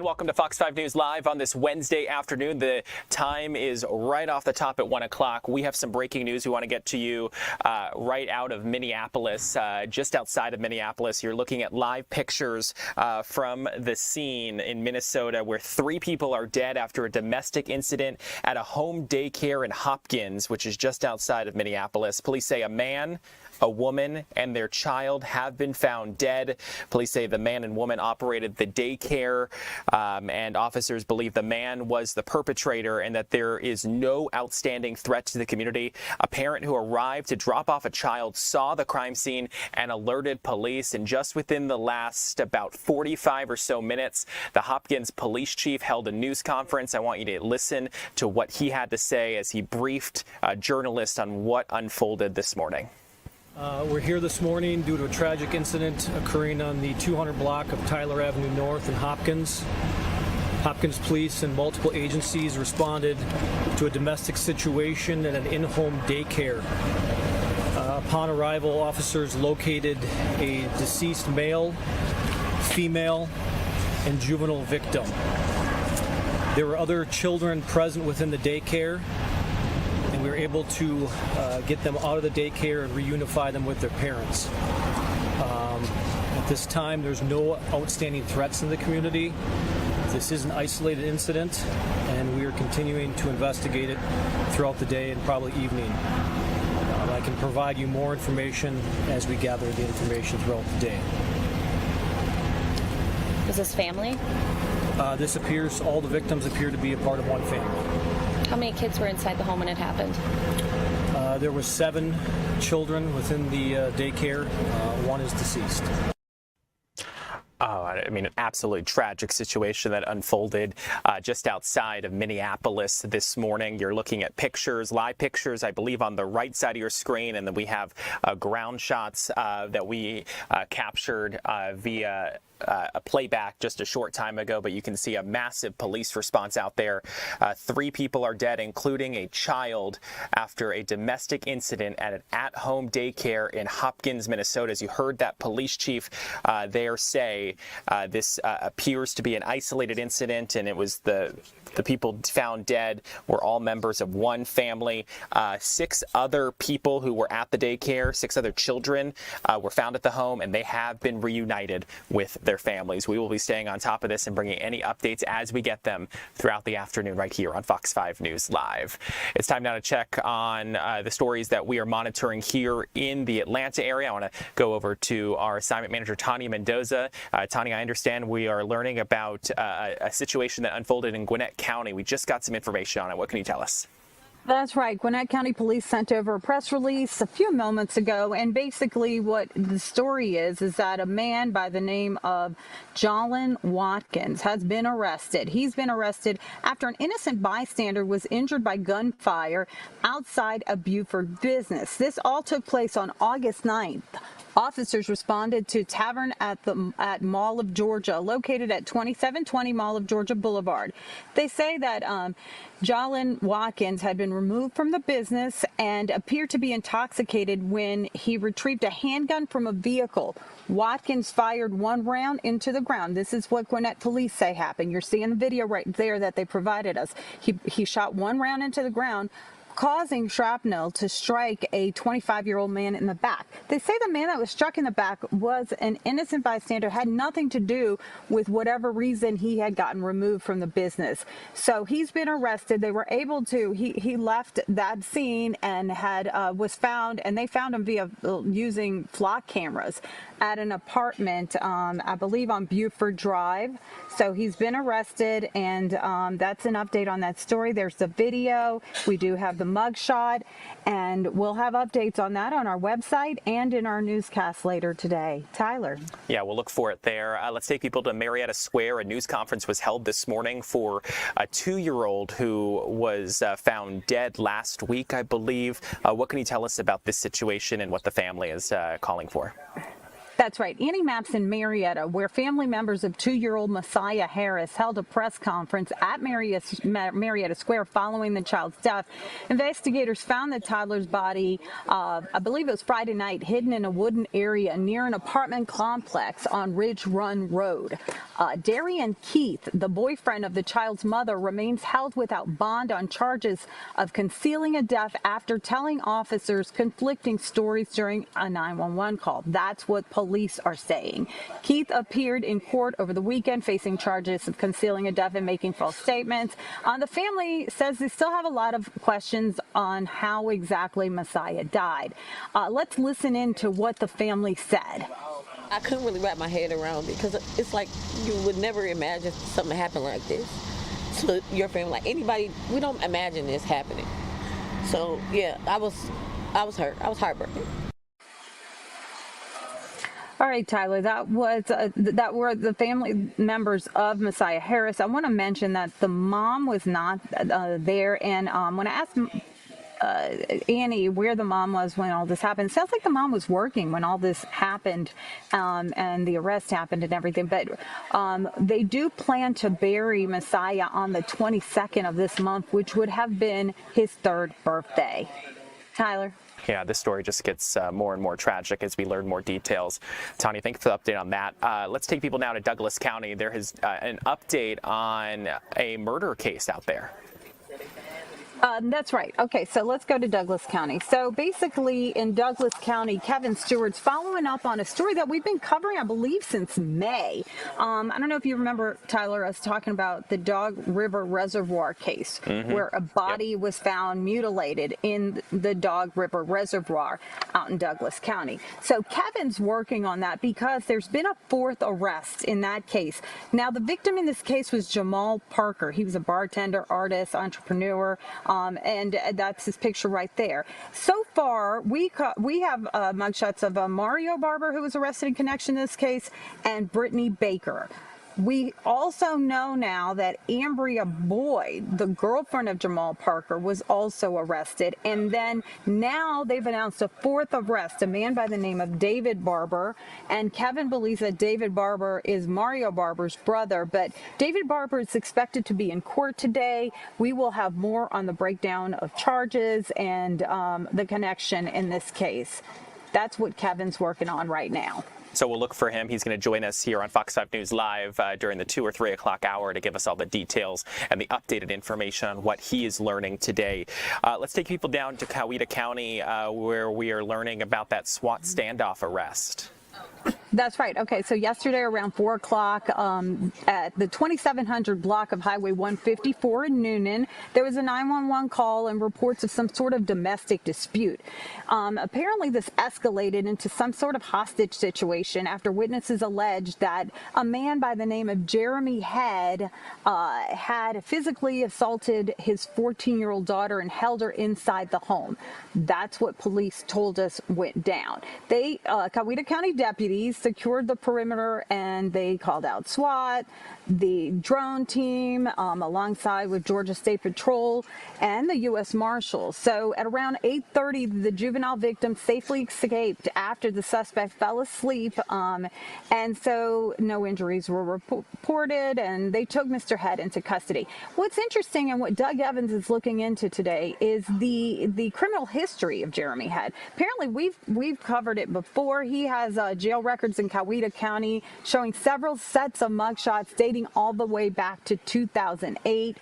And welcome to Fox 5 News Live on this Wednesday afternoon. The time is right off the top at 1 o'clock. We have some breaking news we want to get to you right out of Minneapolis, just outside of Minneapolis. You're looking at live pictures from the scene in Minnesota where 3 people are dead after a domestic incident at a home daycare in Hopkins, which is just outside of Minneapolis. Police say a man, a woman, and their child have been found dead. Police say the man and woman operated the daycare, and officers believe the man was the perpetrator and that there is no outstanding threat to the community. A parent who arrived to drop off a child saw the crime scene and alerted police. And just within the last about 45 or so minutes, the Hopkins police chief held a news conference. I want you to listen to what he had to say as he briefed journalists on what unfolded this morning. We're here this morning due to a tragic incident occurring on the 200 block of Tyler Avenue North in Hopkins. Hopkins police and multiple agencies responded to a domestic situation at an in-home daycare. Upon arrival, officers located a deceased male, female, and juvenile victim. There were other children present within the daycare, and we were able to get them out of the daycare and reunify them with their parents. At this time, there's no outstanding threats in the community. This is an isolated incident, and we are continuing to investigate it throughout the day and probably evening. I can provide you more information as we gather the information throughout the day. Was this family? All the victims appear to be a part of one family. How many kids were inside the home when it happened? There were 7 children within the daycare. One is deceased. Oh, I mean, an absolutely tragic situation that unfolded just outside of Minneapolis this morning. You're looking at pictures, live pictures, I believe, on the right side of your screen, and then we have ground shots that we captured via a playback just a short time ago, but you can see a massive police response out there. 3 people are dead, including a child, after a domestic incident at an at-home daycare in Hopkins, Minnesota. As you heard that police chief there say, this appears to be an isolated incident, and it was the people found dead were all members of one family. 6 other people who were at the daycare, 6 other children were found at the home, and they have been reunited with their families. We will be staying on top of this and bringing any updates as we get them throughout the afternoon right here on Fox 5 News Live. It's time now to check on the stories that we are monitoring here in the Atlanta area. I want to go over to our assignment manager, Tanya Mendoza. Tanya, I understand we are learning about a situation that unfolded in Gwinnett County. We just got some information on it. What can you tell us? That's right. Gwinnett County Police sent over a press release a few moments ago, and basically what the story is that a man by the name of Jalen Watkins has been arrested. He's been arrested after an innocent bystander was injured by gunfire outside a Buford business. This all took place on August 9th. Officers responded to Tavern at Mall of Georgia, located at 2720 Mall of Georgia Boulevard. They say that Jalen Watkins had been removed from the business and appeared to be intoxicated when he retrieved a handgun from a vehicle. Watkins fired 1 round into the ground. This is what Gwinnett police say happened. You're seeing the video right there that they provided us. He shot 1 round into the ground, causing shrapnel to strike a 25-year-old man in the back. They say the man that was struck in the back was an innocent bystander, had nothing to do with whatever reason he had gotten removed from the business. So he's been arrested. They were able to, he left that scene and was found, and they found him via using flock cameras at an apartment, I believe on Buford Drive. So he's been arrested, and that's an update on that story. There's the video. We do have the mugshot, and we'll have updates on that on our website and in our newscast later today. Tyler. Yeah, we'll look for it there. Let's take people to Marietta Square. A news conference was held this morning for a 2-year-old who was found dead last week, I believe. What can you tell us about this situation and what the family is calling for? That's right. Annie Maps in Marietta, where family members of 2-year-old Messiah Harris held a press conference at Marietta Square following the child's death. Investigators found the toddler's body, I believe it was Friday night, hidden in a wooden area near an apartment complex on Ridge Run Road. Darian Keith, the boyfriend of the child's mother, remains held without bond on charges of concealing a death after telling officers conflicting stories during a 911 call. That's what police are saying. Keith appeared in court over the weekend facing charges of concealing a death and making false statements. The family says they still have a lot of questions on how exactly Messiah died. Let's listen in to what the family said. I couldn't really wrap my head around it because it's like you would never imagine something happen like this to your family. Like anybody, we don't imagine this happening. So yeah, I was hurt. I was heartbroken. All right, Tyler, that were the family members of Messiah Harris. I want to mention that the mom was not there, and when I asked Annie where the mom was when all this happened, it sounds like the mom was working when all this happened, and the arrest happened and everything. But they do plan to bury Messiah on the 22nd of this month, which would have been his 3rd birthday. Tyler? Yeah, this story just gets more and more tragic as we learn more details. Tanya, thanks for the update on that. Let's take people now to Douglas County. There is an update on a murder case out there. That's right. Okay, so let's go to Douglas County. So basically in Douglas County, Kevin Stewart's following up on a story that we've been covering, I believe, since May. I don't know if you remember, Tyler, us talking about the Dog River Reservoir case, where a body was found mutilated in the Dog River Reservoir out in Douglas County. So Kevin's working on that because there's been a 4th arrest in that case. Now, the victim in this case was Jamal Parker. He was a bartender, artist, entrepreneur, and that's his picture right there. So far, we have mugshots of Mario Barber, who was arrested in connection to this case, and Brittany Baker. We also know now that Ambria Boyd, the girlfriend of Jamal Parker, was also arrested. And then now they've announced a 4th arrest, a man by the name of David Barber. And Kevin believes that David Barber is Mario Barber's brother. But David Barber is expected to be in court today. We will have more on the breakdown of charges and the connection in this case. That's what Kevin's working on right now. So we'll look for him. He's going to join us here on Fox 5 News Live during the 2 or 3 o'clock hour to give us all the details and the updated information on what he is learning today. Let's take people down to Coweta County where we are learning about that SWAT standoff arrest. That's right. Okay, so yesterday around 4 o'clock at the 2700 block of Highway 154 in Noonan, there was a 911 call and reports of some sort of domestic dispute. Apparently, this escalated into some sort of hostage situation after witnesses alleged that a man by the name of Jeremy Head had physically assaulted his 14-year-old daughter and held her inside the home. That's what police told us went down. Coweta County deputies secured the perimeter and they called out SWAT, the drone team, alongside with Georgia State Patrol and the U.S. Marshals. So at around 8:30, the juvenile victim safely escaped after the suspect fell asleep, and so no injuries were reported, and they took Mr. Head into custody. What's interesting and what Doug Evans is looking into today is the criminal history of Jeremy Head. Apparently, we've covered it before. He has jail records in Coweta County showing several sets of mugshots dating all the way back to 2008.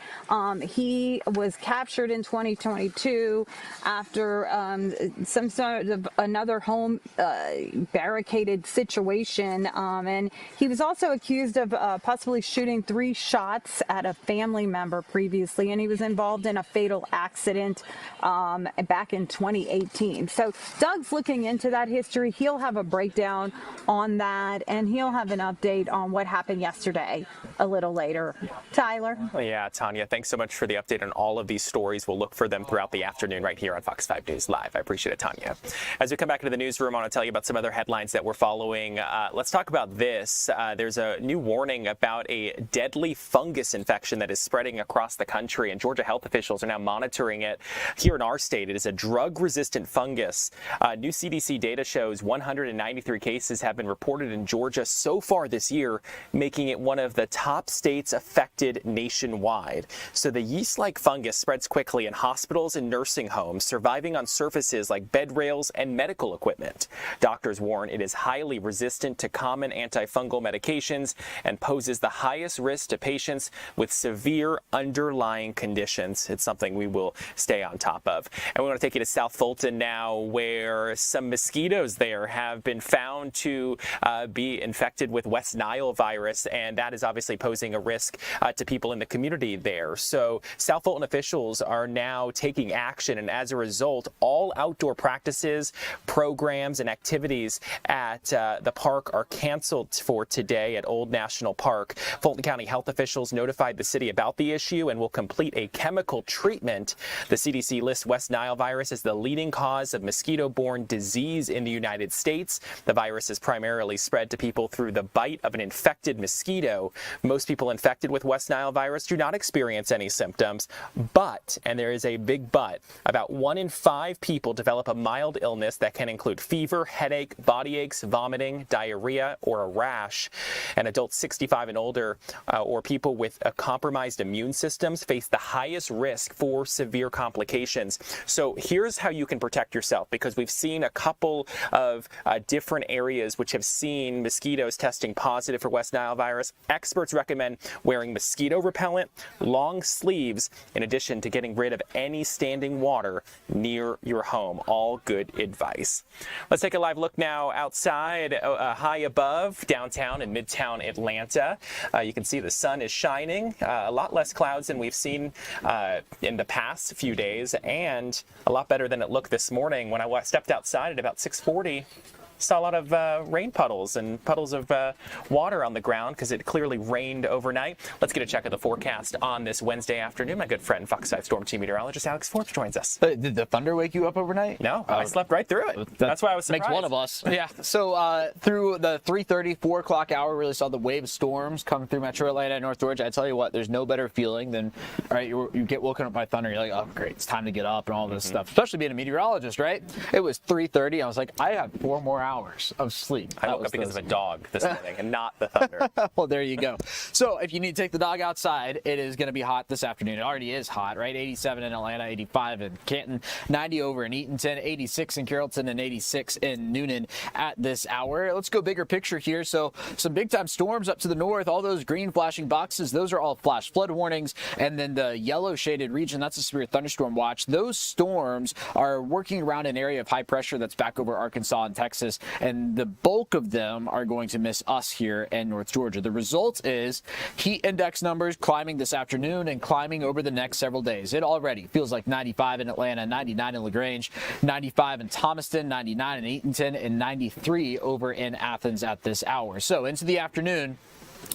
He was captured in 2022 after some sort of another home barricaded situation, and he was also accused of possibly shooting 3 shots at a family member previously, and he was involved in a fatal accident back in 2018. So Doug's looking into that history. He'll have a breakdown on that, and he'll have an update on what happened yesterday. a little later. Tyler? Yeah, Tanya, thanks so much for the update on all of these stories. We'll look for them throughout the afternoon right here on Fox 5 News Live. I appreciate it, Tanya. As we come back into the newsroom, I want to tell you about some other headlines that we're following. Let's talk about this. There's a new warning about a deadly fungus infection that is spreading across the country, and Georgia health officials are now monitoring it here in our state. It is a drug-resistant fungus. New CDC data shows 193 cases have been reported in Georgia so far this year, making it one of the top states affected nationwide. So the yeast-like fungus spreads quickly in hospitals and nursing homes, surviving on surfaces like bed rails and medical equipment. Doctors warn it is highly resistant to common antifungal medications and poses the highest risk to patients with severe underlying conditions. It's something we will stay on top of. And we want to take you to South Fulton now, where some mosquitoes there have been found to be infected with West Nile virus, and that is obviously posing a risk to people in the community there. So South Fulton officials are now taking action, and as a result, all outdoor practices, programs, and activities at the park are canceled for today at Old National Park. Fulton County health officials notified the city about the issue and will complete a chemical treatment. The CDC lists West Nile virus as the leading cause of mosquito-borne disease in the United States. The virus is primarily spread to people through the bite of an infected mosquito. Most people infected with West Nile virus do not experience any symptoms, but, and there is a big but, about 1 in 5 people develop a mild illness that can include fever, headache, body aches, vomiting, diarrhea, or a rash. And adults 65 and older or people with a compromised immune systems face the highest risk for severe complications. So here's how you can protect yourself, because we've seen a couple of different areas which have seen mosquitoes testing positive for West Nile virus. Experts recommend wearing mosquito repellent, long sleeves, in addition to getting rid of any standing water near your home. All good advice. Let's take a live look now outside, high above downtown and midtown Atlanta. You can see the sun is shining, a lot less clouds than we've seen in the past few days, and a lot better than it looked this morning when I stepped outside at about 6:40. Saw a lot of rain puddles and puddles of water on the ground because it clearly rained overnight. Let's get a check of the forecast on this Wednesday afternoon. My good friend, Fox 5 Storm Team Meteorologist Alex Forbes joins us. Did the thunder wake you up overnight? No, I slept right through it. That's why I was surprised. Makes one of us. Yeah. So through the 3:30, 4 o'clock hour, really saw the wave of storms come through Metro Atlanta and North Georgia. I tell you what, there's no better feeling than, all right, you get woken up by thunder. You're like, oh, great, it's time to get up and all this stuff. Especially being a meteorologist, right? It was 3:30. I was like, I have 4 more hours of sleep. I woke up because of a dog this morning and not the thunder. Well, there you go. So if you need to take the dog outside, it is going to be hot this afternoon. It already is hot, right? 87 in Atlanta, 85 in Canton, 90 over in Eatonton, 86 in Carrollton, and 86 in Noonan at this hour. Let's go bigger picture here. So some big time storms up to the north. All those green flashing boxes, those are all flash flood warnings. And then the yellow shaded region, that's a severe thunderstorm watch. Those storms are working around an area of high pressure that's back over Arkansas and Texas. And the bulk of them are going to miss us here in North Georgia. The result is heat index numbers climbing this afternoon and climbing over the next several days. It already feels like 95 in Atlanta, 99 in LaGrange, 95 in Thomaston, 99 in Eatonton, and 93 over in Athens at this hour. So into the afternoon,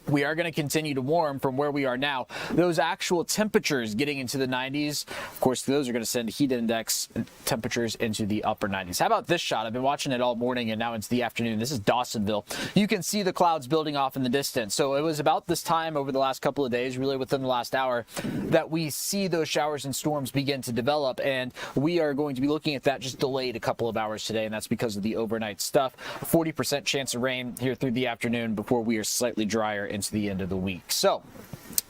we are going to continue to warm from where we are now. Those actual temperatures getting into the 90s, of course, those are going to send heat index temperatures into the upper 90s. How about this shot? I've been watching it all morning and now into the afternoon. This is Dawsonville. You can see the clouds building off in the distance. So it was about this time over the last couple of days, really within the last hour, that we see those showers and storms begin to develop. And we are going to be looking at that just delayed a couple of hours today. And that's because of the overnight stuff. 40% chance of rain here through the afternoon before we are slightly drier into the end of the week. So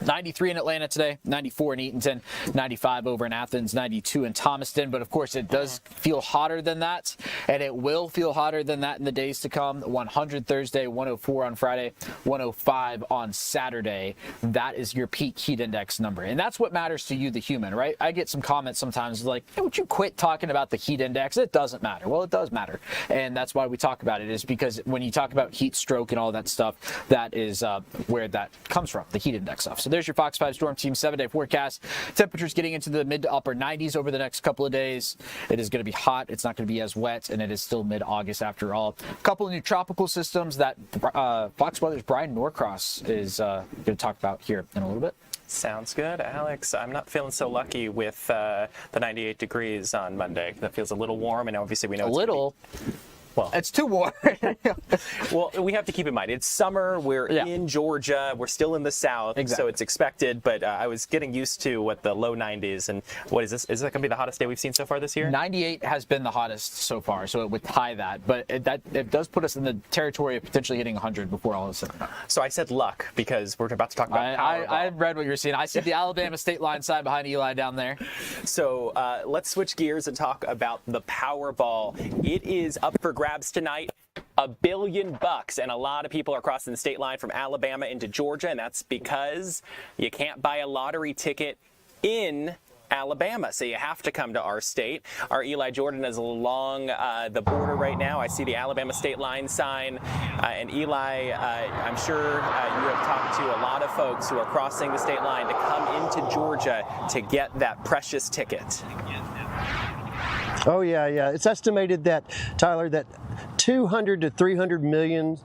93 in Atlanta today, 94 in Eatonton, 95 over in Athens, 92 in Thomaston. But of course, it does feel hotter than that, and it will feel hotter than that in the days to come. 100 Thursday, 104 on Friday, 105 on Saturday. That is your peak heat index number. And that's what matters to you, the human, right? I get some comments sometimes like, hey, would you quit talking about the heat index? It doesn't matter. Well, it does matter. And that's why we talk about it, is because when you talk about heat stroke and all that stuff, that is where that comes from, the heat index stuff. So there's your Fox 5 Storm Team 7-day forecast. Temperatures getting into the mid to upper 90s over the next couple of days. It is going to be hot. It's not going to be as wet, and it is still mid-August after all. A couple of new tropical systems that Fox Weather's Brian Norcross is going to talk about here in a little bit. Sounds good, Alex. I'm not feeling so lucky with the 98 degrees on Monday. That feels a little warm, and obviously we know well, it's too warm. Well, we have to keep in mind, it's summer. We're in Georgia. We're still in the South, so it's expected. But I was getting used to what the low 90s. And what is this? Is that going to be the hottest day we've seen so far this year? 98 has been the hottest so far, so it would tie that. But it does put us in the territory of potentially hitting 100 before all is said and done. So I said luck because we're about to talk about Powerball. I read what you're seeing. I see the Alabama state line sign behind Eli down there. So let's switch gears and talk about the Powerball. It is up for grabs tonight. $1 billion, and a lot of people are crossing the state line from Alabama into Georgia, and that's because you can't buy a lottery ticket in Alabama, so you have to come to our state. Our Eli Jordan is along the border right now. I see the Alabama state line sign, and Eli, I'm sure you have talked to a lot of folks who are crossing the state line to come into Georgia to get that precious ticket. Oh yeah. It's estimated that, Tyler, that $200 to $300 million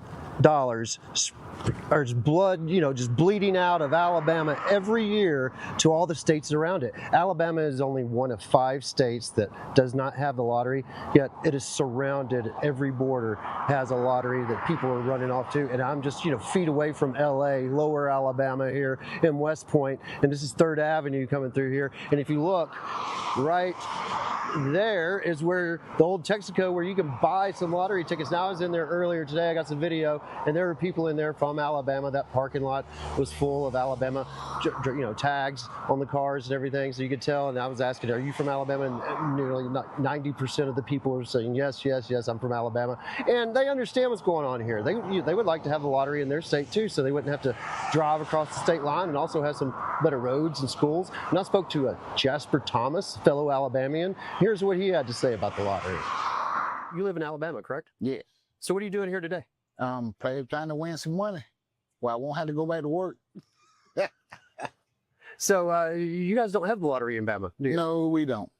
or blood, just bleeding out of Alabama every year to all the states around it. Alabama is only one of 5 states that does not have the lottery, yet it is surrounded. Every border has a lottery that people are running off to. And I'm just, feet away from LA, lower Alabama here in West Point, and this is 3rd Avenue coming through here. And if you look right there is where the old Texaco, where you can buy some lottery tickets. Now I was in there earlier today, I got some video, and there were people in there from Alabama. That parking lot was full of Alabama, tags on the cars and everything, so you could tell. And I was asking, are you from Alabama? And nearly 90% of the people were saying, yes, I'm from Alabama. And they understand what's going on here. They would like to have the lottery in their state too, so they wouldn't have to drive across the state line, and also have some better roads and schools. And I spoke to Jasper Thomas, fellow Alabamian. Here's what he had to say about the lottery. You live in Alabama, correct? Yeah. So what are you doing here today? Trying to win some money. Well, I won't have to go back to work. So you guys don't have the lottery in Bama, do you? No, we don't.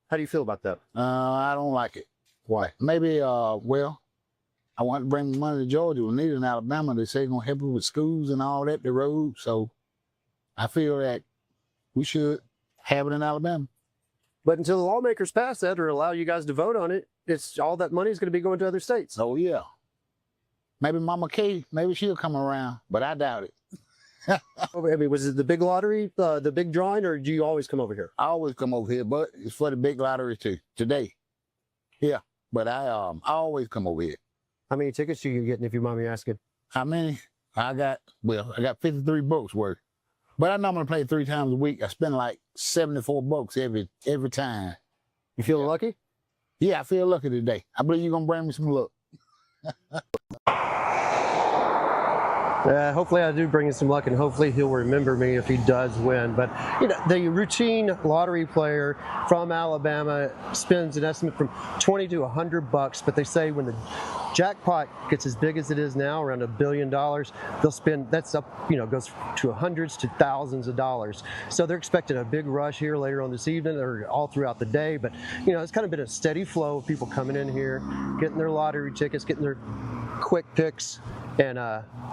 How do you feel about that? I don't like it. Why? Maybe, well, I want to bring money to Georgia. We need it in Alabama. They say they're going to help us with schools and all that, the roads. So I feel that we should have it in Alabama. But until the lawmakers pass that or allow you guys to vote on it, it's all that money is going to be going to other states. Oh, yeah. Maybe Mama Kay, maybe she'll come around, but I doubt it. I mean, was it the big lottery, the big drawing, or do you always come over here? I always come over here, but it's for the big lottery too, today. Yeah, but I always come over here. How many tickets are you getting, if you mind me asking? How many? I got 53 bucks worth. But I normally play 3 times a week. I spend like 74 bucks every time. You feeling lucky? Yeah, I feel lucky today. I believe you're going to bring me some luck. Hopefully I do bring him some luck, and hopefully he'll remember me if he does win. But the routine lottery player from Alabama spends an estimate from 20 to 100 bucks. But they say when the jackpot gets as big as it is now, around $1 billion, they'll spend, that's up, goes to hundreds to thousands of dollars. So they're expecting a big rush here later on this evening or all throughout the day. But it's kind of been a steady flow of people coming in here, getting their lottery tickets, getting their quick picks, and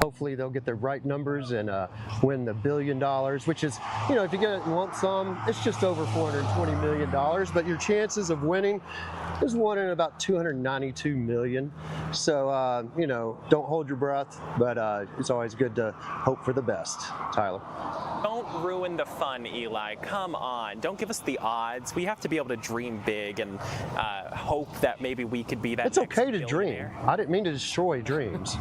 hopefully they'll get the right numbers and win the $1 billion, which is, if you get it in lump sum, it's just over $420 million. But your chances of winning is 1 in about 292 million. So, don't hold your breath, but it's always good to hope for the best. Tyler. Don't ruin the fun, Eli. Come on. Don't give us the odds. We have to be able to dream big and hope that maybe we could be that. It's okay to dream. I didn't mean to destroy dreams.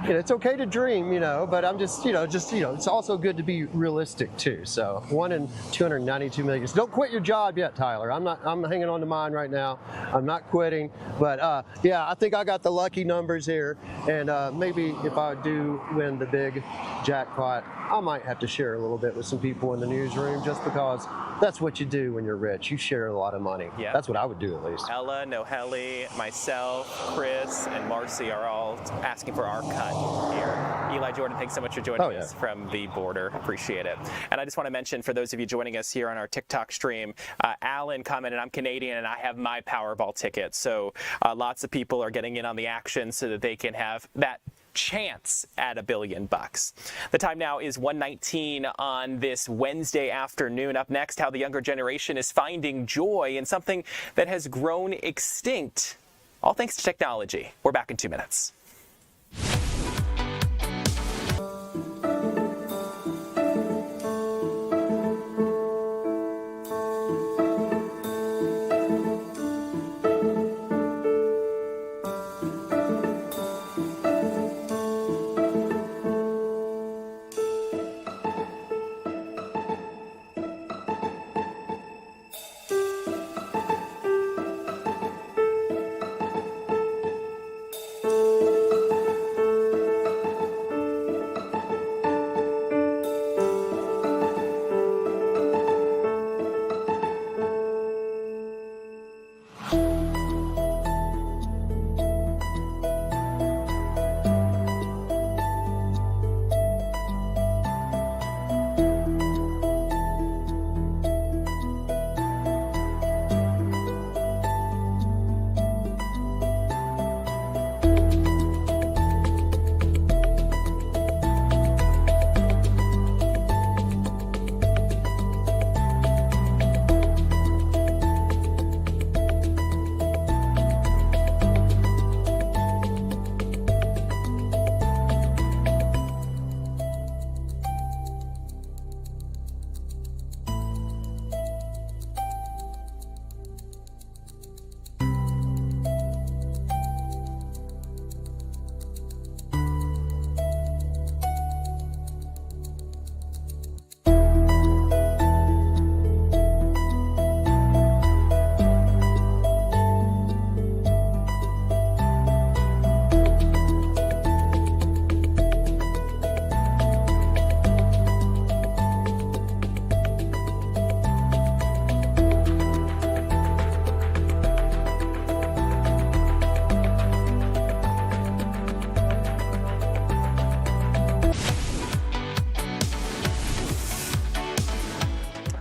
It's okay to dream, but I'm just, it's also good to be realistic too. So 1 in 292 million. So don't quit your job yet, Tyler. I'm hanging on to mine right now. I'm not quitting, but yeah, I think I got the lucky numbers here. And maybe if I do win the big jackpot, I might have to share a little bit with some people in the newsroom, just because that's what you do when you're rich. You share a lot of money. Yeah. That's what I would do, at least. Ella, Noheli, myself, Chris, and Marcy are all asking for our cut here. Eli Eli Jordan, thanks so much for joining us from the border. Appreciate it. And I just want to mention, for those of you joining us here on our TikTok stream, Alan commented, I'm Canadian and I have my Powerball ticket. So lots of people are getting in on the action so that they can have that chance at $1 billion. The time now is 1:19 on this Wednesday afternoon. Up next, how the younger generation is finding joy in something that has grown extinct, all thanks to technology. We're back in 2 minutes.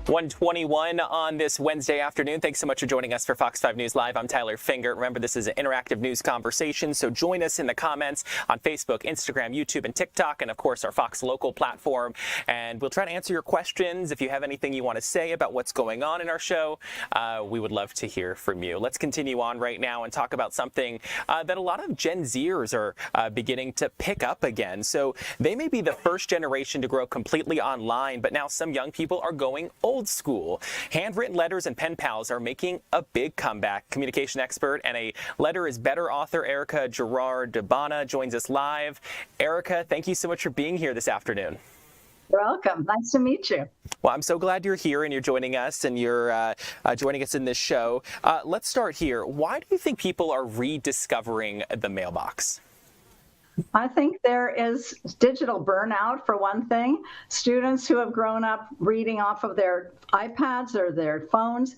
(1:21) on this Wednesday afternoon. Thanks so much for joining us for Fox 5 News Live. I'm Tyler Finger. Remember, this is an interactive news conversation, so join us in the comments on Facebook, Instagram, YouTube, and TikTok, and of course our Fox Local platform. And we'll try to answer your questions. If you have anything you want to say about what's going on in our show, we would love to hear from you. Let's continue on right now and talk about something that a lot of Gen Zers are beginning to pick up again. So they may be the first generation to grow completely online, but now some young people are going old school. Handwritten letters and pen pals are making a big comeback. Communication expert and a Letter is Better author Erica Gerard-Debana joins us live. Erica, thank you so much for being here this afternoon. You're welcome. Nice to meet you. Well, I'm so glad you're here and you're joining us and you're joining us in this show. Let's start here. Why do you think people are rediscovering the mailbox? I think there is digital burnout, for one thing. Students who have grown up reading off of their iPads or their phones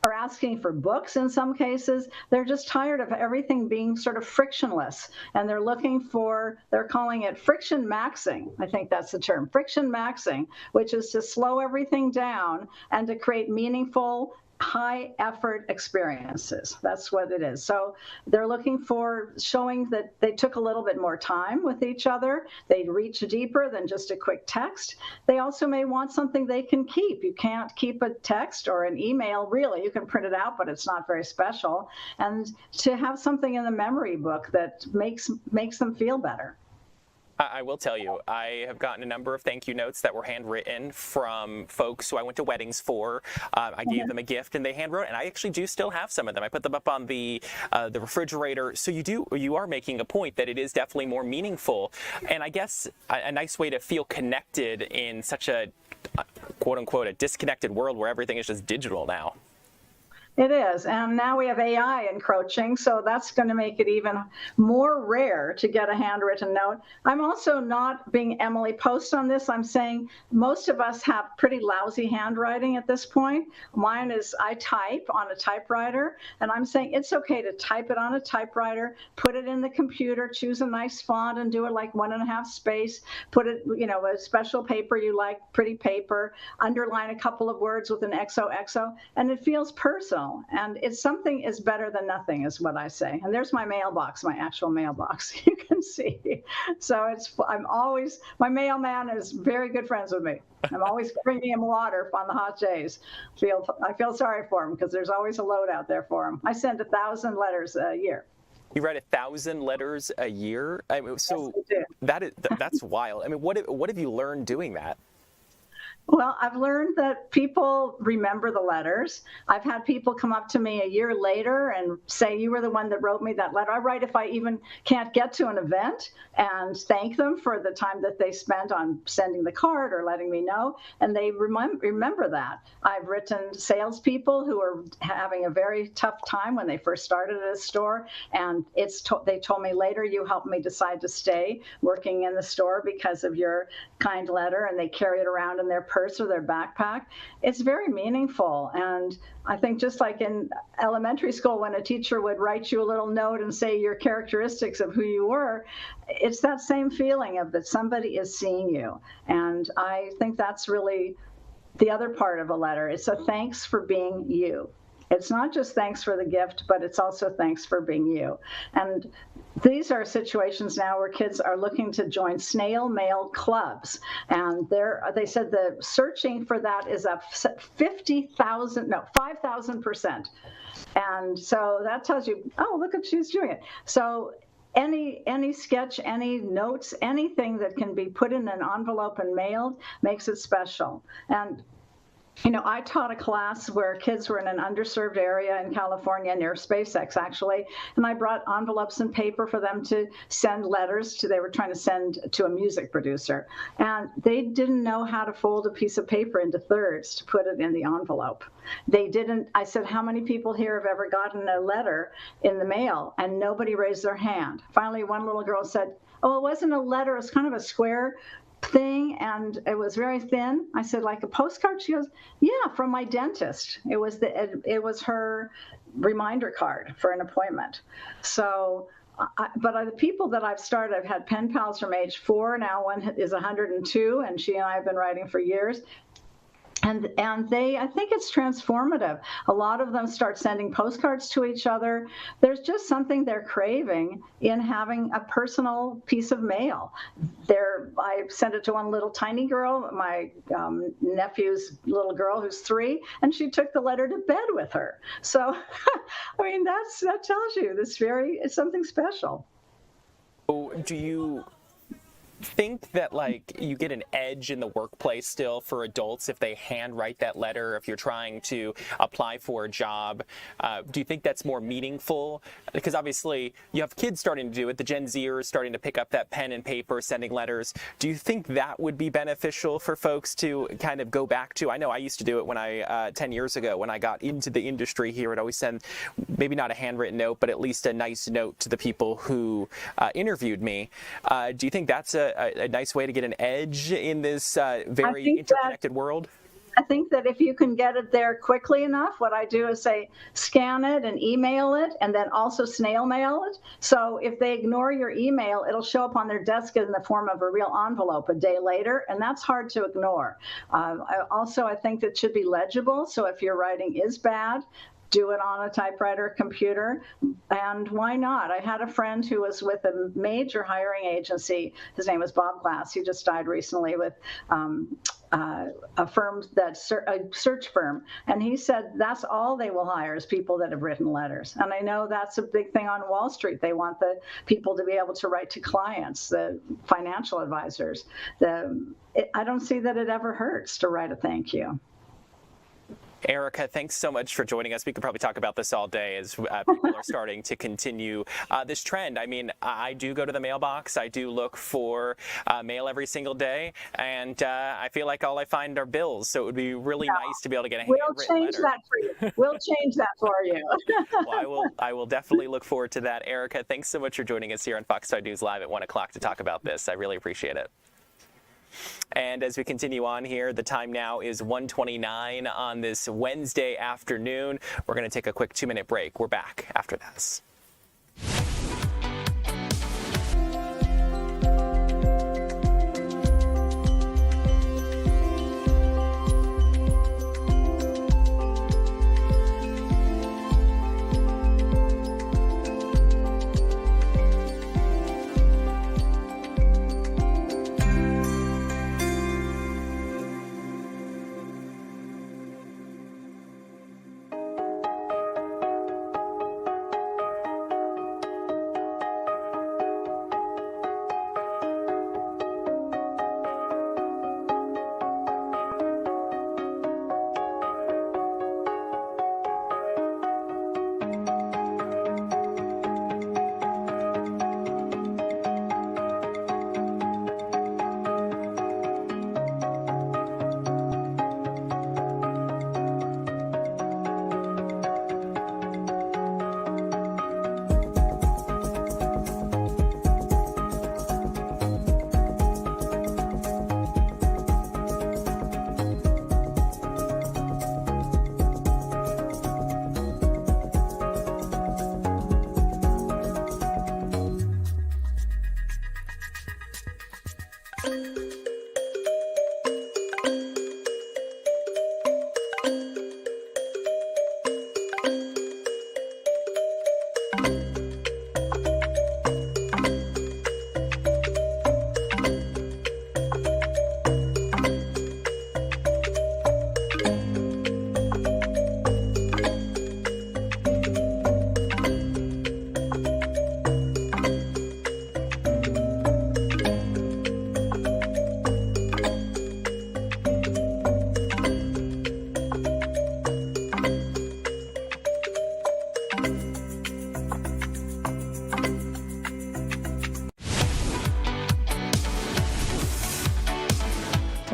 are asking for books in some cases. They're just tired of everything being sort of frictionless. And they're looking for, they're calling it friction maxing. I think that's the term, friction maxing, which is to slow everything down and to create meaningful, high effort experiences. That's what it is. So they're looking for showing that they took a little bit more time with each other. They reach deeper than just a quick text. They also may want something they can keep. You can't keep a text or an email, really. You can print it out, but it's not very special. And to have something in the memory book that makes them feel better. I will tell you, I have gotten a number of thank you notes that were handwritten from folks who I went to weddings for. I gave them a gift and they handwrote, and I actually do still have some of them. I put them up on the refrigerator. So you are making a point that it is definitely more meaningful. And I guess a nice way to feel connected in such a quote unquote a disconnected world where everything is just digital now. It is. And now we have AI encroaching, so that's going to make it even more rare to get a handwritten note. I'm also not being Emily Post on this. I'm saying most of us have pretty lousy handwriting at this point. Mine is, I type on a typewriter, and I'm saying it's okay to type it on a typewriter, put it in the computer, choose a nice font and do it like 1.5 space, put it, a special paper you like, pretty paper, underline a couple of words with an XOXO, and it feels personal. And it's something is better than nothing is what I say. And there's my mailbox, my actual mailbox, you can see. So my mailman is very good friends with me. I'm always bringing him water on the hot days. I feel sorry for him because there's always a load out there for him. I send 1,000 letters a year. You write 1,000 letters a year? So yes, that's wild. What have you learned doing that? Well, I've learned that people remember the letters. I've had people come up to me a year later and say, you were the one that wrote me that letter. I write if I even can't get to an event and thank them for the time that they spent on sending the card or letting me know. And they remember that. I've written salespeople who are having a very tough time when they first started at a store. And they told me later, you helped me decide to stay working in the store because of your kind letter. And they carry it around in their purse or their backpack. It's very meaningful. And I think just like in elementary school, when a teacher would write you a little note and say your characteristics of who you were, it's that same feeling of that somebody is seeing you. And I think that's really the other part of a letter. It's a thanks for being you. It's not just thanks for the gift, but it's also thanks for being you. And these are situations now where kids are looking to join snail mail clubs. And they said the searching for that is up 5,000%. And so that tells you, oh, look at she's doing it. So any sketch, any notes, anything that can be put in an envelope and mailed makes it special. And I taught a class where kids were in an underserved area in California near SpaceX, actually, and I brought envelopes and paper for them to send letters to. They were trying to send to a music producer, and they didn't know how to fold a piece of paper into thirds to put it in the envelope. They didn't. I said, how many people here have ever gotten a letter in the mail? And nobody raised their hand. Finally, one little girl said, oh, it wasn't a letter, it was kind of a square thing, and it was very thin. I said, like a postcard? She goes, yeah, from my dentist. It was her reminder card for an appointment. So but the people that I've started, I've had pen pals from age 4. Now one is 102, and she and I have been writing for years. And I think it's transformative. A lot of them start sending postcards to each other. There's just something they're craving in having a personal piece of mail. I sent it to one little tiny girl, my nephew's little girl who's 3, and she took the letter to bed with her. So, that tells you it's something special. Do you think that you get an edge in the workplace still for adults if they handwrite that letter, if you're trying to apply for a job? Do you think that's more meaningful? Because obviously you have kids starting to do it, the Gen Zers starting to pick up that pen and paper, sending letters. Do you think that would be beneficial for folks to kind of go back to? I know I used to do it when 10 years ago when I got into the industry here. I'd always send maybe not a handwritten note, but at least a nice note to the people who interviewed me. Do you think that's a nice way to get an edge in this very interconnected world? I think that if you can get it there quickly enough, what I do is say scan it and email it, and then also snail mail it. So if they ignore your email, it'll show up on their desk in the form of a real envelope a day later, and that's hard to ignore. I think that should be legible. So if your writing is bad, do it on a typewriter, computer, and why not? I had a friend who was with a major hiring agency. His name was Bob Glass. He just died recently with a search firm, and he said that's all they will hire is people that have written letters. And I know that's a big thing on Wall Street. They want the people to be able to write to clients, the financial advisors. I don't see that it ever hurts to write a thank you. Erica, thanks so much for joining us. We could probably talk about this all day as people are starting to continue this trend. I mean, I do go to the mailbox. I do look for mail every single day, and I feel like all I find are bills. So it would be really nice to be able to get a handwritten letter. We'll change that for you. We'll change that for you. Well, I will definitely look forward to that. Erica, thanks so much for joining us here on Fox 5 News Live at 1 o'clock to talk about this. I really appreciate it. And as we continue on here, the time now is 1:29 on this Wednesday afternoon. We're going to take a quick 2-minute break. We're back after this.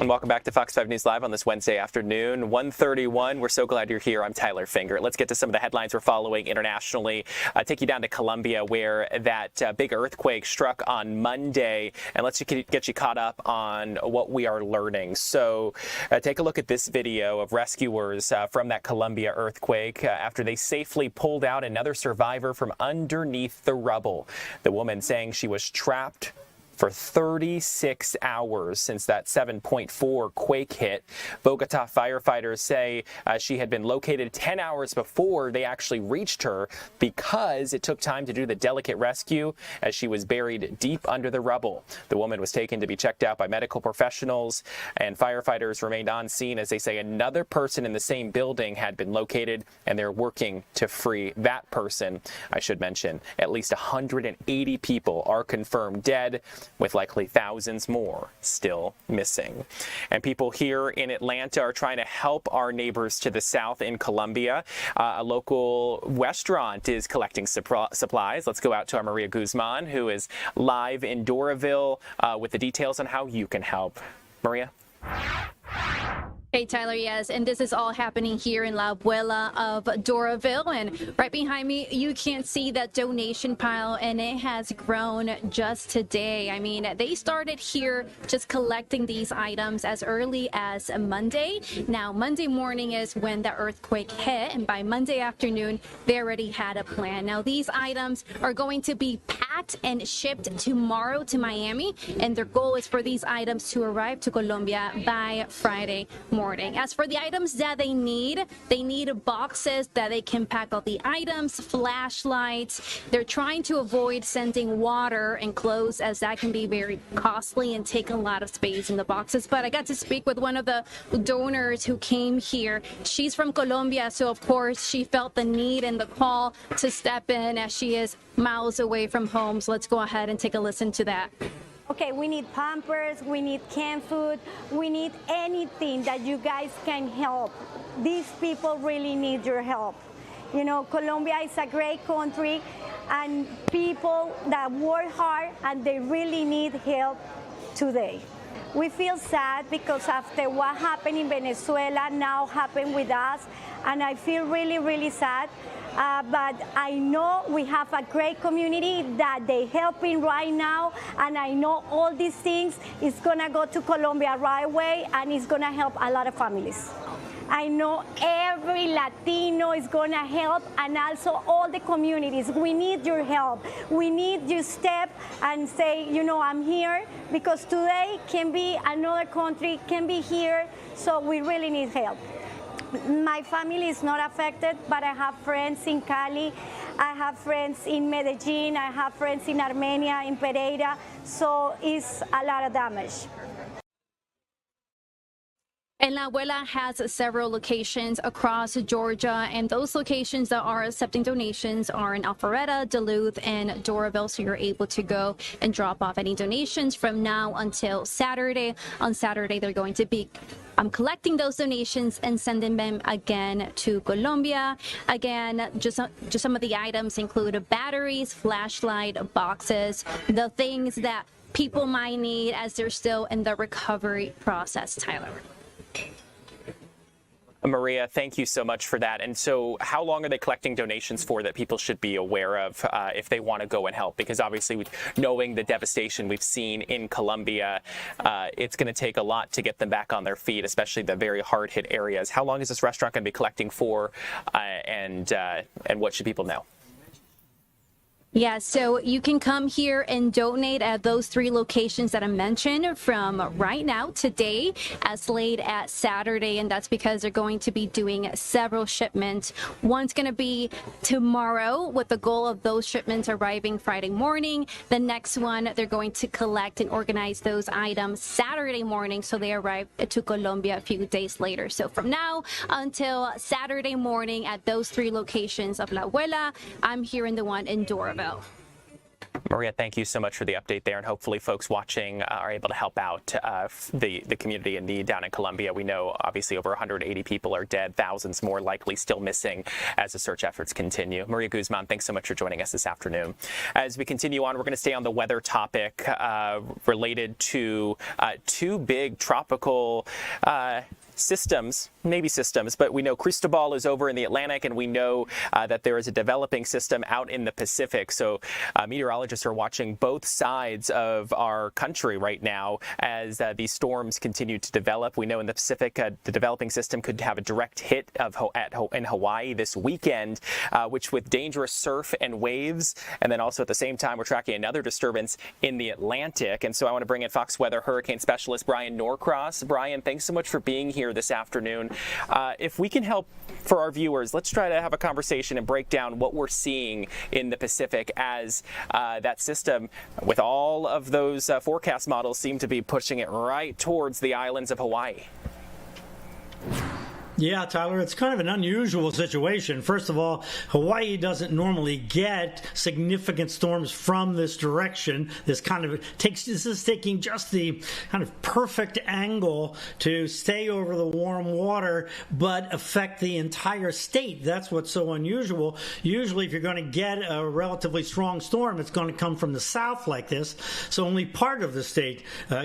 And welcome back to Fox 5 News Live on this Wednesday afternoon, 1:31. We're so glad you're here. I'm Tyler Finger. Let's get to some of the headlines we're following internationally. Take you down to Colombia, where that big earthquake struck on Monday, and let's get you caught up on what we are learning. So take a look at this video of rescuers from that Colombia earthquake after they safely pulled out another survivor from underneath the rubble. The woman saying she was trapped for 36 hours since that 7.4 quake hit. Bogota firefighters say she had been located 10 hours before they actually reached her because it took time to do the delicate rescue as she was buried deep under the rubble. The woman was taken to be checked out by medical professionals, and firefighters remained on scene as they say another person in the same building had been located, and they're working to free that person. I should mention at least 180 people are confirmed dead, with likely thousands more still missing. And people here in Atlanta are trying to help our neighbors to the south in Colombia. A local restaurant is collecting supplies. Let's go out to our Maria Guzman, who is live in Doraville with the details on how you can help. Maria? Hey, Tyler, yes, and this is all happening here in La Abuela of Doraville, and right behind me, you can see that donation pile, and it has grown just today. I mean, they started here just collecting these items as early as Monday. Now, Monday morning is when the earthquake hit, and by Monday afternoon, they already had a plan. Now, these items are going to be packed and shipped tomorrow to Miami, and their goal is for these items to arrive to Colombia by Friday morning. As for the items that they need boxes that they can pack all the items, flashlights. They're trying to avoid sending water and clothes, as that can be very costly and take a lot of space in the boxes. But I got to speak with one of the donors who came here. She's from Colombia, so of course she felt the need and the call to step in as she is miles away from home. So let's go ahead and take a listen to that. Okay, we need Pampers, we need canned food, we need anything that you guys can help. These people really need your help. You know, Colombia is a great country and people that work hard and they really need help today. We feel sad because after what happened in Venezuela now happened with us, and I feel really, really sad. But I know we have a great community that they helping right now, and I know all these things is gonna go to Colombia right away, and it's gonna help a lot of families. I know every Latino is gonna help, and also all the communities. We need your help. We need you step and say, you know, I'm here, because today can be another country, can be here, so we really need help. My family is not affected, but I have friends in Cali, I have friends in Medellin, I have friends in Armenia, in Pereira, so it's a lot of damage. And La Abuela has several locations across Georgia, and those locations that are accepting donations are in Alpharetta, Duluth, and Doraville, so you're able to go and drop off any donations from now until Saturday. On Saturday, they're going to be collecting those donations and sending them again to Colombia. Again, just some of the items include batteries, flashlight, boxes, the things that people might need as they're still in the recovery process, Tyler. Maria, thank you so much for that. And so how long are they collecting donations for that people should be aware of if they want to go and help? Because obviously, knowing the devastation we've seen in Colombia, it's going to take a lot to get them back on their feet, especially the very hard-hit areas. How long is this restaurant going to be collecting for, and what should people know? Yeah, so you can come here and donate at those 3 locations that I mentioned from right now, today, as late as Saturday, and that's because they're going to be doing several shipments. One's going to be tomorrow with the goal of those shipments arriving Friday morning. The next one, they're going to collect and organize those items Saturday morning, so they arrive to Colombia a few days later. So from now until Saturday morning at those 3 locations of La Abuela, I'm here in the one in Doraville. Maria, thank you so much for the update there, and hopefully folks watching are able to help out the community in need down in Colombia. We know obviously over 180 people are dead, thousands more likely still missing as the search efforts continue. Maria Guzman, thanks so much for joining us this afternoon. As we continue on, we're going to stay on the weather topic related to 2 big tropical systems, maybe systems, but we know Cristobal is over in the Atlantic, and we know that there is a developing system out in the Pacific. So meteorologists are watching both sides of our country right now as these storms continue to develop. We know in the Pacific, the developing system could have a direct hit in Hawaii this weekend, which with dangerous surf and waves. And then also at the same time, we're tracking another disturbance in the Atlantic. And so I want to bring in Fox Weather hurricane specialist Brian Norcross. Brian, thanks so much for being here this afternoon. If we can help for our viewers, let's try to have a conversation and break down what we're seeing in the Pacific as that system, with all of those forecast models, seem to be pushing it right towards the islands of Hawaii. Yeah, Tyler, it's kind of an unusual situation. First of all, Hawaii doesn't normally get significant storms from this direction. This is taking just the kind of perfect angle to stay over the warm water, but affect the entire state. That's what's so unusual. Usually, if you're going to get a relatively strong storm, it's going to come from the south like this, so only part of the state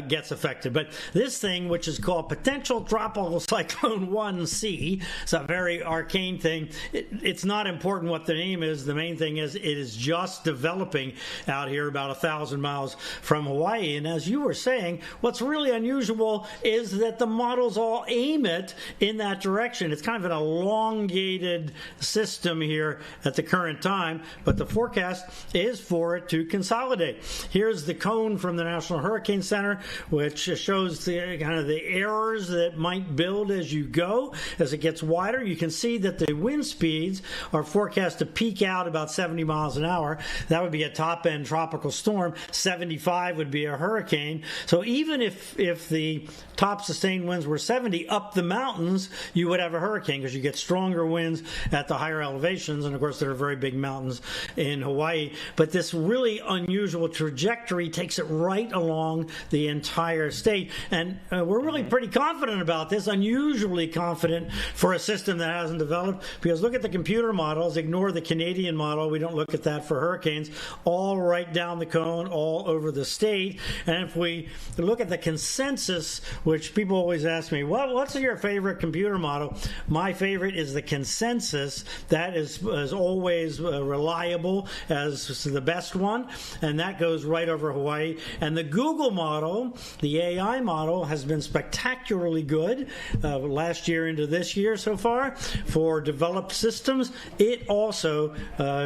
gets affected. But this thing, which is called Potential Tropical Cyclone 1C, it's a very arcane thing. It's not important what the name is. The main thing is it is just developing out here about 1,000 miles from Hawaii. And as you were saying, what's really unusual is that the models all aim it in that direction. It's kind of an elongated system here at the current time, but the forecast is for it to consolidate. Here's the cone from the National Hurricane Center, which shows the kind of the errors that might build as you go. as it gets wider. You can see that the wind speeds are forecast to peak out about 70 miles an hour. That would be a top-end tropical storm. 75 would be a hurricane. So even if the top sustained winds were 70 up the mountains, you would have a hurricane because you get stronger winds at the higher elevations. And of course, there are very big mountains in Hawaii. But this really unusual trajectory takes it right along the entire state. And we're really pretty confident about this, unusually confident for a system that hasn't developed, because look at the computer models, ignore the Canadian model. We don't look at that for hurricanes, all right down the cone, all over the state. And if we look at the consensus, which people always ask me, what's your favorite computer model? My favorite is the consensus. That is always reliable as the best one, and that goes right over Hawaii. And the Google model, the AI model, has been spectacularly good last year into this year so far for developed systems. It also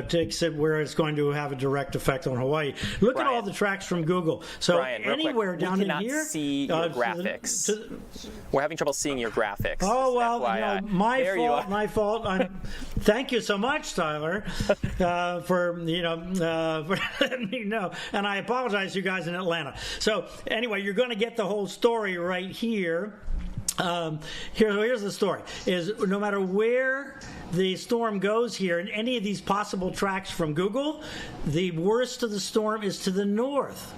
takes it where it's going to have a direct effect on Hawaii. Look at all the tracks from Google. So Brian, anywhere down in here, we cannot see your graphics. We're having trouble seeing your graphics. Oh well, my fault. Thank you so much, Tyler, for letting me know. And I apologize to you guys in Atlanta. So anyway, you're going to get the whole story right here. Here's the story, is no matter where the storm goes here in any of these possible tracks from Google, the worst of the storm is to the north.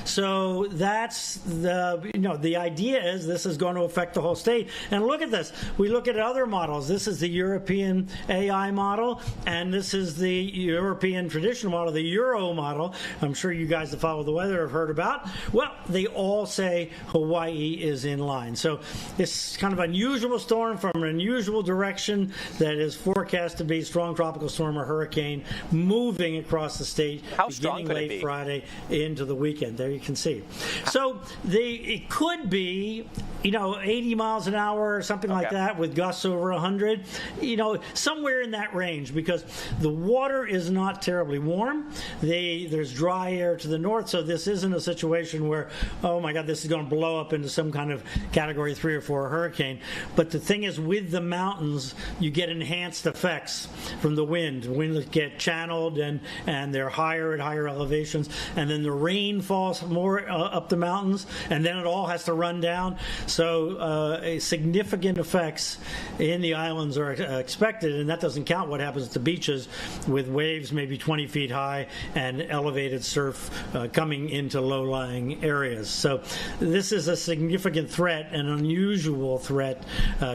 So that's the idea is this is going to affect the whole state. And look at this. We look at other models. This is the European AI model, and this is the European traditional model, the Euro model. I'm sure you guys that follow the weather have heard about. Well, they all say Hawaii is in line. So it's kind of unusual storm from an unusual direction that is forecast to be strong tropical storm or hurricane moving across the state. How strong could it be? Beginning late Friday into the weekend. There you can see. So it could be, 80 miles an hour or something like that, with gusts over 100, somewhere in that range, because the water is not terribly warm. There's dry air to the north, so this isn't a situation where, oh my God, this is going to blow up into some kind of category 3 or 4 hurricane. But the thing is, with the mountains, you get enhanced effects from the wind. The winds get channeled and they're higher at higher elevations, and then the rain falls more up the mountains, and then it all has to run down. So significant effects in the islands are expected, and that doesn't count what happens at the beaches with waves maybe 20 feet high and elevated surf coming into low-lying areas. So this is a significant threat, an unusual threat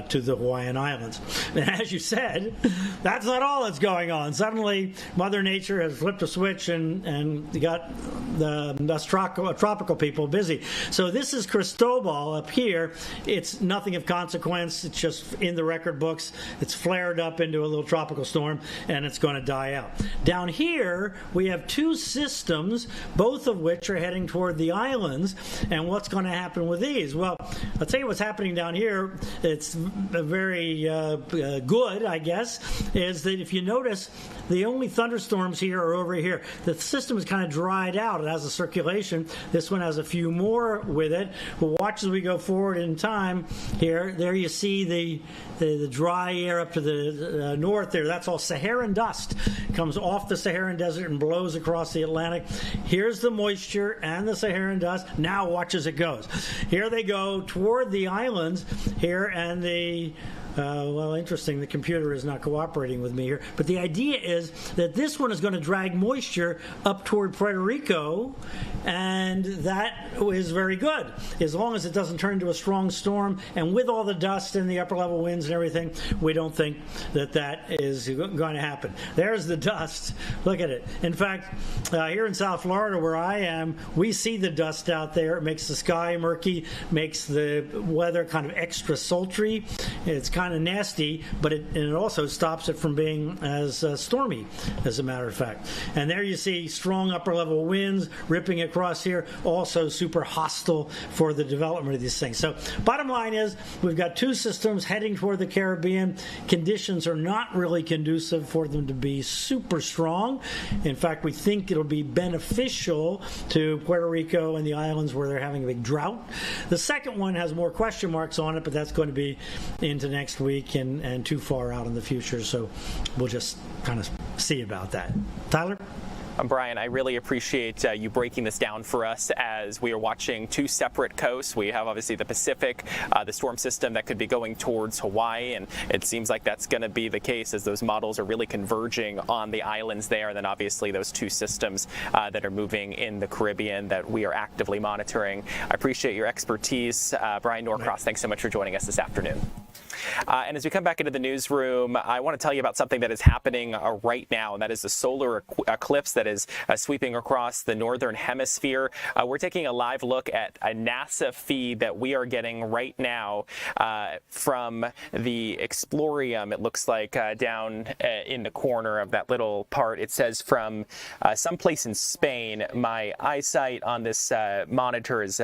to the Hawaiian Islands. And as you said, that's not all that's going on. Suddenly, Mother Nature has flipped a switch and got us tropical people busy. So this is Cristobal up here. It's nothing of consequence. It's just in the record books. It's flared up into a little tropical storm, and it's going to die out. Down here, we have 2 systems, both of which are heading toward the islands. And what's going to happen with these? Well, I'll tell you what's happening down here. It's very good, I guess, is that if you notice, the only thunderstorms here are over here. The system is kind of dried out. It has a circulation. This one has a few more with it. But watch as we go forward in time here. There you see the dry air up to the north there. That's all Saharan dust. It comes off the Saharan desert and blows across the Atlantic. Here's the moisture and the Saharan dust. Now watch as it goes. Here they go toward the islands here, and interesting, the computer is not cooperating with me here. But the idea is that this one is going to drag moisture up toward Puerto Rico, and that is very good, as long as it doesn't turn into a strong storm. And with all the dust and the upper level winds and everything, we don't think that is going to happen. There's the dust. Look at it. In fact, here in South Florida, where I am, we see the dust out there. It makes the sky murky, makes the weather kind of extra sultry. It's kind of nasty, but it also stops it from being as stormy, as a matter of fact. And there you see strong upper level winds ripping across here, also super hostile for the development of these things. So bottom line is, we've got 2 systems heading toward the Caribbean. Conditions are not really conducive for them to be super strong. In fact, we think it'll be beneficial to Puerto Rico and the islands where they're having a big drought. The second one has more question marks on it, but that's going to be into next next week and too far out in the future. So we'll just kind of see about that. Tyler? Brian, I really appreciate you breaking this down for us as we are watching two separate coasts. We have obviously the Pacific, the storm system that could be going towards Hawaii, and it seems like that's going to be the case as those models are really converging on the islands there. And then obviously those two systems that are moving in the Caribbean that we are actively monitoring. I appreciate your expertise. Brian Norcross, thanks so much for joining us this afternoon. And as we come back into the newsroom, I want to tell you about something that is happening right now, and that is the solar eclipse that is sweeping across the northern hemisphere. We're taking a live look at a NASA feed that we are getting right now from the Explorium. It looks like down in the corner of that little part. It says from someplace in Spain. My eyesight on this monitor is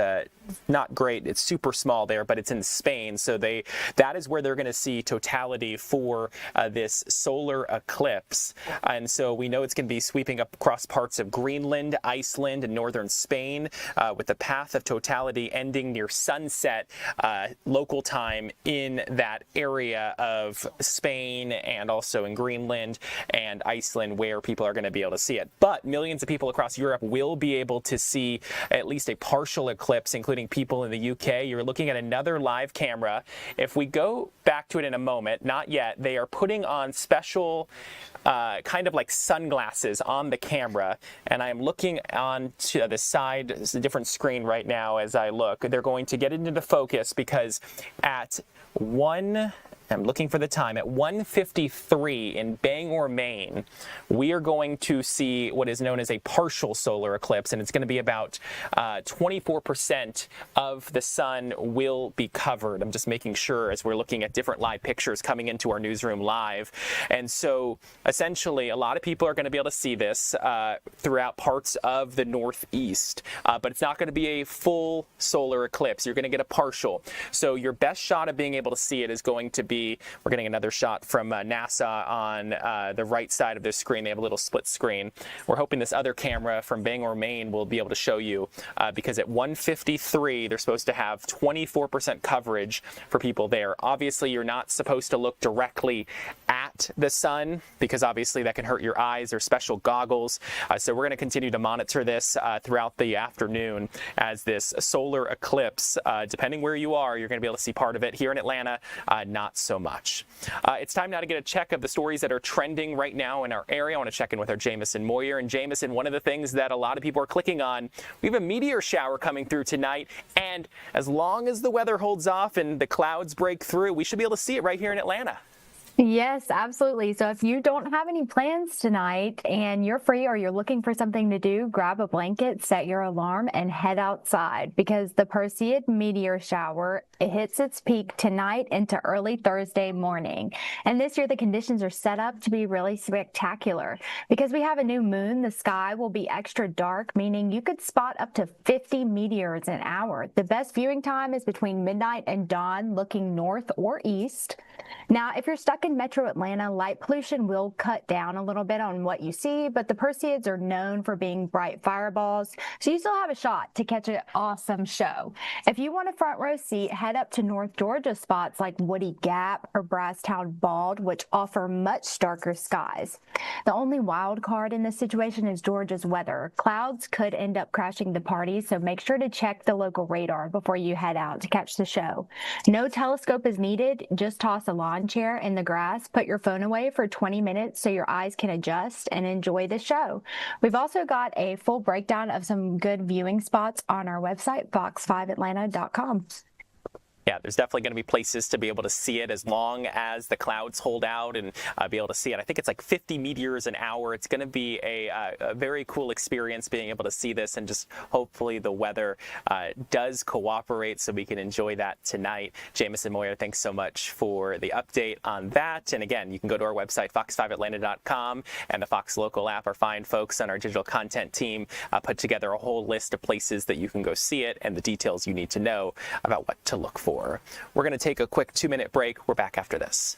not great. It's super small there, but it's in Spain. So that is where they're going to see totality for this solar eclipse. And so we know it's going to be sweeping up across parts of Greenland, Iceland, and northern Spain, with the path of totality ending near sunset local time in that area of Spain and also in Greenland and Iceland, where people are going to be able to see it. But millions of people across Europe will be able to see at least a partial eclipse, including people in the UK. You're looking at another live camera. If we go back to it in a moment, not yet, they are putting on special kind of like sunglasses on the camera, and I am looking on to the side, it's a different screen right now as I look. They're going to get into the focus because at I'm looking for the time, at 1:53 in Bangor, Maine, we are going to see what is known as a partial solar eclipse, and it's going to be about 24% of the sun will be covered. I'm just making sure as we're looking at different live pictures coming into our newsroom live. And so essentially a lot of people are going to be able to see this throughout parts of the Northeast, but it's not going to be a full solar eclipse. You're going to get a partial. So your best shot of being able to see it is going to be, we're getting another shot from NASA on the right side of this screen. They have a little split screen. We're hoping this other camera from Bangor, Maine will be able to show you because at 1:53 they're supposed to have 24% coverage for people there. Obviously you're not supposed to look directly at the sun because obviously that can hurt your eyes. There's special goggles. So we're going to continue to monitor this throughout the afternoon as this solar eclipse, depending where you are, you're going to be able to see part of it. Here in Atlanta, not so much. It's time now to get a check of the stories that are trending right now in our area. I want to check in with our Jamison Moyer. And Jamison, one of the things that a lot of people are clicking on, we have a meteor shower coming through tonight. And as long as the weather holds off and the clouds break through, we should be able to see it right here in Atlanta. Yes, absolutely. So if you don't have any plans tonight and you're free or you're looking for something to do, grab a blanket, set your alarm, and head outside because the Perseid meteor shower, it hits its peak tonight into early Thursday morning. And this year the conditions are set up to be really spectacular. Because we have a new moon, the sky will be extra dark, meaning you could spot up to 50 meteors an hour. The best viewing time is between midnight and dawn, looking north or east. Now, if you're stuck in Metro Atlanta, light pollution will cut down a little bit on what you see, but the Perseids are known for being bright fireballs, so you still have a shot to catch an awesome show. If you want a front row seat, head up to North Georgia spots like Woody Gap or Brasstown Bald, which offer much darker skies. The only wild card in this situation is Georgia's weather. Clouds could end up crashing the party, so make sure to check the local radar before you head out to catch the show. No telescope is needed, just toss a lawn chair in the grass, put your phone away for 20 minutes so your eyes can adjust and enjoy the show. We've also got a full breakdown of some good viewing spots on our website, fox5atlanta.com. Yeah, there's definitely going to be places to be able to see it as long as the clouds hold out and be able to see it. I think it's like 50 meteors an hour. It's going to be a very cool experience being able to see this, and just hopefully the weather does cooperate so we can enjoy that tonight. Jamison Moyer, thanks so much for the update on that. And again, you can go to our website, fox5atlanta.com, and the Fox Local app. Our fine folks on our digital content team put together a whole list of places that you can go see it and the details you need to know about what to look for. We're going to take a quick 2-minute break. We're back after this.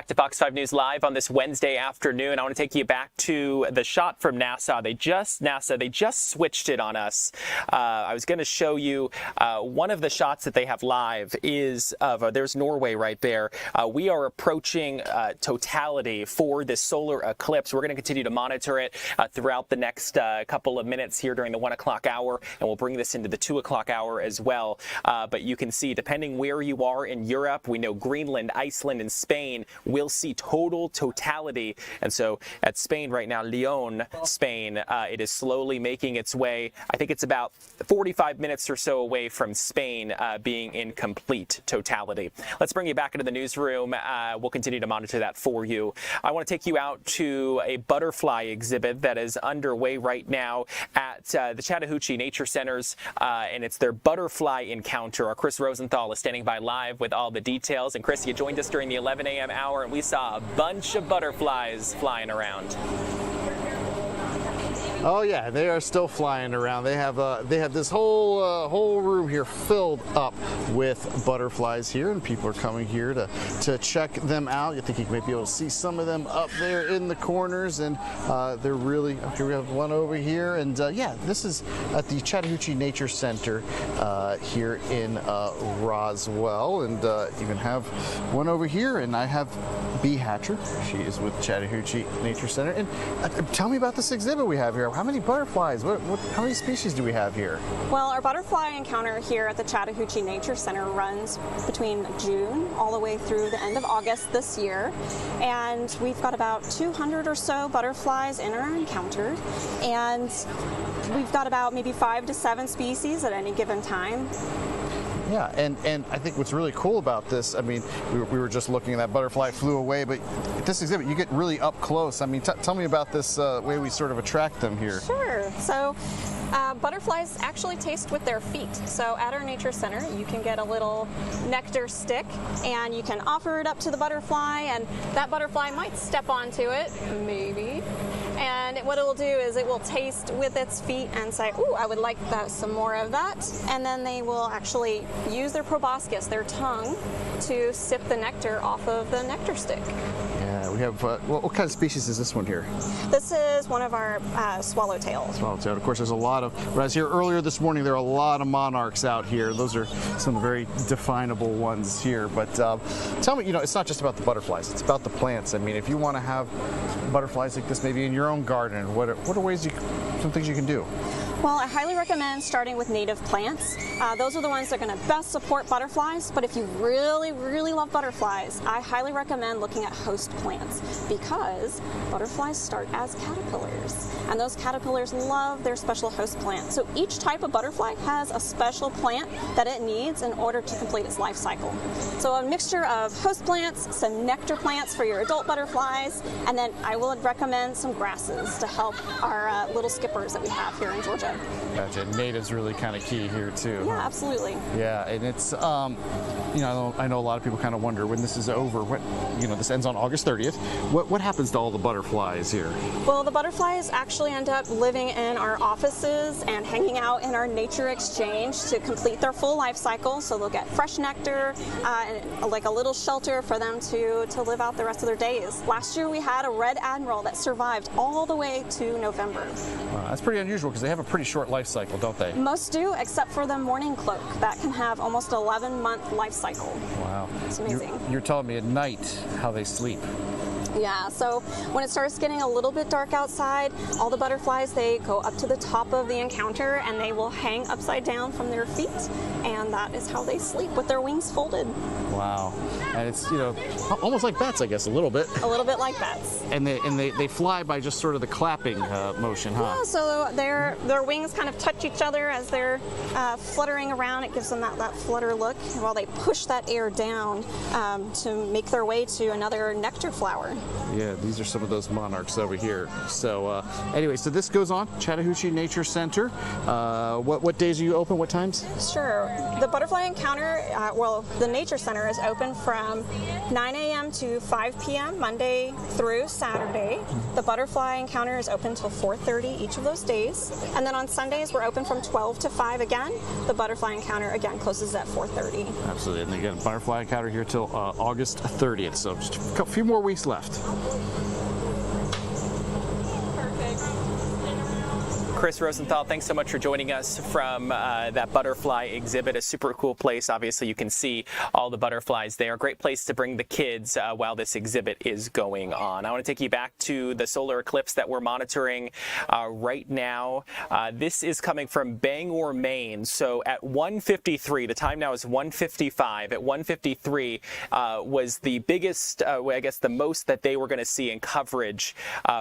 back to Fox 5 News Live on this Wednesday afternoon. I want to take you back to the shot from NASA. They just switched it on us. I was going to show you one of the shots that they have live is of, there's Norway right there. We are approaching totality for this solar eclipse. We're going to continue to monitor it throughout the next couple of minutes here during the 1 o'clock hour, and we'll bring this into the 2 o'clock hour as well. But you can see, depending where you are in Europe, we know Greenland, Iceland, and Spain will see totality. And so at Spain right now, Lyon, Spain, it is slowly making its way. I think it's about 45 minutes or so away from Spain being in complete totality. Let's bring you back into the newsroom. We'll continue to monitor that for you. I want to take you out to a butterfly exhibit that is underway right now at the Chattahoochee Nature Centers, and it's their butterfly encounter. Our Chris Rosenthal is standing by live with all the details. And Chris, you joined us during the 11 a.m. hour, and we saw a bunch of butterflies flying around. Oh yeah, they are still flying around. They have this whole room here filled up with butterflies here, and people are coming here to check them out. You think you might be able to see some of them up there in the corners, and they're really. Okay, we have one over here, and yeah, this is at the Chattahoochee Nature Center here in Roswell, and even have one over here, and I have Bee Hatcher. She is with Chattahoochee Nature Center, and tell me about this exhibit we have here. How many butterflies? How many species do we have here? Well, our butterfly encounter here at the Chattahoochee Nature Center runs between June all the way through the end of August this year. And we've got about 200 or so butterflies in our encounter. And we've got about maybe 5 to 7 species at any given time. Yeah, and I think what's really cool about this, I mean, we were just looking at that butterfly flew away, but this exhibit, you get really up close. I mean, tell me about this way we sort of attract them here. Sure. So butterflies actually taste with their feet. So at our nature center, you can get a little nectar stick, and you can offer it up to the butterfly, and that butterfly might step onto it, maybe. And what it will do is it will taste with its feet and say, ooh, I would like some more of that. And then they will actually use their proboscis, their tongue, to sip the nectar off of the nectar stick. Yeah, we have, what kind of species is this one here? This is one of our swallowtails. Swallowtail. Of course, there's a lot of, when I was here earlier this morning, there are a lot of monarchs out here. Those are some very definable ones here. But tell me, it's not just about the butterflies, it's about the plants. I mean, if you want to have butterflies like this maybe in your own garden, what are ways some things you can do? Well, I highly recommend starting with native plants. Those are the ones that are going to best support butterflies, but if you really, really love butterflies, I highly recommend looking at host plants, because butterflies start as caterpillars, and those caterpillars love their special host plant. So each type of butterfly has a special plant that it needs in order to complete its life cycle. So a mixture of host plants, some nectar plants for your adult butterflies, and then I will recommend some grasses to help our little skippers that we have here in Georgia. Gotcha. Native's really kind of key here too. Yeah, absolutely. Yeah, and it's I know a lot of people kind of wonder when this is over. This ends on August 30th. What happens to all the butterflies here? Well, the butterflies actually end up living in our offices and hanging out in our nature exchange to complete their full life cycle. So they'll get fresh nectar, and like a little shelter for them to live out the rest of their days. Last year we had a red admiral that survived all the way to November. Wow, that's pretty unusual because they have a pretty short life cycle, don't they? Most do, except for the mourning cloak. That can have almost 11-month life cycle. Wow. It's amazing. You're telling me at night how they sleep. Yeah, so when it starts getting a little bit dark outside, all the butterflies, they go up to the top of the encounter and they will hang upside down from their feet, and that is how they sleep, with their wings folded. Wow. And it's, almost like bats, I guess, a little bit. A little bit like bats. And they fly by just sort of the clapping motion, huh? Yeah, so their wings kind of touch each other as they're fluttering around. It gives them that flutter look while they push that air down to make their way to another nectar flower. Yeah, these are some of those monarchs over here. So anyway, so this goes on, Chattahoochee Nature Center. What days are you open? What times? Sure. The Butterfly Encounter, the Nature Center is open from 9 a.m. a.m. to 5 p.m. Monday through Saturday. The butterfly encounter is open till 4:30 each of those days. And then on Sundays, we're open from 12 to 5 again. The butterfly encounter again closes at 4:30. Absolutely. And again, butterfly encounter here till August 30th. So just a few more weeks left. Chris Rosenthal, thanks so much for joining us from that butterfly exhibit. A super cool place. Obviously, you can see all the butterflies there. Great place to bring the kids while this exhibit is going on. I want to take you back to the solar eclipse that we're monitoring right now. This is coming from Bangor, Maine. So at 1:53, the time now is 1:55. At 1:53 was the biggest, I guess the most that they were going to see in coverage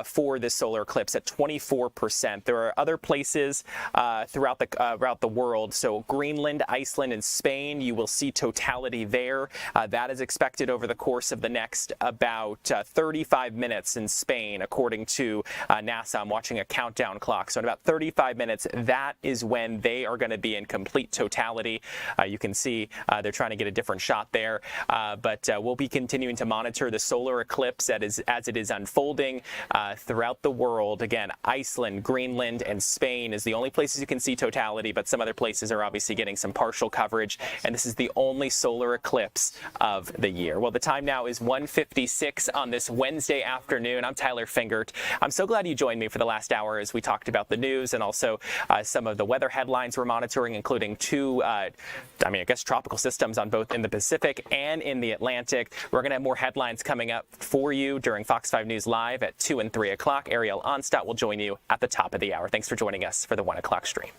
for this solar eclipse at 24%. There are other places throughout the world. So Greenland, Iceland, and Spain, you will see totality there. That is expected over the course of the next about 35 minutes in Spain, according to NASA. I'm watching a countdown clock. So in about 35 minutes, that is when they are going to be in complete totality. You can see they're trying to get a different shot there. But we'll be continuing to monitor the solar eclipse as it is unfolding throughout the world. Again, Iceland, Greenland, and Spain is the only places you can see totality, but some other places are obviously getting some partial coverage, and this is the only solar eclipse of the year. Well, the time now is 1:56 on this Wednesday afternoon. I'm Tyler Fingert. I'm so glad you joined me for the last hour as we talked about the news and also some of the weather headlines we're monitoring, including two, tropical systems on both in the Pacific and in the Atlantic. We're going to have more headlines coming up for you during Fox 5 News Live at 2 and 3 o'clock. Ariel Onstadt will join you at the top of the hour. Thanks for joining us for the 1 o'clock stream.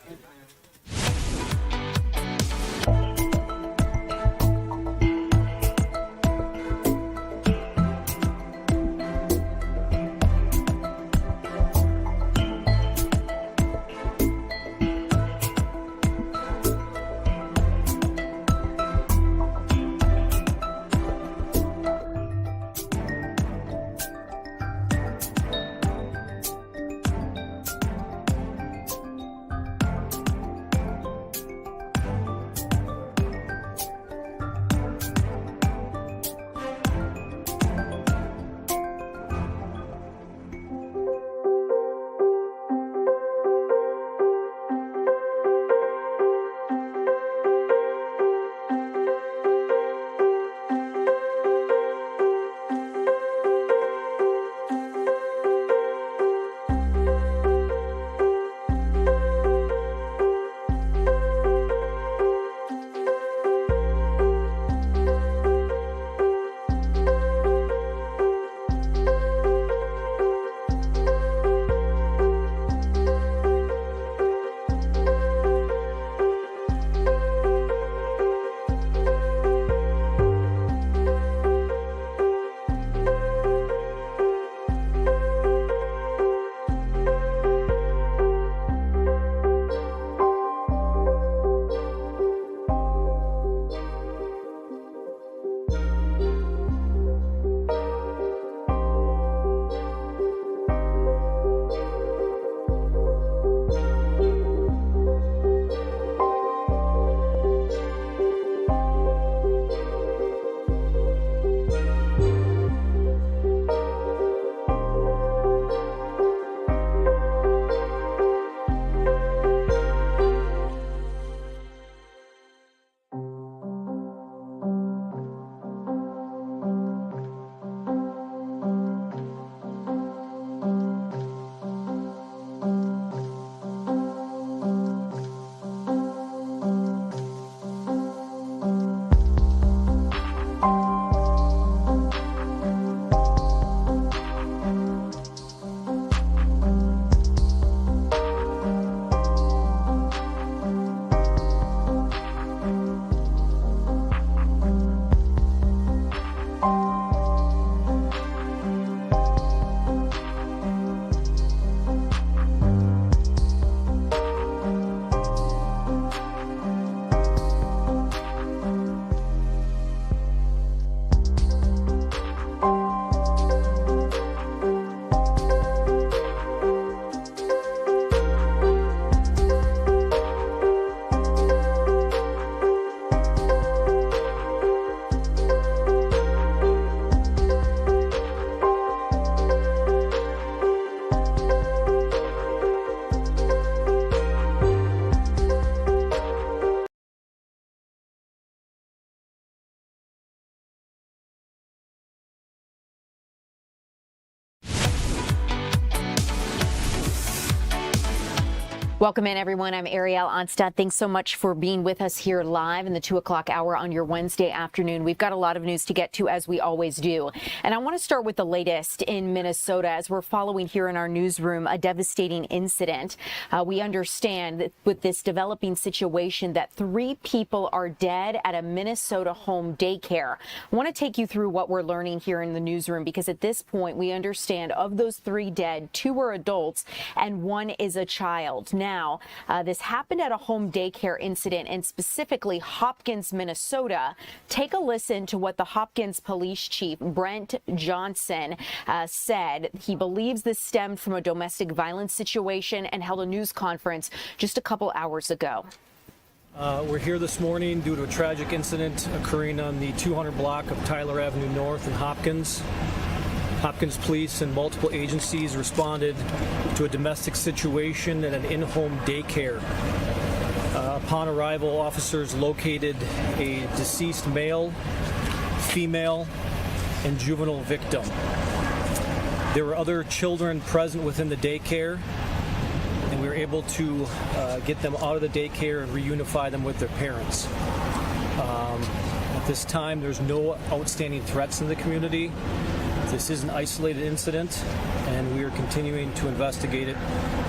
Welcome in, everyone. I'm Ariel Onstad. Thanks so much for being with us here live in the 2 o'clock hour on your Wednesday afternoon. We've got a lot of news to get to, as we always do. And I want to start with the latest in Minnesota as we're following here in our newsroom a devastating incident. We understand that with this developing situation that 3 people are dead at a Minnesota home daycare. I want to take you through what we're learning here in the newsroom, because at this point we understand of those 3 dead, 2 are adults and 1 is a child. Now, this happened at a home daycare incident, and specifically Hopkins, Minnesota. Take a listen to what the Hopkins police chief, Brent Johnson, said. He believes this stemmed from a domestic violence situation and held a news conference just a couple hours ago. We're here this morning due to a tragic incident occurring on the 200 block of Tyler Avenue North in Hopkins. Hopkins police and multiple agencies responded to a domestic situation at an in-home daycare. Upon arrival, officers located a deceased male, female, and juvenile victim. There were other children present within the daycare, and we were able to get them out of the daycare and reunify them with their parents. At this time, there's no outstanding threats in the community. This is an isolated incident, and we are continuing to investigate it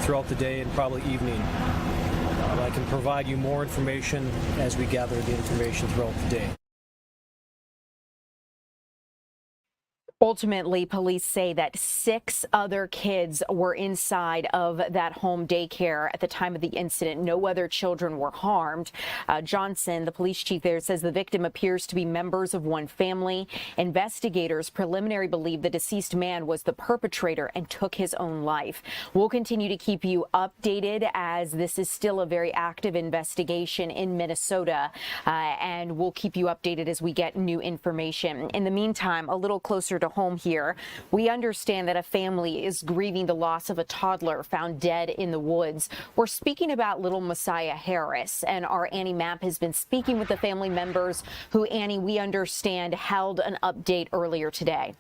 throughout the day and probably evening. I can provide you more information as we gather the information throughout the day. Ultimately, police say that 6 other kids were inside of that home daycare at the time of the incident. No other children were harmed. Johnson, the police chief there, says the victim appears to be members of one family. Investigators preliminarily believe the deceased man was the perpetrator and took his own life. We'll continue to keep you updated as this is still a very active investigation in Minnesota, and we'll keep you updated as we get new information. In the meantime, a little closer to home here, we understand that a family is grieving the loss of a toddler found dead in the woods. We're speaking about little Messiah Harris, and our Annie Mapp has been speaking with the family members who, Annie, we understand held an update earlier today.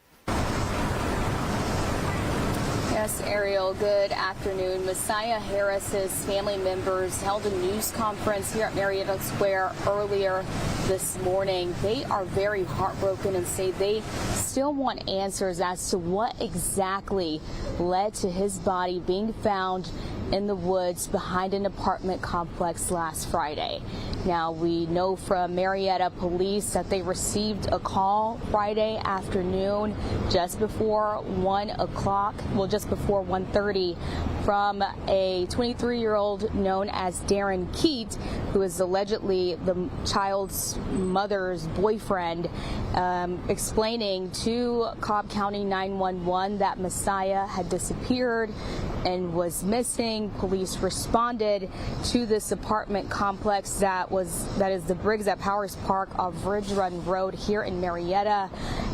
Yes, Ariel, good afternoon. Messiah Harris's family members held a news conference here at Marietta Square earlier this morning. They are very heartbroken and say they still want answers as to what exactly led to his body being found in the woods behind an apartment complex last Friday. Now, we know from Marietta police that they received a call Friday afternoon just before 1 o'clock, well, just before 1:30, from a 23-year-old known as Darren Keat, who is allegedly the child's mother's boyfriend, explaining to Cobb County 911 that Messiah had disappeared and was missing. Police responded to this apartment complex that is the Briggs at Powers Park off Ridge Run Road here in Marietta,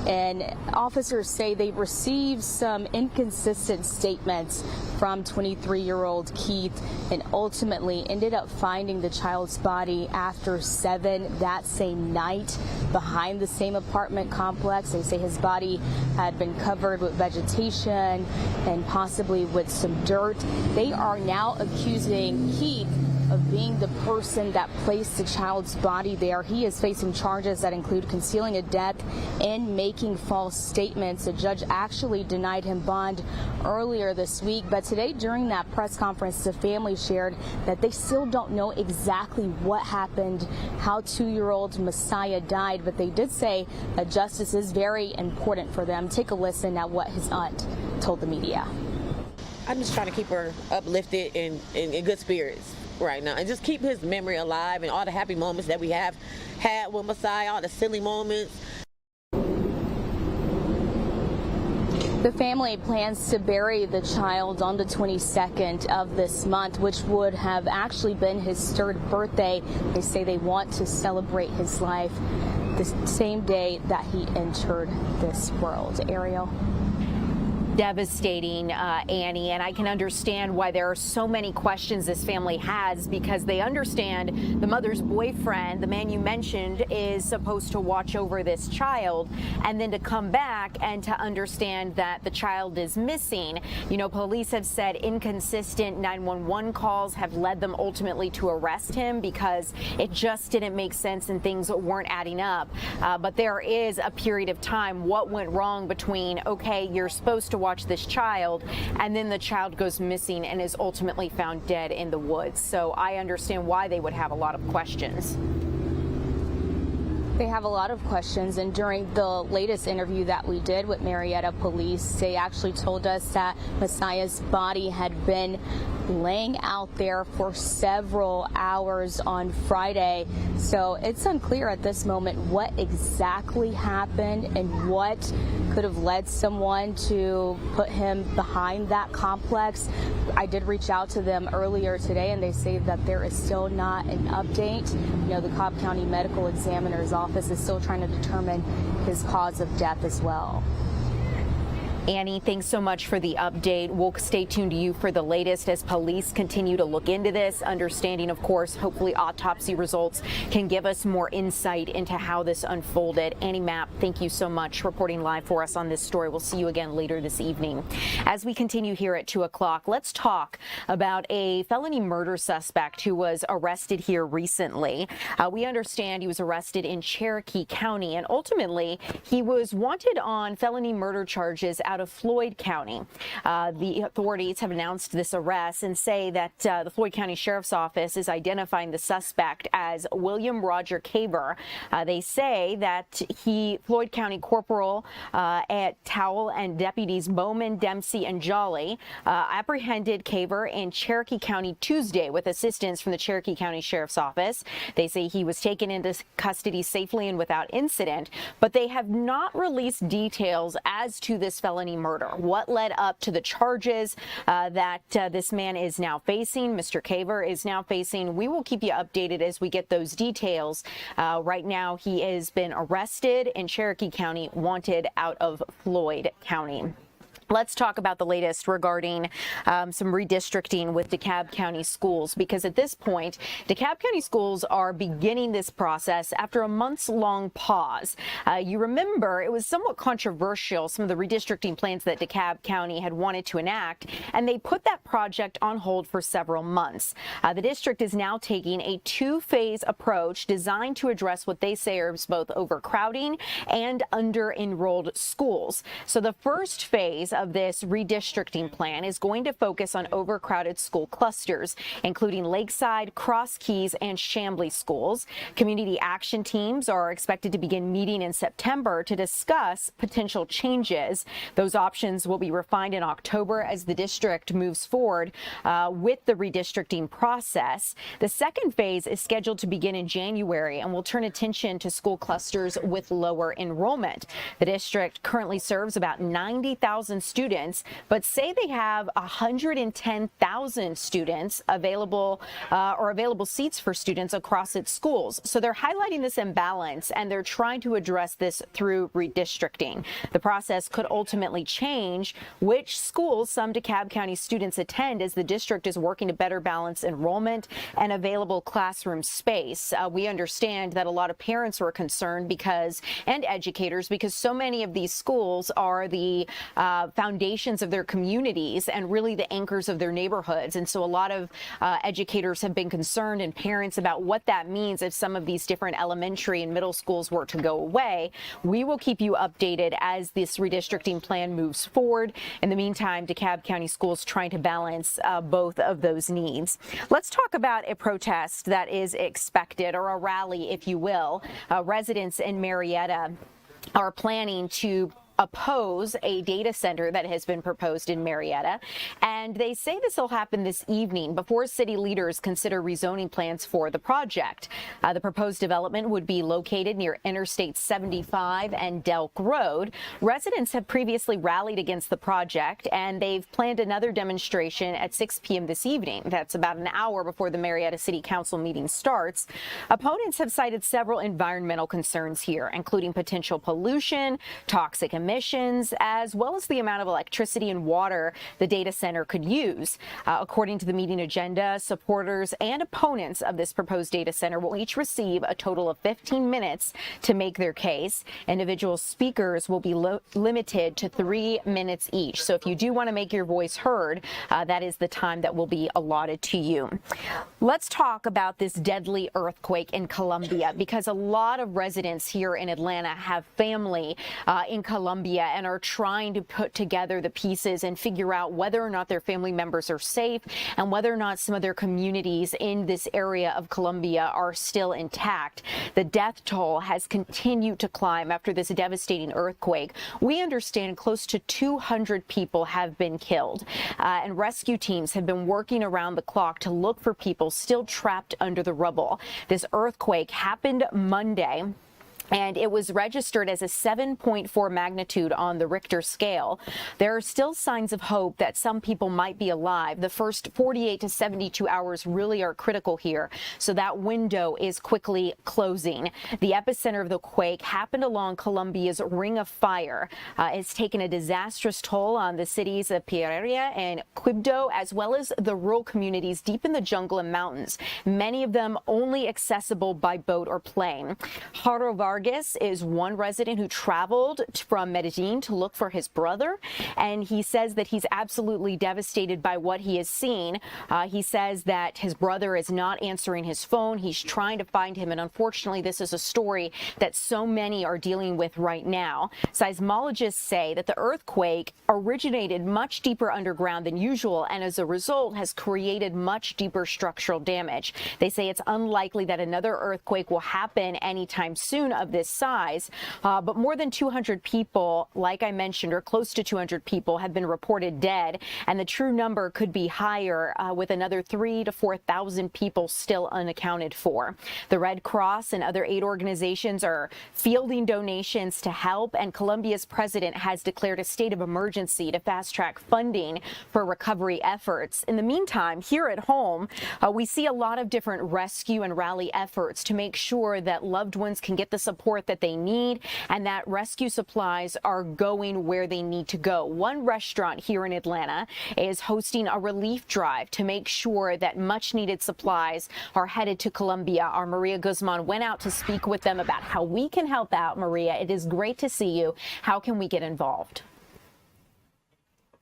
and officers say they received some inconsistent statements from 23-year-old Keith and ultimately ended up finding the child's body after 7 that same night behind the same apartment complex. They say his body had been covered with vegetation and possibly with some dirt. They are now accusing Keith of being the person that placed the child's body there. He is facing charges that include concealing a death and making false statements. A judge actually denied him bond earlier this week, but today during that press conference, the family shared that they still don't know exactly what happened, how 2-year-old Messiah died, but they did say that justice is very important for them. Take a listen at what his aunt told the media. I'm just trying to keep her uplifted and in good spirits right now, and just keep his memory alive and all the happy moments that we have had with Messiah, all the silly moments. The family plans to bury the child on the 22nd of this month, which would have actually been his 3rd birthday. They say they want to celebrate his life the same day that he entered this world. Ariel? devastating, Annie, and I can understand why there are so many questions this family has, because they understand the mother's boyfriend, the man you mentioned, is supposed to watch over this child, and then to come back and to understand that the child is missing. You know, police have said inconsistent 911 calls have led them ultimately to arrest him because it just didn't make sense and things weren't adding up. But there is a period of time. What went wrong between, okay, you're supposed to watch this child, and then the child goes missing and is ultimately found dead in the woods? So I understand why they would have a lot of questions. They have a lot of questions, and during the latest interview that we did with Marietta police, they actually told us that Messiah's body had been laying out there for several hours on Friday. So it's unclear at this moment what exactly happened and what could have led someone to put him behind that complex. I did reach out to them earlier today, and they say that there is still not an update. You know, the Cobb County Medical Examiner's office is still trying to determine his cause of death as well. Annie, thanks so much for the update. We'll stay tuned to you for the latest as police continue to look into this, understanding, of course, hopefully autopsy results can give us more insight into how this unfolded. Annie Mapp, thank you so much reporting live for us on this story. We'll see you again later this evening. As we continue here at 2 o'clock, let's talk about a felony murder suspect who was arrested here recently. We understand he was arrested in Cherokee County, and ultimately he was wanted on felony murder charges out of Floyd County. The authorities have announced this arrest and say that the Floyd County Sheriff's Office is identifying the suspect as William Roger Caver. They say that Floyd County Corporal at Towle and deputies Bowman, Dempsey, and Jolly apprehended Caver in Cherokee County Tuesday with assistance from the Cherokee County Sheriff's Office. They say he was taken into custody safely and without incident, but they have not released details as to this felony murder. What led up to the charges that this man is now facing, Mr. Caver is now facing. We will keep you updated as we get those details. Right now, he has been arrested in Cherokee County, wanted out of Floyd County. Let's talk about the latest regarding some redistricting with DeKalb County schools, because at this point, DeKalb County schools are beginning this process after a months-long pause. You remember it was somewhat controversial, some of the redistricting plans that DeKalb County had wanted to enact, and they put that project on hold for several months. The district is now taking a two-phase approach designed to address what they say are both overcrowding and under-enrolled schools. So the first phase of this redistricting plan is going to focus on overcrowded school clusters, including Lakeside, Cross Keys, and Chamblee schools. Community action teams are expected to begin meeting in September to discuss potential changes. Those options will be refined in October as the district moves forward with the redistricting process. The second phase is scheduled to begin in January and will turn attention to school clusters with lower enrollment. The district currently serves about 90,000 students, but say they have 110,000 students available or available seats for students across its schools. So they're highlighting this imbalance, and they're trying to address this through redistricting. The process could ultimately change which schools some DeKalb County students attend, as the district is working to better balance enrollment and available classroom space. We understand that a lot of parents were concerned and educators, because so many of these schools are the foundations of their communities and really the anchors of their neighborhoods. And so a lot of educators have been concerned, and parents, about what that means if some of these different elementary and middle schools were to go away. We will keep you updated as this redistricting plan moves forward. In the meantime, DeKalb County Schools trying to balance both of those needs. Let's talk about a protest that is expected, or a rally, if you will. Residents in Marietta are planning to oppose a data center that has been proposed in Marietta, and they say this will happen this evening before city leaders consider rezoning plans for the project. The proposed development would be located near Interstate 75 and Delk Road. Residents have previously rallied against the project, and they've planned another demonstration at 6 p.m. this evening. That's about an hour before the Marietta City Council meeting starts. Opponents have cited several environmental concerns here, including potential pollution, toxic emissions, emissions, as well as the amount of electricity and water the data center could use. According to the meeting agenda, supporters and opponents of this proposed data center will each receive a total of 15 minutes to make their case. Individual speakers will be limited to 3 minutes each. So if you do want to make your voice heard, that is the time that will be allotted to you. Let's talk about this deadly earthquake in Colombia, because a lot of residents here in Atlanta have family in Colombia and are trying to put together the pieces and figure out whether or not their family members are safe and whether or not some of their communities in this area of Colombia are still intact. The death toll has continued to climb after this devastating earthquake. We understand close to 200 people have been killed, and rescue teams have been working around the clock to look for people still trapped under the rubble. This earthquake happened Monday, and it was registered as a 7.4 magnitude on the Richter scale. There are still signs of hope that some people might be alive. The first 48 to 72 hours really are critical here, so that window is quickly closing. The epicenter of the quake happened along Colombia's Ring of Fire. It's taken a disastrous toll on the cities of Pereira and Quibdó, as well as the rural communities deep in the jungle and mountains, many of them only accessible by boat or plane. Vargas is one resident who traveled from Medellin to look for his brother, and he says that he's absolutely devastated by what he has seen. He says that his brother is not answering his phone. He's trying to find him, and unfortunately, this is a story that so many are dealing with right now. Seismologists say that the earthquake originated much deeper underground than usual, and as a result has created much deeper structural damage. They say it's unlikely that another earthquake will happen anytime soon of this size, but more than 200 people, like I mentioned, or close to 200 people have been reported dead, and the true number could be higher, with another 3,000 to 4,000 people still unaccounted for. The Red Cross and other aid organizations are fielding donations to help, and Colombia's president has declared a state of emergency to fast-track funding for recovery efforts. In the meantime, here at home, we see a lot of different rescue and rally efforts to make sure that loved ones can get the support that they need and that rescue supplies are going where they need to go. One restaurant here in Atlanta is hosting a relief drive to make sure that much needed supplies are headed to Colombia. Our Maria Guzman went out to speak with them about how we can help out. Maria, it is great to see you. How can we get involved?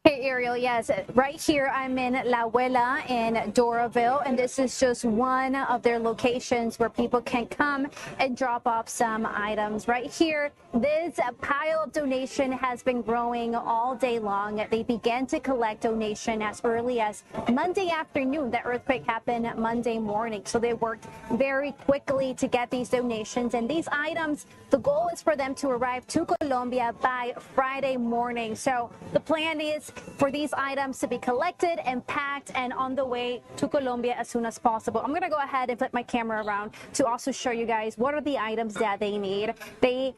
Hey, Ariel, yes, right here I'm in La Abuela in Doraville, and this is just one of their locations where people can come and drop off some items. Right here, this pile of donation has been growing all day long. They began to collect donation as early as Monday afternoon. The earthquake happened Monday morning, so they worked very quickly to get these donations. And these items, the goal is for them to arrive to Colombia by Friday morning. So the plan is for these items to be collected and packed and on the way to Colombia as soon as possible. I'm going to go ahead and flip my camera around to also show you guys what are the items that they need.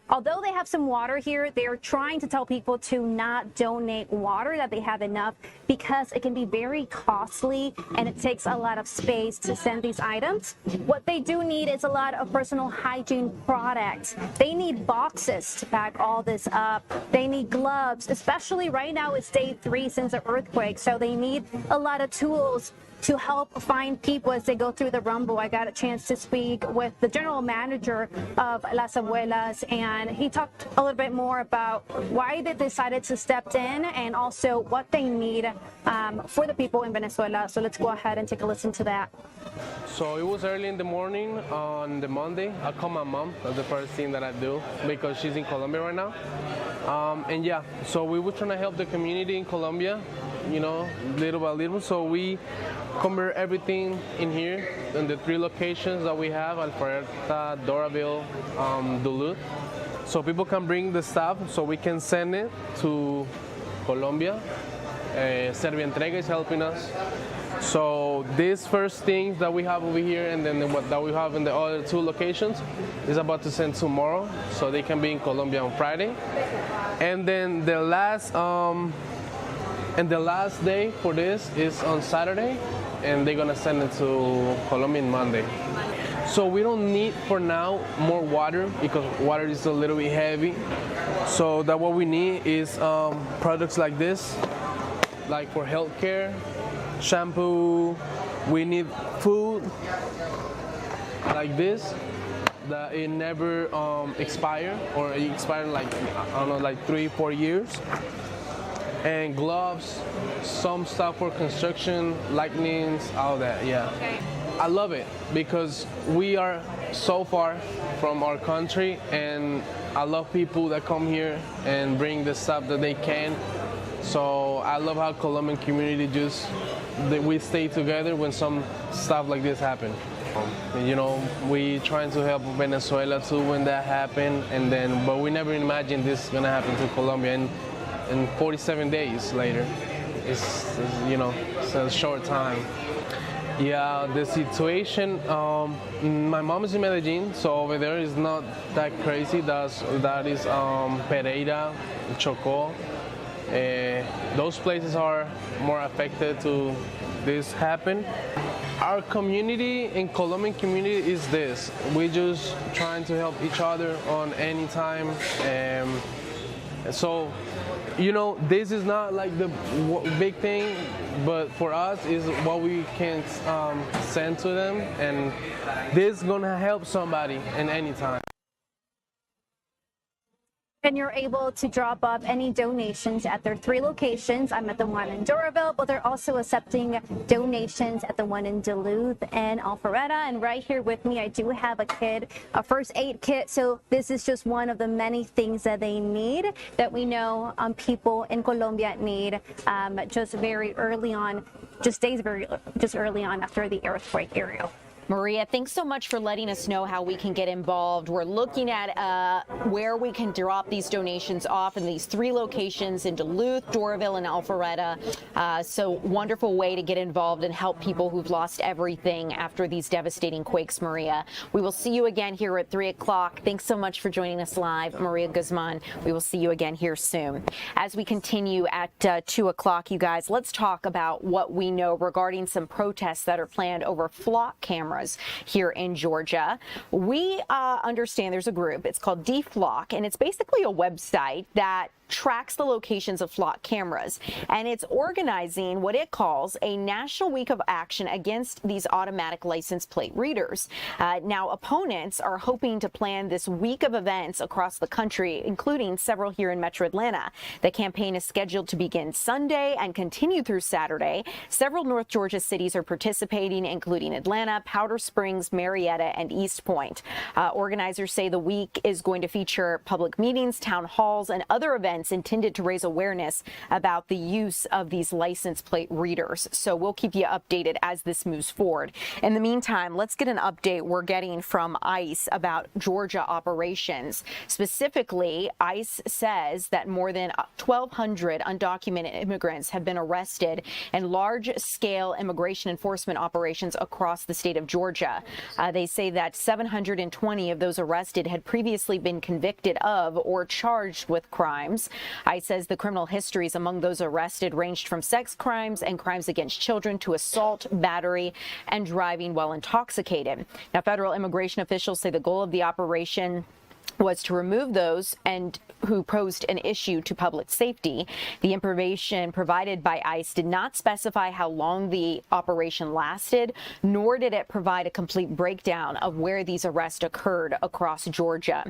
Although they have some water here, they're trying to tell people to not donate water, that they have enough, because it can be very costly and it takes a lot of space to send these items. What they do need is a lot of personal hygiene products. They need boxes to pack all this up. They need gloves, especially right now it's day 3 since the earthquake, so they need a lot of tools to help find people as they go through the rumble. I got a chance to speak with the general manager of Las Abuelas, and he talked a little bit more about why they decided to step in and also what they need for the people in Venezuela. So let's go ahead and take a listen to that. So it was early in the morning on the Monday. I called my mom. That's the first thing that I do because she's in Colombia right now. And yeah, so we were trying to help the community in Colombia, you know, little by little. So we convert everything in here in the 3 locations that we have, Alpharetta, Doraville, Duluth. So people can bring the stuff so we can send it to Colombia. Servia Entrega is helping us. So these first things that we have over here and then what that we have in the other 2 locations is about to send tomorrow, so they can be in Colombia on Friday. And then the last day for this is on Saturday, and they're gonna send it to Colombia on Monday. So we don't need for now more water because water is a little bit heavy. So that what we need is products like this, like for healthcare, shampoo. We need food like this that it never expire, or it expired like, I don't know, like 3-4 years. And gloves, some stuff for construction, lightnings, all that, yeah. Okay. I love it because we are so far from our country, and I love people that come here and bring the stuff that they can. So I love how Colombian community we stay together when some stuff like this happen. You know, we trying to help Venezuela too when that happened, but we never imagined this is gonna happen to Colombia. And 47 days later, it's a short time. Yeah, the situation. My mom is in Medellin, so over there is not that crazy. That is Pereira, Chocó. Those places are more affected to this happen. Our community in Colombian community is this. We just trying to help each other on any time. So, this is not like the big thing, but for us is what we can send to them, and this is gonna help somebody in any time. And you're able to drop off any donations at their 3 locations. I'm at the one in Doraville, but they're also accepting donations at the one in Duluth and Alpharetta. And right here with me, I do have a first aid kit. So this is just one of the many things that they need, that we know people in Colombia need just very early on, just early on after the earthquake, Ariel. Maria, thanks so much for letting us know how we can get involved. We're looking at where we can drop these donations off in these 3 locations in Duluth, Doraville, and Alpharetta. So wonderful way to get involved and help people who've lost everything after these devastating quakes, Maria. We will see you again here at 3 o'clock. Thanks so much for joining us live, Maria Guzman. We will see you again here soon. As we continue at 2 o'clock, you guys, let's talk about what we know regarding some protests that are planned over flock cameras here in Georgia. We understand there's a group, it's called DFlock, and it's basically a website that tracks the locations of flock cameras, and it's organizing what it calls a national week of action against these automatic license plate readers. Now, opponents are hoping to plan this week of events across the country, including several here in Metro Atlanta. The campaign is scheduled to begin Sunday and continue through Saturday. Several North Georgia cities are participating, including Atlanta, Powder Springs, Marietta, and East Point. Organizers say the week is going to feature public meetings, town halls, and other events intended to raise awareness about the use of these license plate readers. So we'll keep you updated as this moves forward. In the meantime, let's get an update we're getting from ICE about Georgia operations. Specifically, ICE says that more than 1,200 undocumented immigrants have been arrested in large-scale immigration enforcement operations across the state of Georgia. They say that 720 of those arrested had previously been convicted of or charged with crimes. ICE says the criminal histories among those arrested ranged from sex crimes and crimes against children to assault, battery, and driving while intoxicated. Now, federal immigration officials say the goal of the operation was to remove those and who posed an issue to public safety. The information provided by ICE did not specify how long the operation lasted, nor did it provide a complete breakdown of where these arrests occurred across Georgia.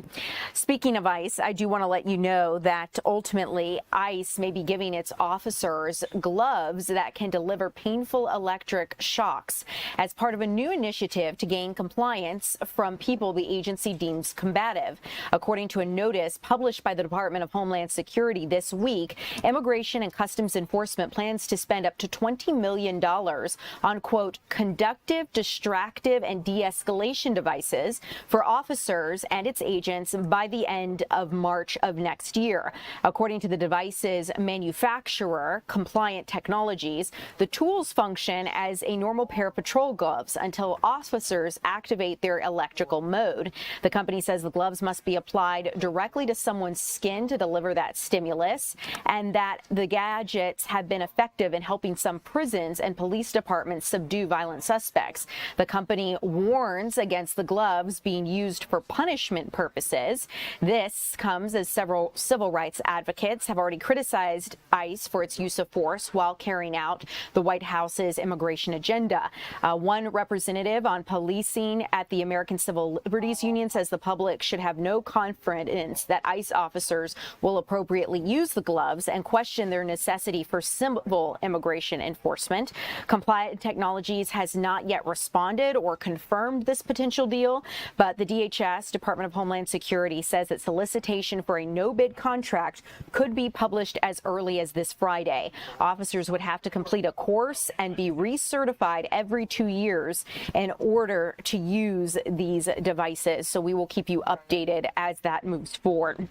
Speaking of ICE, I do want to let you know that ultimately ICE may be giving its officers gloves that can deliver painful electric shocks as part of a new initiative to gain compliance from people the agency deems combative. According to a notice published by the Department of Homeland Security this week, Immigration and Customs Enforcement plans to spend up to $20 million on, quote, conductive, distractive, and de-escalation devices for officers and its agents by the end of March of next year. According to the device's manufacturer, Compliant Technologies, the tools function as a normal pair of patrol gloves until officers activate their electrical mode. The company says the gloves must must be applied directly to someone's skin to deliver that stimulus, and that the gadgets have been effective in helping some prisons and police departments subdue violent suspects. The company warns against the gloves being used for punishment purposes. This comes as several civil rights advocates have already criticized ICE for its use of force while carrying out the White House's immigration agenda. One representative on policing at the American Civil Liberties Union says the public should have no confidence that ICE officers will appropriately use the gloves and question their necessity for civil immigration enforcement. Compliant Technologies has not yet responded or confirmed this potential deal, but the DHS, Department of Homeland Security, says that solicitation for a no-bid contract could be published as early as this Friday. Officers would have to complete a course and be recertified every 2 years in order to use these devices. So we will keep you updated as that moves forward.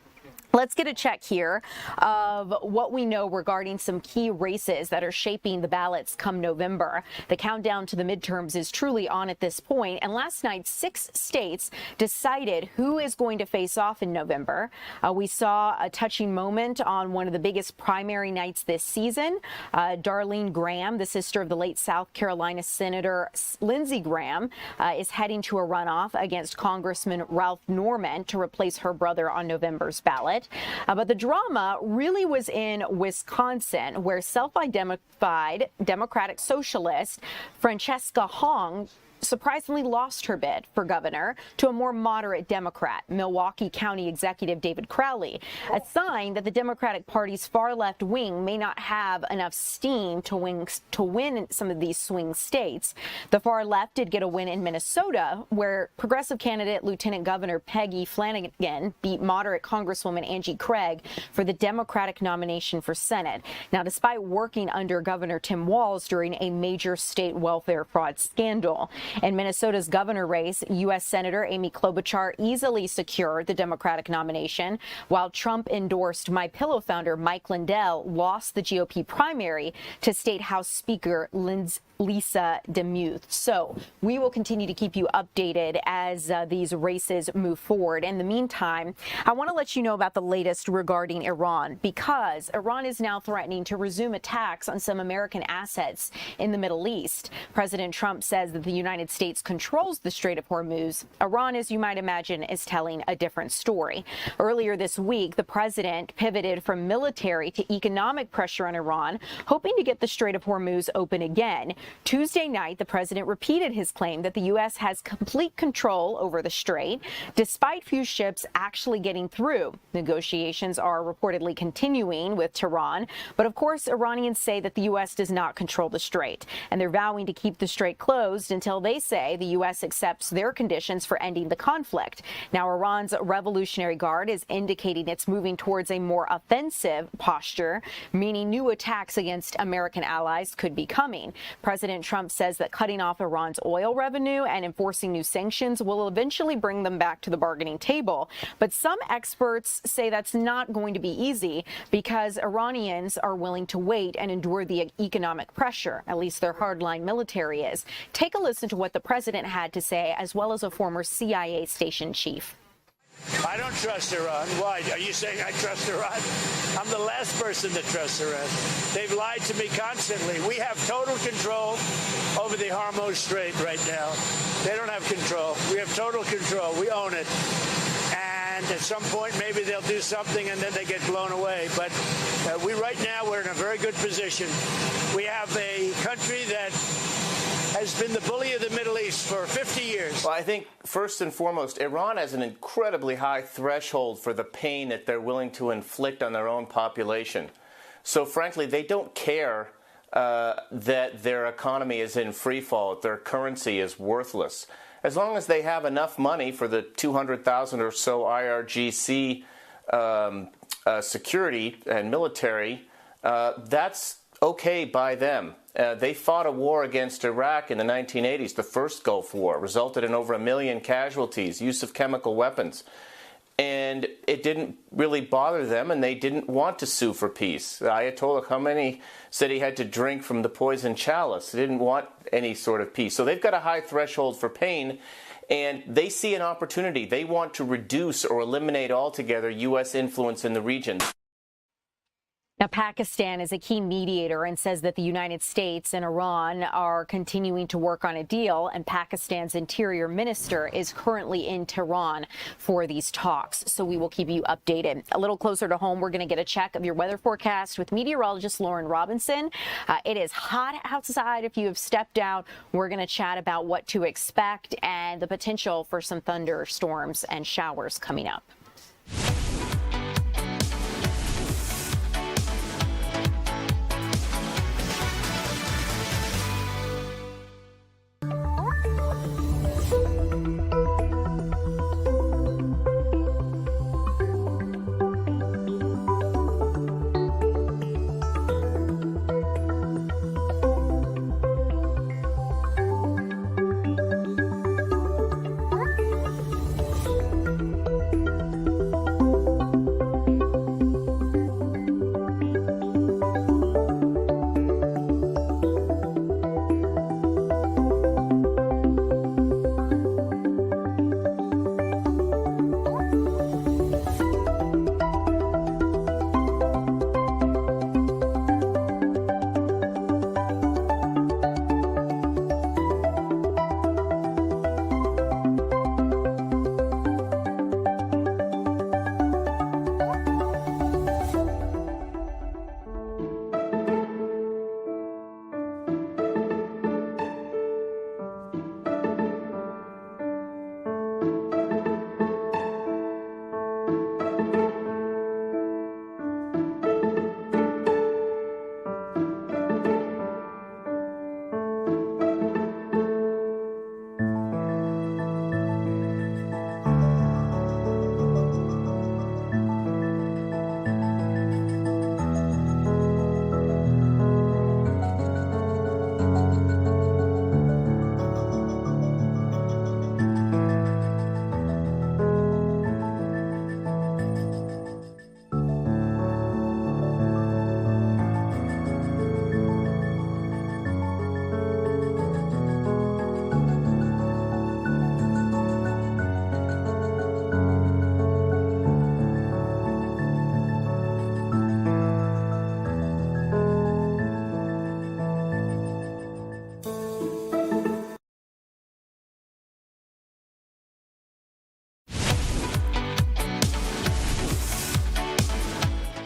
Let's get a check here of what we know regarding some key races that are shaping the ballots come November. The countdown to the midterms is truly on at this point, and last night 6 states decided who is going to face off in November. We saw a touching moment on one of the biggest primary nights this season. Darlene Graham, the sister of the late South Carolina Senator Lindsey Graham, is heading to a runoff against Congressman Ralph Norman to replace her brother on November's ballot. But the drama really was in Wisconsin, where self-identified Democratic socialist Francesca Hong surprisingly lost her bid for governor to a more moderate Democrat, Milwaukee County Executive David Crowley, a sign that the Democratic Party's far-left wing may not have enough steam to win in some of these swing states. The far left did get a win in Minnesota, where progressive candidate Lieutenant Governor Peggy Flanagan beat moderate Congresswoman Angie Craig for the Democratic nomination for Senate. Now, despite working under Governor Tim Walz during a major state welfare fraud scandal. In Minnesota's governor race, U.S. Senator Amy Klobuchar easily secured the Democratic nomination, while Trump-endorsed MyPillow founder Mike Lindell lost the GOP primary to State House Speaker Lisa DeMuth. So we will continue to keep you updated as these races move forward. In the meantime, I want to let you know about the latest regarding Iran, because Iran is now threatening to resume attacks on some American assets in the Middle East. President Trump says that the United States controls the Strait of Hormuz. Iran, as you might imagine, is telling a different story. Earlier this week, the president pivoted from military to economic pressure on Iran, hoping to get the Strait of Hormuz open again. Tuesday night, the president repeated his claim that the U.S. has complete control over the strait, despite few ships actually getting through. Negotiations are reportedly continuing with Tehran, but of course, Iranians say that the U.S. does not control the strait, and they're vowing to keep the strait closed until they say the U.S. accepts their conditions for ending the conflict. Now, Iran's Revolutionary Guard is indicating it's moving towards a more offensive posture, meaning new attacks against American allies could be coming. President Trump says that cutting off Iran's oil revenue and enforcing new sanctions will eventually bring them back to the bargaining table. But some experts say that's not going to be easy, because Iranians are willing to wait and endure the economic pressure. At least their hardline military is. Take a listen to what the president had to say, as well as a former CIA station chief. I don't trust Iran. Why? Are you saying I trust Iran? I'm the last person to trust Iran. They've lied to me constantly. We have total control over the Hormuz Strait right now. They don't have control. We have total control. We own it. And at some point, maybe they'll do something and then they get blown away. But we're in a very good position. We have a country that has been the bully of the Middle East for 50 years. Well, I think first and foremost, Iran has an incredibly high threshold for the pain that they're willing to inflict on their own population. So frankly, they don't care that their economy is in free fall, their currency is worthless. As long as they have enough money for the 200,000 or so IRGC security and military, that's okay by them. They fought a war against Iraq in the 1980s, the first Gulf War, resulted in over 1 million casualties, use of chemical weapons. And it didn't really bother them, and they didn't want to sue for peace. The Ayatollah Khomeini said he had to drink from the poison chalice. They didn't want any sort of peace. So they've got a high threshold for pain. and they see an opportunity. They want to reduce or eliminate altogether U.S. influence in the region. Now, Pakistan is a key mediator and says that the United States and Iran are continuing to work on a deal, and Pakistan's interior minister is currently in Tehran for these talks. So we will keep you updated. A little closer to home, we're going to get a check of your weather forecast with meteorologist Lauren Robinson. It is hot outside. If you have stepped out, we're going to chat about what to expect and the potential for some thunderstorms and showers coming up.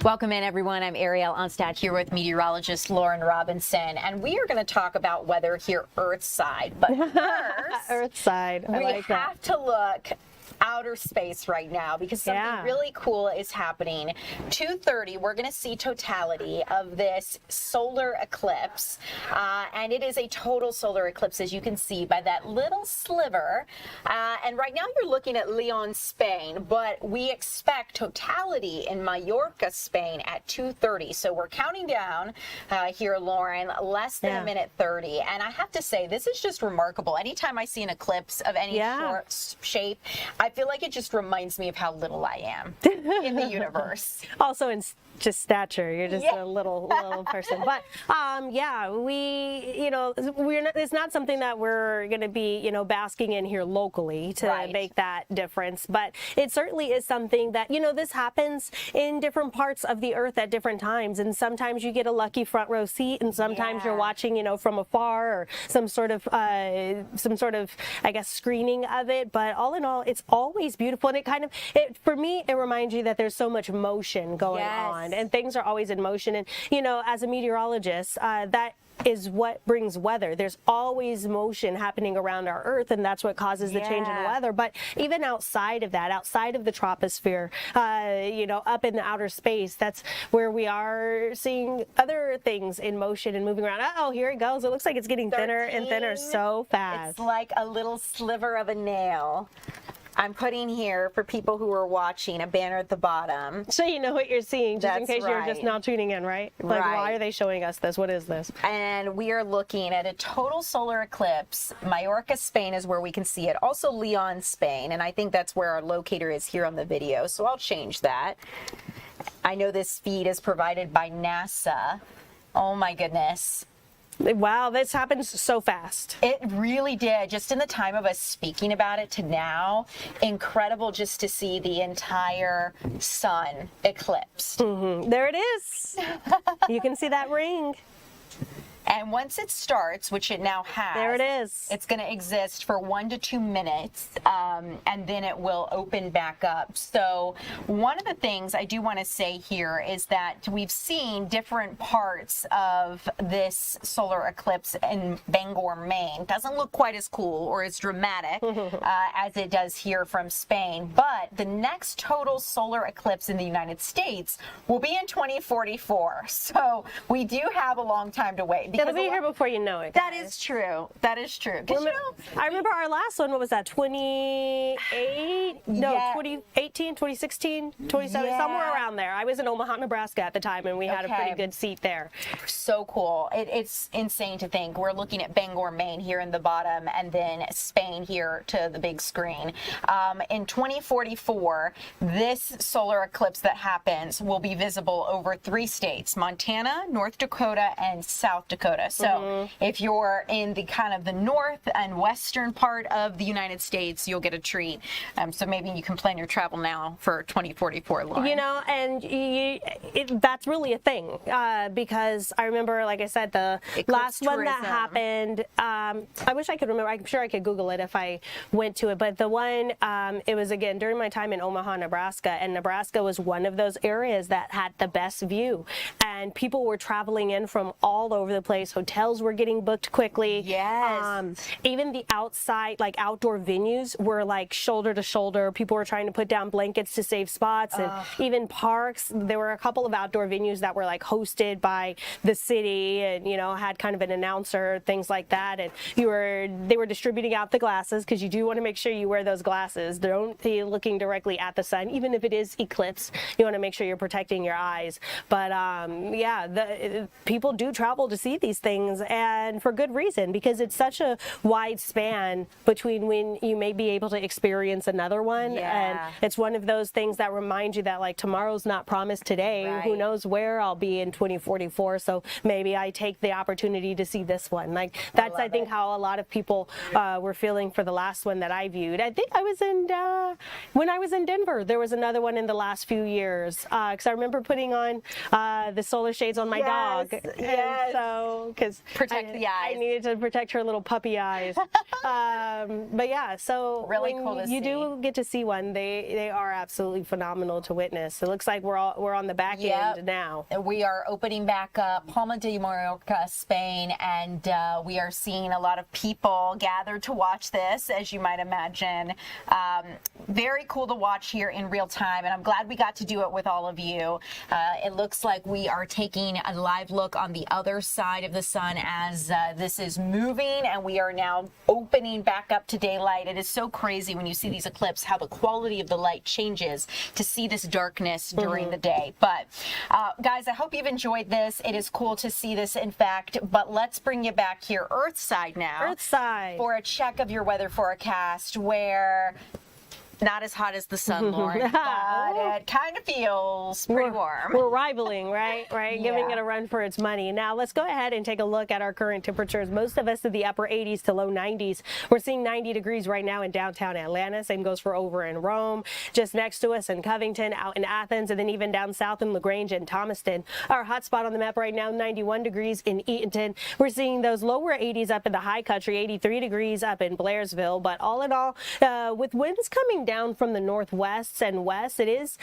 Welcome in, everyone. I'm Ariel Onstad here with meteorologist Lauren Robinson, and we are going to talk about weather here Earthside. But first, Earthside. we have to look outer space right now because something really cool is happening. 2:30, we're going to see totality of this solar eclipse, and it is a total solar eclipse, as you can see by that little sliver. And right now you're looking at Leon, Spain, but we expect totality in Mallorca, Spain at 2:30. So we're counting down here, Lauren, less than a minute 30. And I have to say, this is just remarkable. Anytime I see an eclipse of any shape, I feel like it just reminds me of how little I am in the universe. Also in just stature, you're just a little person. But it's not something that we're going to be, basking in here locally to make that difference. But it certainly is something that, this happens in different parts of the earth at different times. And sometimes you get a lucky front row seat, and sometimes you're watching, from afar, or some sort of, I guess, screening of it. But all in all, it's always beautiful. And for me, it reminds you that there's so much motion going on, and things are always in motion. And, as a meteorologist, that is what brings weather. There's always motion happening around our Earth, and that's what causes the change in the weather. But even outside of that, outside of the troposphere, up in the outer space, that's where we are seeing other things in motion and moving around. Oh, here it goes. It looks like it's getting thinner and thinner so fast. It's like a little sliver of a nail. I'm putting here, for people who are watching, a banner at the bottom. So you know what you're seeing, just in case you're just now tuning in, right? Like, why are they showing us this? What is this? And we are looking at a total solar eclipse. Mallorca, Spain is where we can see it. Also Leon, Spain. And I think that's where our locator is here on the video. So I'll change that. I know this feed is provided by NASA. Oh my goodness. Wow, this happens so fast. It really did. Just in the time of us speaking about it to now, incredible just to see the entire sun eclipse. There it is. You can see that ring. And once it starts, which it now has, there it is. It's going to exist for 1 to 2 minutes, and then it will open back up. So one of the things I do want to say here is that we've seen different parts of this solar eclipse in Bangor, Maine. Doesn't look quite as cool or as dramatic as it does here from Spain. But the next total solar eclipse in the United States will be in 2044. So we do have a long time to wait. It'll be here before you know it. That is true. That is true. I remember our last one, what was that, 28? No, Yeah. 2018, 2016, 27, Yeah. somewhere around there. I was in Omaha, Nebraska at the time, and we had a pretty good seat there. So cool. It's insane to think. We're looking at Bangor, Maine here in the bottom, and then Spain here to the big screen. In 2044, this solar eclipse that happens will be visible over 3 states, Montana, North Dakota, and South Dakota. So if you're in the kind of the north and western part of the United States, you'll get a treat. So maybe you can plan your travel now for 2044, Lauren. You know, and that's really a thing because I remember, like I said, the last one that happened, I wish I could remember. I'm sure I could Google it if I went to it. But the one, it was, again, during my time in Omaha, Nebraska, and Nebraska was one of those areas that had the best view. And people were traveling in from all over the place. Hotels were getting booked quickly. Yes. Even the outside, like outdoor venues were like shoulder to shoulder. People were trying to put down blankets to save spots. And even parks, there were a couple of outdoor venues that were like hosted by the city and, you know, had kind of an announcer, things like that. And they were distributing out the glasses because you do want to make sure you wear those glasses. Don't be looking directly at the sun. Even if it is eclipse, you want to make sure you're protecting your eyes. But yeah, people do travel to see these things, and for good reason, because it's such a wide span between when you may be able to experience another one. And it's one of those things that remind you that, like, tomorrow's not promised today. Right. Who knows where I'll be in 2044, so maybe I take the opportunity to see this one. Like, that's I think how a lot of people were feeling for the last one that I viewed. I think I was in when I was in Denver, there was another one in the last few years, because I remember putting on the solar shades on my dog. And so, because protect the eyes. I needed to protect her little puppy eyes. But yeah, so really when cool to you see. do get to see one, they are absolutely phenomenal to witness. It looks like we're on the back end now. We are opening back up Palma de Mallorca, Spain, and we are seeing a lot of people gathered to watch this, as you might imagine. Very cool to watch here in real time, and I'm glad we got to do it with all of you. It looks like we are taking a live look on the other side of the sun as this is moving, and we are now opening back up to daylight. It is so crazy when you see these eclipses, how the quality of the light changes to see this darkness during the day. But guys, I hope you've enjoyed this. It is cool to see this, in fact, but let's bring you back here Earthside now. Earthside. For a check of your weather forecast, where not as hot as the sun, Lauren, but it kind of feels pretty warm. We're rivaling, right? Giving Yeah. it a run for its money. Now, let's go ahead and take a look at our current temperatures. Most of us in the upper 80s to low 90s. We're seeing 90 degrees right now in downtown Atlanta. Same goes for over in Rome, just next to us in Covington, out in Athens, and then even down south in LaGrange and Thomaston. Our hot spot on the map right now, 91 degrees in Eatonton. We're seeing those lower 80s up in the high country, 83 degrees up in Blairsville. But all in all, with winds coming down from the northwest and west, it is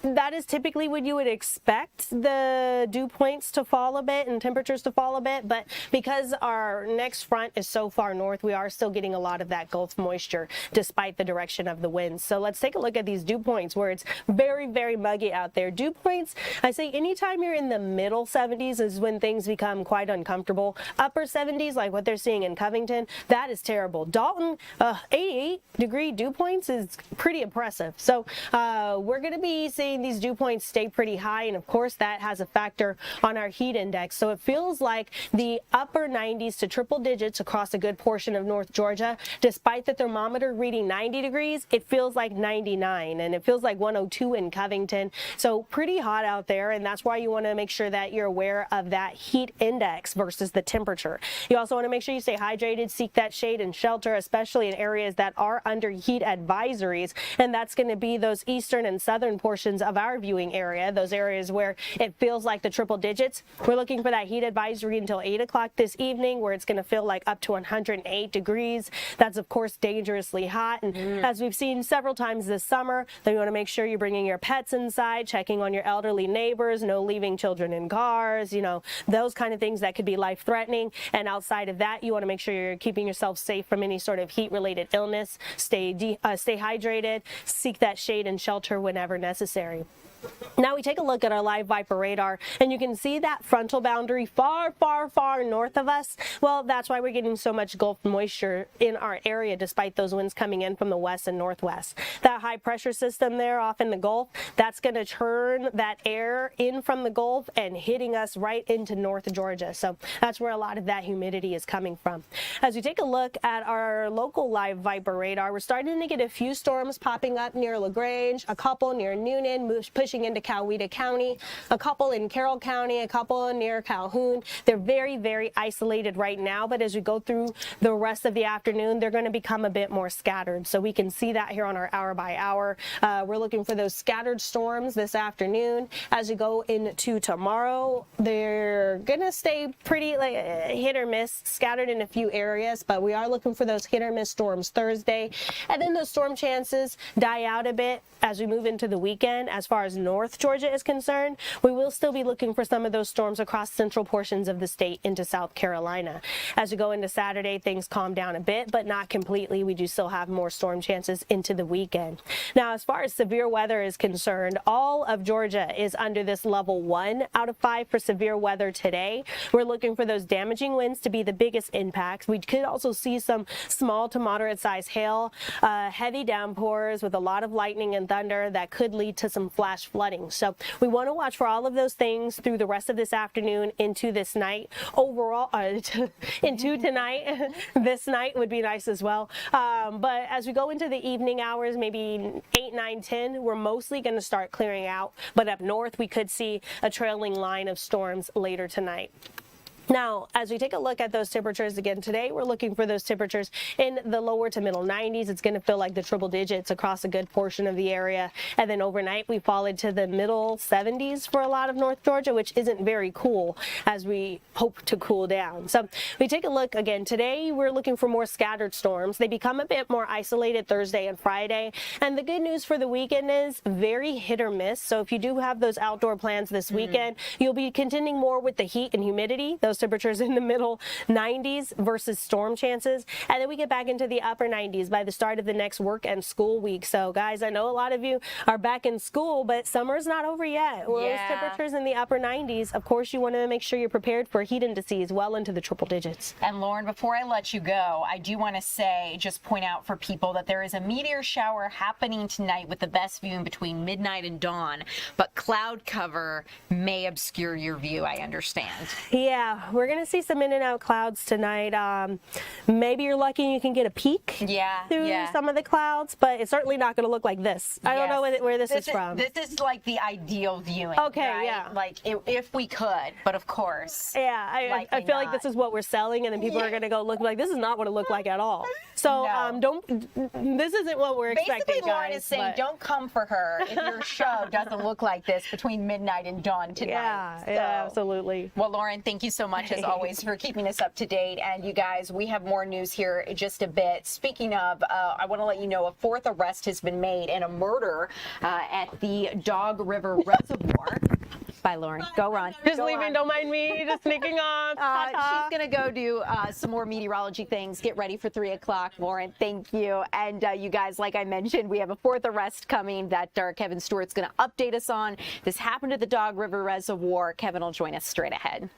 that is typically when you would expect the dew points to fall a bit and temperatures to fall a bit, but because our next front is so far north, we are still getting a lot of that Gulf moisture despite the direction of the winds. So let's take a look at these dew points where it's very, very muggy out there. Dew points, I say anytime you're in the middle 70s is when things become quite uncomfortable. Upper 70s, like what they're seeing in Covington, that is terrible. Dalton, 88 degree dew points is pretty impressive. So we're going to be seeing seeing these dew points stay pretty high, and of course that has a factor on our heat index. So it feels like the upper 90s to triple digits across a good portion of North Georgia. Despite the thermometer reading 90 degrees, it feels like 99, and it feels like 102 in Covington. So pretty hot out there, and that's why you want to make sure that you're aware of that heat index versus the temperature. You also want to make sure you stay hydrated, seek that shade and shelter, especially in areas that are under heat advisories, and that's going to be those eastern and southern portions of our viewing area, those areas where it feels like the triple digits. We're looking for that heat advisory until 8 o'clock this evening, where it's going to feel like up to 108 degrees. That's of course dangerously hot, and as we've seen several times this summer, then you want to make sure you're bringing your pets inside, checking on your elderly neighbors, no leaving children in cars, you know, those kind of things that could be life-threatening. And outside of that, you want to make sure you're keeping yourself safe from any sort of heat-related illness. Stay hydrated, seek that shade and shelter whenever necessary. Now we take a look at our live Viper radar, and you can see that frontal boundary far, far, far north of us. Well, that's why we're getting so much Gulf moisture in our area, despite those winds coming in from the west and northwest. That high pressure system there off in the Gulf, that's going to turn that air in from the Gulf and hitting us right into North Georgia. So that's where a lot of that humidity is coming from. As we take a look at our local live Viper radar, we're starting to get a few storms popping up near LaGrange, a couple near Newnan, pushing into Coweta County, a couple in Carroll County, a couple near Calhoun. They're very, very isolated right now, but as we go through the rest of the afternoon, they're going to become a bit more scattered. So we can see that here on our hour by hour. We're looking for those scattered storms this afternoon. As we go into tomorrow, they're going to stay pretty like hit or miss, scattered in a few areas, but we are looking for those hit or miss storms Thursday. And then those storm chances die out a bit as we move into the weekend. As far as North Georgia is concerned, we will still be looking for some of those storms across central portions of the state into South Carolina. As we go into Saturday, things calm down a bit, but not completely. We do still have more storm chances into the weekend. Now, as far as severe weather is concerned, all of Georgia is under this level 1 out of 5 for severe weather today. We're looking for those damaging winds to be the biggest impacts. We could also see some small to moderate size hail, heavy downpours with a lot of lightning and thunder that could lead to some flash flooding. So we want to watch for all of those things through the rest of this afternoon into this night. Overall, into tonight, this night would be nice as well. But as we go into the evening hours, maybe 8, 9, 10, we're mostly going to start clearing out. But up north, we could see a trailing line of storms later tonight. Now, as we take a look at those temperatures again today, we're looking for those temperatures in the lower to middle 90s. It's going to feel like the triple digits across a good portion of the area. And then overnight, we fall into the middle 70s for a lot of North Georgia, which isn't very cool as we hope to cool down. So we take a look again today. We're looking for more scattered storms. They become a bit more isolated Thursday and Friday. And the good news for the weekend is very hit or miss. So if you do have those outdoor plans this weekend, you'll be contending more with the heat and humidity. Those temperatures in the middle 90s versus storm chances, and then we get back into the upper 90s by the start of the next work and school week. So guys, I know a lot of you are back in school, but summer's not over yet. Well, those temperatures in the upper 90s, of course you want to make sure you're prepared for heat indices well into the triple digits. And Lauren, before I let you go, I do want to say, just point out for people that there is a meteor shower happening tonight with the best viewing between midnight and dawn, but cloud cover may obscure your view, I understand. Yeah, we're going to see some in and out clouds tonight. Maybe you're lucky and you can get a peek through some of the clouds, but it's certainly not going to look like this. I don't know where this is from. This is like the ideal viewing. Okay, right? Yeah. Like if we could, but of course. Yeah, I feel like this is what we're selling, and then people are going to go look like this is not what it looked like at all. So this isn't what we're expecting. Basically, Lauren is saying don't come for her if your show doesn't look like this between midnight and dawn tonight. Yeah, absolutely. Well, Lauren, thank you so much as always for keeping us up to date. And you guys, we have more news here in just a bit. Speaking of, I want to let you know a 4th arrest has been made in a murder at the Dog River Reservoir. Bye, Lauren. Go, Ron. Just leaving. Don't mind me. Just sneaking off. She's going to go do some more meteorology things. Get ready for 3 o'clock, Lauren. Thank you. And you guys, like I mentioned, we have a 4th arrest coming that Kevin Stewart's going to update us on. This happened at the Dog River Reservoir. Kevin will join us straight ahead.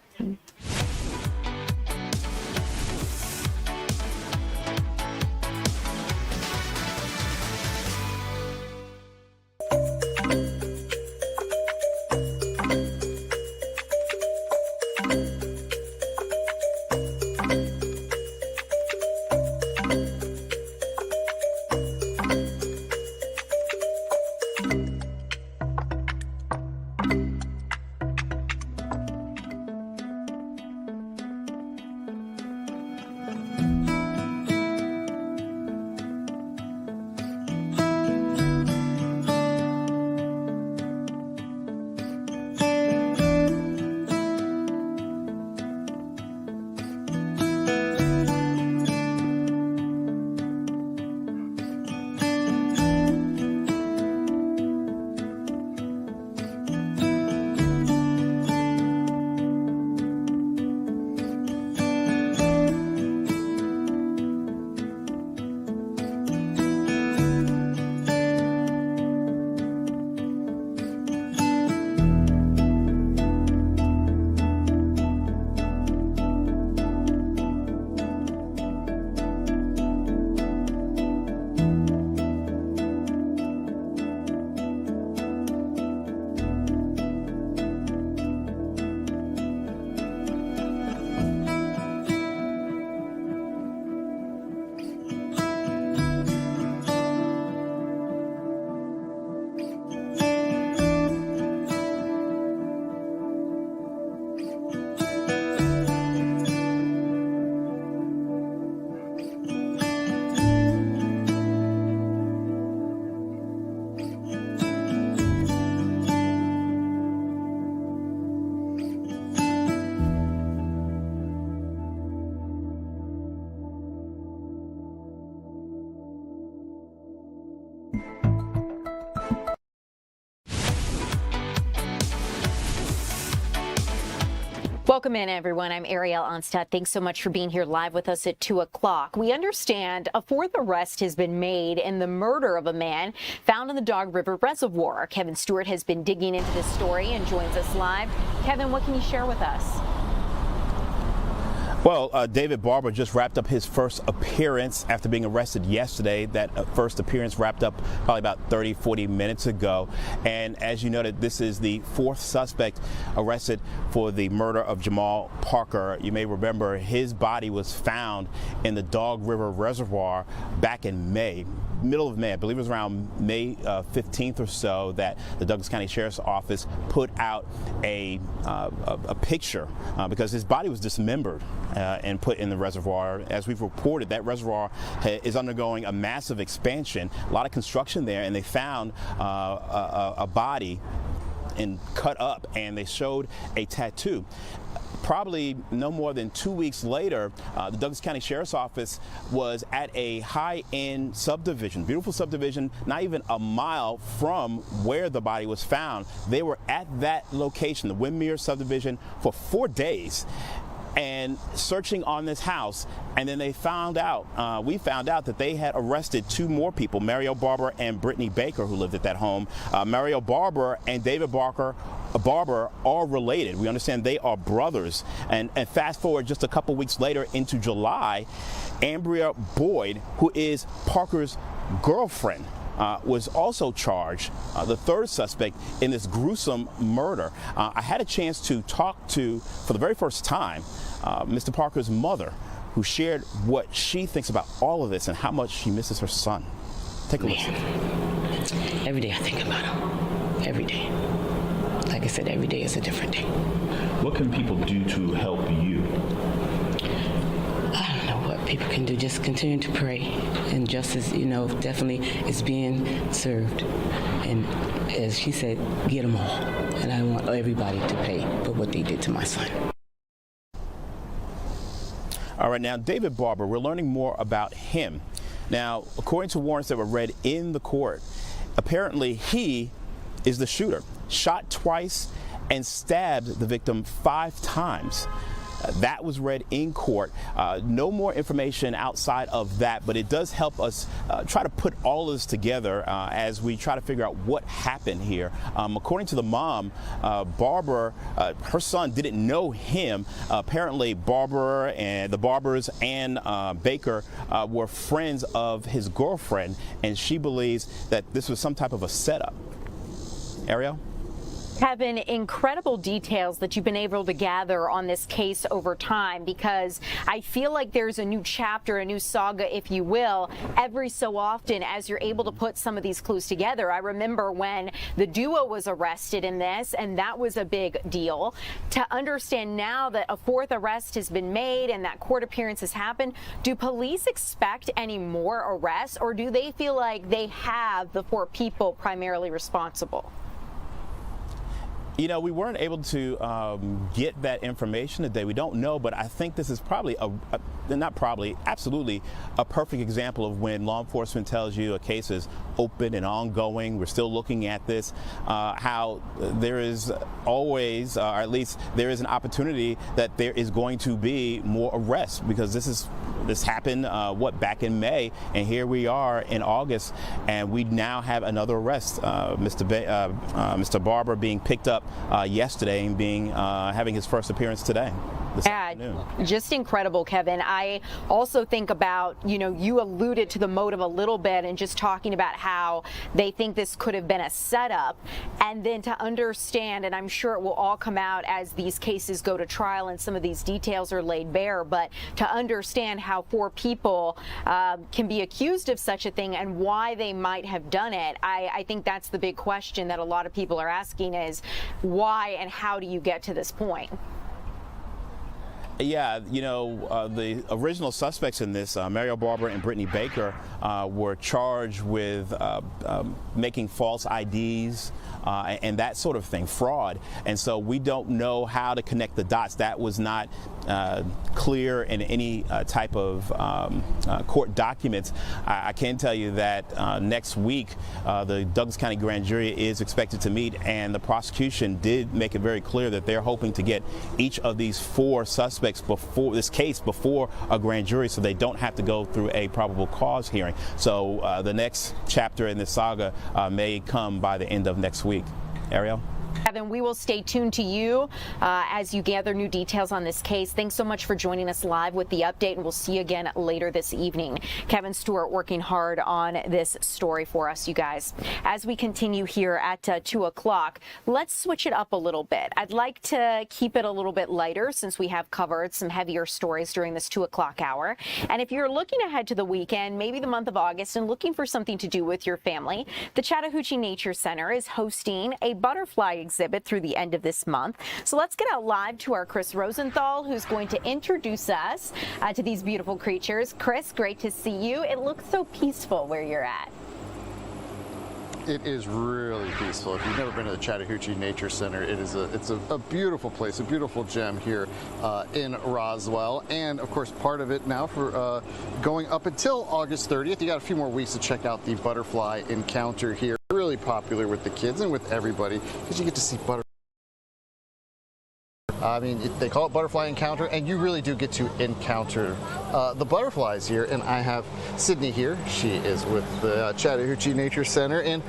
Welcome in, everyone. I'm Ariel Onstad. Thanks so much for being here live with us at 2 o'clock. We understand a fourth arrest has been made in the murder of a man found in the Dog River Reservoir. Kevin Stewart has been digging into this story and joins us live. Kevin, what can you share with us? Well, David Barber just wrapped up his first appearance after being arrested yesterday. That first appearance wrapped up probably about 30, 40 minutes ago. And as you noted, this is the fourth suspect arrested for the murder of Jamal Parker. You may remember his body was found in the Dog River Reservoir back in May. Middle of May, I believe it was around May 15th or so, that the Douglas County Sheriff's Office put out a picture because his body was dismembered and put in the reservoir. As we've reported, that reservoir is undergoing a massive expansion, a lot of construction there, and they found a body and cut up, and they showed a tattoo. Probably no more than 2 weeks later, the Douglas County Sheriff's Office was at a high-end subdivision, beautiful subdivision, not even a mile from where the body was found. They were at that location, the Windmere subdivision, for 4 days and searching on this house, and then they found out, we found out that they had arrested 2 more people, Marietta Barber and Brittany Baker, who lived at that home. Marietta Barber and David Barber are related. We understand they are brothers. And fast forward just a couple weeks later into July, Ambria Boyd, who is Parker's girlfriend, was also charged, the third suspect in this gruesome murder. I had a chance to talk to, for the very first time, Mr. Parker's mother, who shared what she thinks about all of this and how much she misses her son. Take a listen. Every day I think about him. Every day. Like I said, every day is a different day. What can people do to help you? I don't know what people can do. Just continue to pray. And justice, definitely is being served. And as she said, get them all. And I want everybody to pay for what they did to my son. All right, now, David Barber, we're learning more about him. Now, according to warrants that were read in the court, apparently he is the shooter, shot twice and stabbed the victim 5 times. That was read in court. No more information outside of that, but it does help us try to put all of this together as we try to figure out what happened here. According to the mom, Barber, her son didn't know him. Apparently, Barber and the Barbers and Baker were friends of his girlfriend, and she believes that this was some type of a setup. Ariel? Kevin, incredible details that you've been able to gather on this case over time, because I feel like there's a new chapter, a new saga, if you will, every so often as you're able to put some of these clues together. I remember when the duo was arrested in this, and that was a big deal. To understand now that a fourth arrest has been made and that court appearance has happened, do police expect any more arrests, or do they feel like they have the 4 people primarily responsible? You know, we weren't able to get that information today. We don't know, but I think this is probably absolutely a perfect example of when law enforcement tells you a case is open and ongoing. We're still looking at this, how there is always, or at least there is an opportunity that there is going to be more arrests, because this happened, back in May, and here we are in August, and we now have another arrest. Mr. Barber being picked up yesterday and having his first appearance today. Just incredible, Kevin. I also think about, you alluded to the motive a little bit and just talking about how they think this could have been a setup, and then to understand, and I'm sure it will all come out as these cases go to trial and some of these details are laid bare, but to understand how 4 people can be accused of such a thing and why they might have done it, I think that's the big question that a lot of people are asking, is why and how do you get to this point? Yeah, you know, the original suspects in this, Mario Barber and Brittany Baker, were charged with making false IDs and that sort of thing, fraud. And so we don't know how to connect the dots. That was not clear in any type of court documents. I can tell you that next week the Douglas County Grand Jury is expected to meet, and the prosecution did make it very clear that they're hoping to get each of these 4 suspects before this case before a grand jury, so they don't have to go through a probable cause hearing. So the next chapter in this saga may come by the end of next week. Ariel? Kevin, we will stay tuned to you as you gather new details on this case. Thanks so much for joining us live with the update, and we'll see you again later this evening. Kevin Stewart working hard on this story for us, you guys. As we continue here at 2 o'clock, let's switch it up a little bit. I'd like to keep it a little bit lighter since we have covered some heavier stories during this 2 o'clock hour. And if you're looking ahead to the weekend, maybe the month of August, and looking for something to do with your family, the Chattahoochee Nature Center is hosting a butterfly exhibit through the end of this month. So let's get out live to our Chris Rosenthal, who's going to introduce us to these beautiful creatures. Chris, great to see you. It looks so peaceful where you're at. It is really peaceful. If you've never been to the Chattahoochee Nature Center, it's a beautiful place, a beautiful gem here in Roswell. And of course, part of it now for going up until August 30th. You got a few more weeks to check out the butterfly encounter here. Really popular with the kids and with everybody because you get to see butterflies. I mean, they call it Butterfly Encounter, and you really do get to encounter the butterflies here. And I have Sydney here. She is with the Chattahoochee Nature Center. And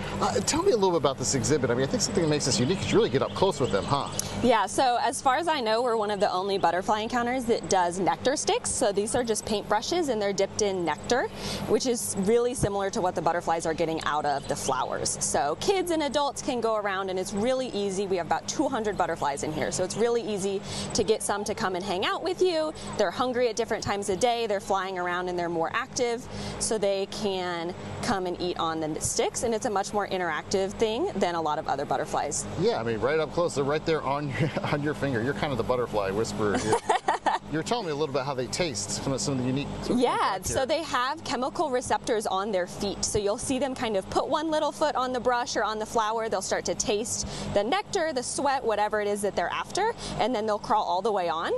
tell me a little bit about this exhibit. I mean, I think something that makes this unique is you really get up close with them, huh? Yeah, so as far as I know, we're one of the only butterfly encounters that does nectar sticks. So these are just paintbrushes, and they're dipped in nectar, which is really similar to what the butterflies are getting out of the flowers. So kids and adults can go around, and it's really easy. We have about 200 butterflies in here, so it's really easy to get some to come and hang out with you. They're hungry at different times of day. They're flying around and they're more active, so they can come and eat on the sticks, and it's a much more interactive thing than a lot of other butterflies. Yeah, I mean, right up close. They're right there on your finger. You're kind of the butterfly whisperer here. You're telling me a little bit how they taste, some of the unique. Yeah, so they have chemical receptors on their feet. So you'll see them kind of put one little foot on the brush or on the flower. They'll start to taste the nectar, the sweat, whatever it is that they're after, and then they'll crawl all the way on.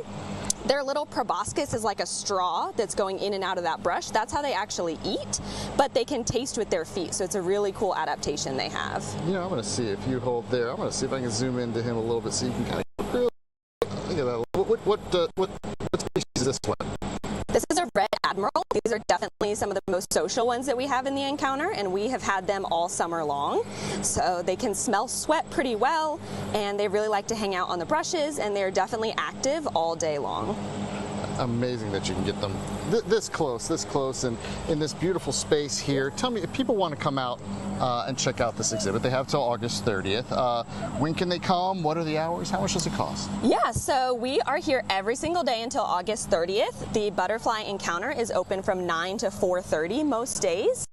Their little proboscis is like a straw that's going in and out of that brush. That's how they actually eat, but they can taste with their feet. So it's a really cool adaptation they have. You know, I'm going to see if you hold there. I'm going to see if I can zoom into him a little bit so you can kind of really look at that. What species is this one? This is a red admiral. These are definitely some of the most social ones that we have in the encounter, and we have had them all summer long. So they can smell sweat pretty well, and they really like to hang out on the brushes, and they're definitely active all day long. Amazing that you can get them this close, and in this beautiful space here. Tell me, if people want to come out and check out this exhibit, they have till August 30th. When can they come? What are the hours? How much does it cost? Yeah, so we are here every single day until August 30th. The Butterfly Encounter is open from 9 to 4:30 most days.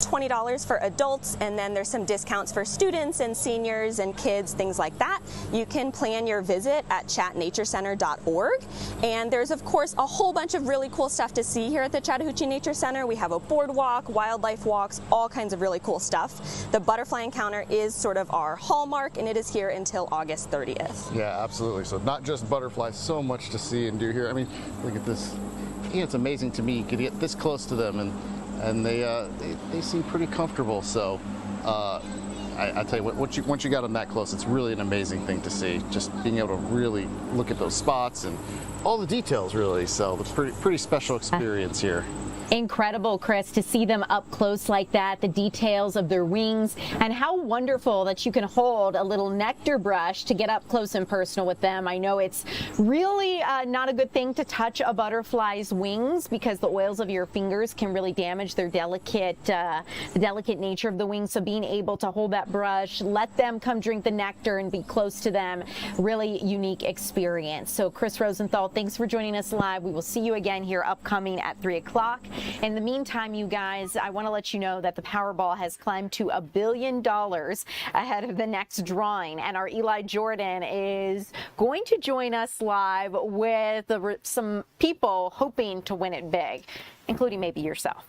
$20 for adults, and then there's some discounts for students and seniors and kids, things like that. You can plan your visit at chatnaturecenter.org, and there's of course a whole bunch of really cool stuff to see here at the Chattahoochee Nature Center. We have a boardwalk, wildlife walks, all kinds of really cool stuff. The Butterfly Encounter is sort of our hallmark, and it is here until August 30th. Yeah, absolutely. So not just butterflies, so much to see and do here. I mean, look at this. You know, it's amazing to me you could get this close to them, and they seem pretty comfortable. So I tell you what, once you got them that close, it's really an amazing thing to see. Just being able to really look at those spots and all the details, really. So it's pretty special experience here. Incredible, Chris, to see them up close like that, the details of their wings, and how wonderful that you can hold a little nectar brush to get up close and personal with them. I know it's really not a good thing to touch a butterfly's wings because the oils of your fingers can really damage their delicate nature of the wings. So being able to hold that brush, let them come drink the nectar and be close to them, really unique experience. So Chris Rosenthal, thanks for joining us live. We will see you again here upcoming at 3 o'clock. In the meantime, you guys, I want to let you know that the Powerball has climbed to $1 billion ahead of the next drawing. And our Eli Jordan is going to join us live with some people hoping to win it big, including maybe yourself.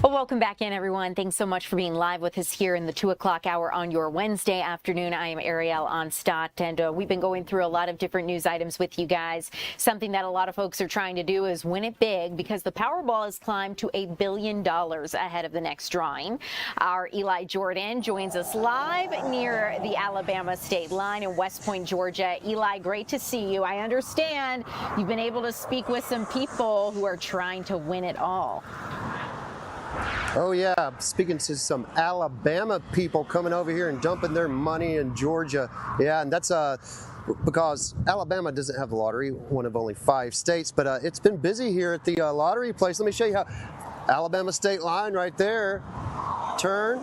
Welcome back in, everyone. Thanks so much for being live with us here in the 2 o'clock hour on your Wednesday afternoon. I am Ariel Onstott, and we've been going through a lot of different news items with you guys. Something that a lot of folks are trying to do is win it big because the Powerball has climbed to $1 billion ahead of the next drawing. Our Eli Jordan joins us live near the Alabama state line in West Point, Georgia. Eli, great to see you. I understand you've been able to speak with some people who are trying to win it all. Oh yeah, speaking to some Alabama people coming over here and dumping their money in Georgia. Yeah, and that's because Alabama doesn't have the lottery, one of only 5 states, but it's been busy here at the lottery place. Let me show you how. Alabama state line right there. Turn.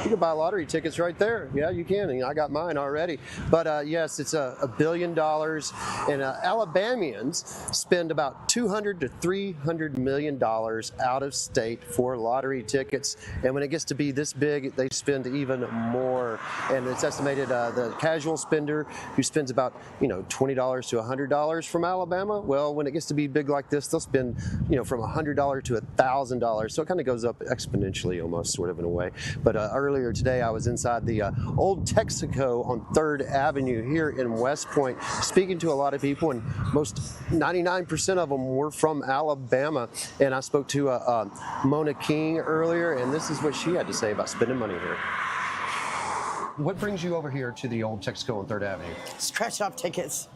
You can buy lottery tickets right there. Yeah, you can. And I got mine already. But yes, it's $1 billion. And Alabamians spend about $200 to $300 million out of state for lottery tickets. And when it gets to be this big, they spend even more. And it's estimated the casual spender who spends about $20 to $100 from Alabama. Well, when it gets to be big like this, they'll spend from $100 to $1,000. So it kind of goes up exponentially, almost, sort of in a way. But earlier today, I was inside the old Texaco on 3rd Avenue here in West Point, speaking to a lot of people, and most 99% of them were from Alabama. And I spoke to Mona King earlier, and this is what she had to say about spending money here. What brings you over here to the old Texaco on 3rd Avenue? Scratch-off tickets.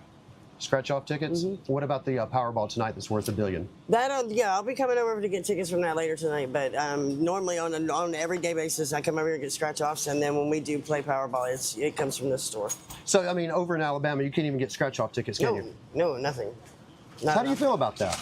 Scratch-off tickets? Mm-hmm. What about the Powerball tonight that's worth $1 billion? Yeah, I'll be coming over to get tickets from that later tonight. But normally on an everyday basis, I come over here and get scratch-offs, and then when we do play Powerball, it comes from this store. So, I mean, over in Alabama, you can't even get scratch-off tickets, can you? No, nothing. How do you feel about that?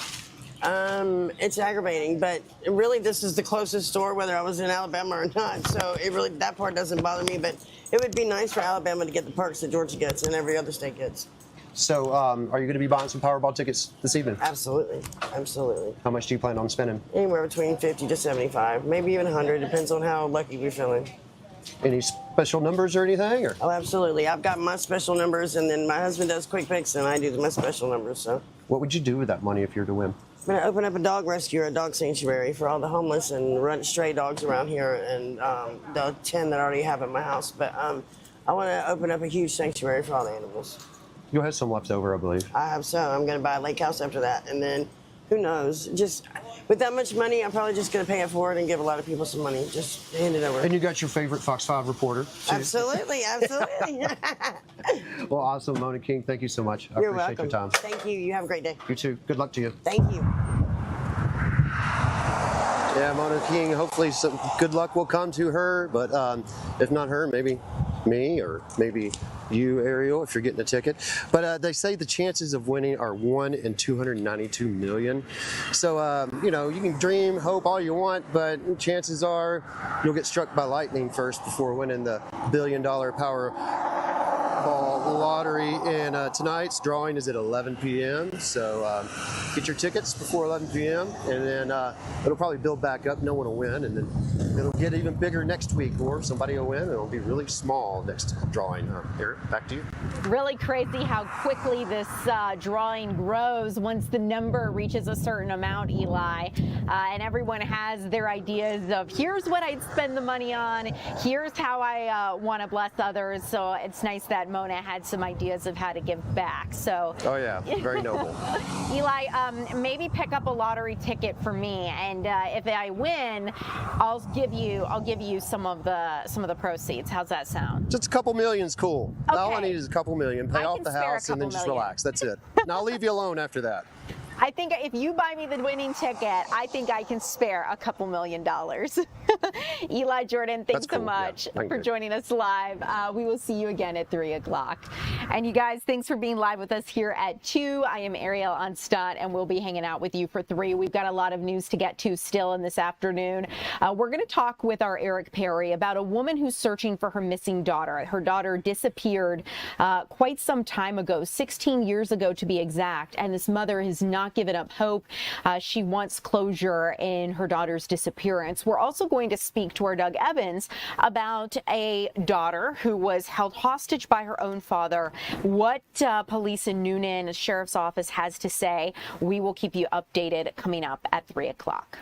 It's aggravating, but really this is the closest store, whether I was in Alabama or not. So that part doesn't bother me, but it would be nice for Alabama to get the perks that Georgia gets and every other state gets. So are you going to be buying some Powerball tickets this evening? Absolutely. Absolutely. How much do you plan on spending? Anywhere between 50 to 75, maybe even 100. Depends on how lucky we're feeling. Any special numbers or anything? Or? Oh, absolutely. I've got my special numbers, and then my husband does quick picks, and I do my special numbers. So. What would you do with that money if you were to win? I'm going to open up a dog rescue or a dog sanctuary for all the homeless and stray dogs around here, and the 10 that I already have at my house. But I want to open up a huge sanctuary for all the animals. You'll have some left over, I believe. I have some. I'm going to buy a lake house after that, and then who knows? Just with that much money, I'm probably just going to pay it forward and give a lot of people some money. Just hand it over. And you got your favorite Fox 5 reporter, too. Absolutely, absolutely. Well, awesome, Mona King. Thank you so much. I You're appreciate welcome. your time. Thank you. You have a great day. You too. Good luck to you. Thank you. Yeah, Mona King, hopefully some good luck will come to her, but if not her, maybe me or maybe you, Ariel, if you're getting a ticket. But they say the chances of winning are 1 in 292 million. So, you know, you can dream, hope all you want, but chances are you'll get struck by lightning first before winning the $1 billion Powerball lottery. And tonight's drawing is at 11 p.m. So get your tickets before 11 p.m. and then it'll probably build back up. No one will win, and then it'll get even bigger next week, or somebody will win. It'll be really small next drawing. Eric, back to you. Really crazy how quickly this drawing grows once the number reaches a certain amount, Eli. And everyone has their ideas of here's what I'd spend the money on, here's how I want to bless others. So it's nice that Mona had some ideas of how to give back. So oh yeah, very noble. Eli, maybe pick up a lottery ticket for me, and if I win, I'll give you some of the proceeds. How's that sound? Just a couple million's cool. Okay. All I need is a couple million. Pay off the house and then just relax. That's it. And I'll leave you alone after that. I think if you buy me the winning ticket, I think I can spare a couple $1 million. Eli Jordan, thanks so much for joining us live. We will see you again at 3 o'clock. And you guys, thanks for being live with us here at 2. I am Ariel on Stunt, and we'll be hanging out with you for 3. We've got a lot of news to get to still in this afternoon. We're going to talk with our Eric Perry about a woman who's searching for her missing daughter. Her daughter disappeared quite some time ago, 16 years ago to be exact, and this mother has not given up hope. She wants closure in her daughter's disappearance. We're also going to speak to our Doug Evans about a daughter who was held hostage by her own father. What police in Noonan Sheriff's Office has to say. We will keep you updated coming up at 3 o'clock.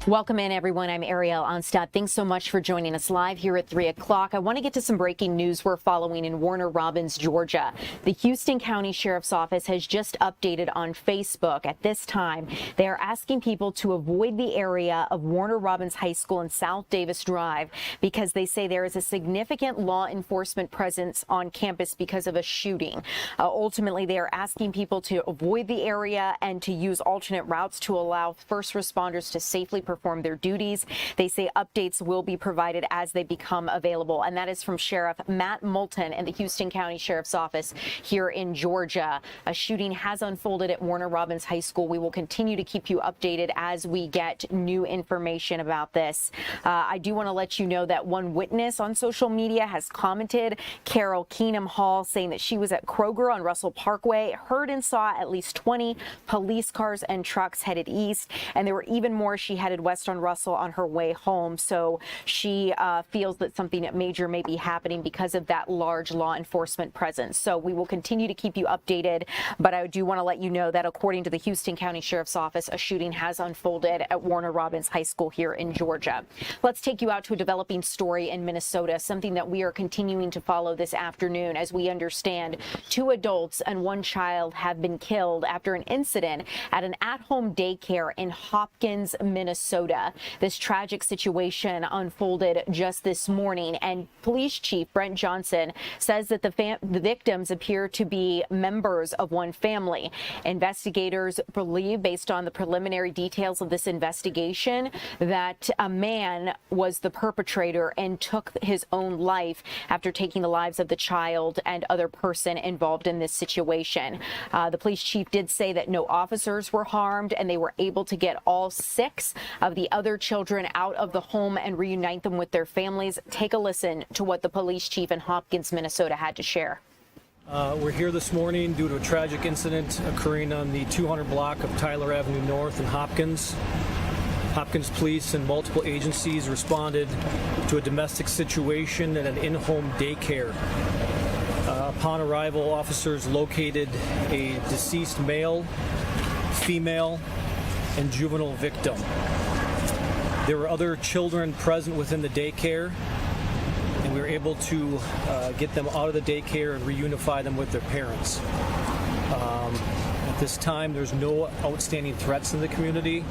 Welcome in, everyone. I'm Ariel Onstad. Thanks so much for joining us live here at 3 o'clock. I want to get to some breaking news we're following in Warner Robins, Georgia. The Houston County Sheriff's Office has just updated on Facebook. At this time, they are asking people to avoid the area of Warner Robins High School and South Davis Drive because they say there is a significant law enforcement presence on campus because of a shooting. Ultimately, they are asking people to avoid the area and to use alternate routes to allow first responders to safely perform their duties. They say updates will be provided as they become available. And that is from Sheriff Matt Moulton in the Houston County Sheriff's Office here in Georgia. A shooting has unfolded at Warner Robins High School. We will continue to keep you updated as we get new information about this. I do want to let you know that one witness on social media has commented, Carol Keenum Hall, saying that she was at Kroger on Russell Parkway, heard and saw at least 20 police cars and trucks headed east, and there were even more. She headed west on Russell on her way home. So she feels that something major may be happening because of that large law enforcement presence. So we will continue to keep you updated. But I do want to let you know that according to the Houston County Sheriff's Office, a shooting has unfolded at Warner Robins High School here in Georgia. Let's take you out to a developing story in Minnesota, something that we are continuing to follow this afternoon. As we understand, 2 adults and 1 child have been killed after an incident at an at-home daycare in Hopkins, Minnesota. This tragic situation unfolded just this morning, and Police Chief Brent Johnson says that the victims appear to be members of one family. Investigators believe, based on the preliminary details of this investigation, that a man was the perpetrator and took his own life after taking the lives of the child and other person involved in this situation. The police chief did say that no officers were harmed, and they were able to get all 6 of the other children out of the home and reunite them with their families. Take a listen to what the police chief in Hopkins, Minnesota had to share. We're here this morning due to a tragic incident occurring on the 200 block of Tyler Avenue North in Hopkins. Hopkins police and multiple agencies responded to a domestic situation at an in-home daycare. Upon arrival, officers located a deceased male, female, and juvenile victim. There were other children present within the daycare, and we were able to get them out of the daycare and reunify them with their parents. At this time, there's no outstanding threats in the community.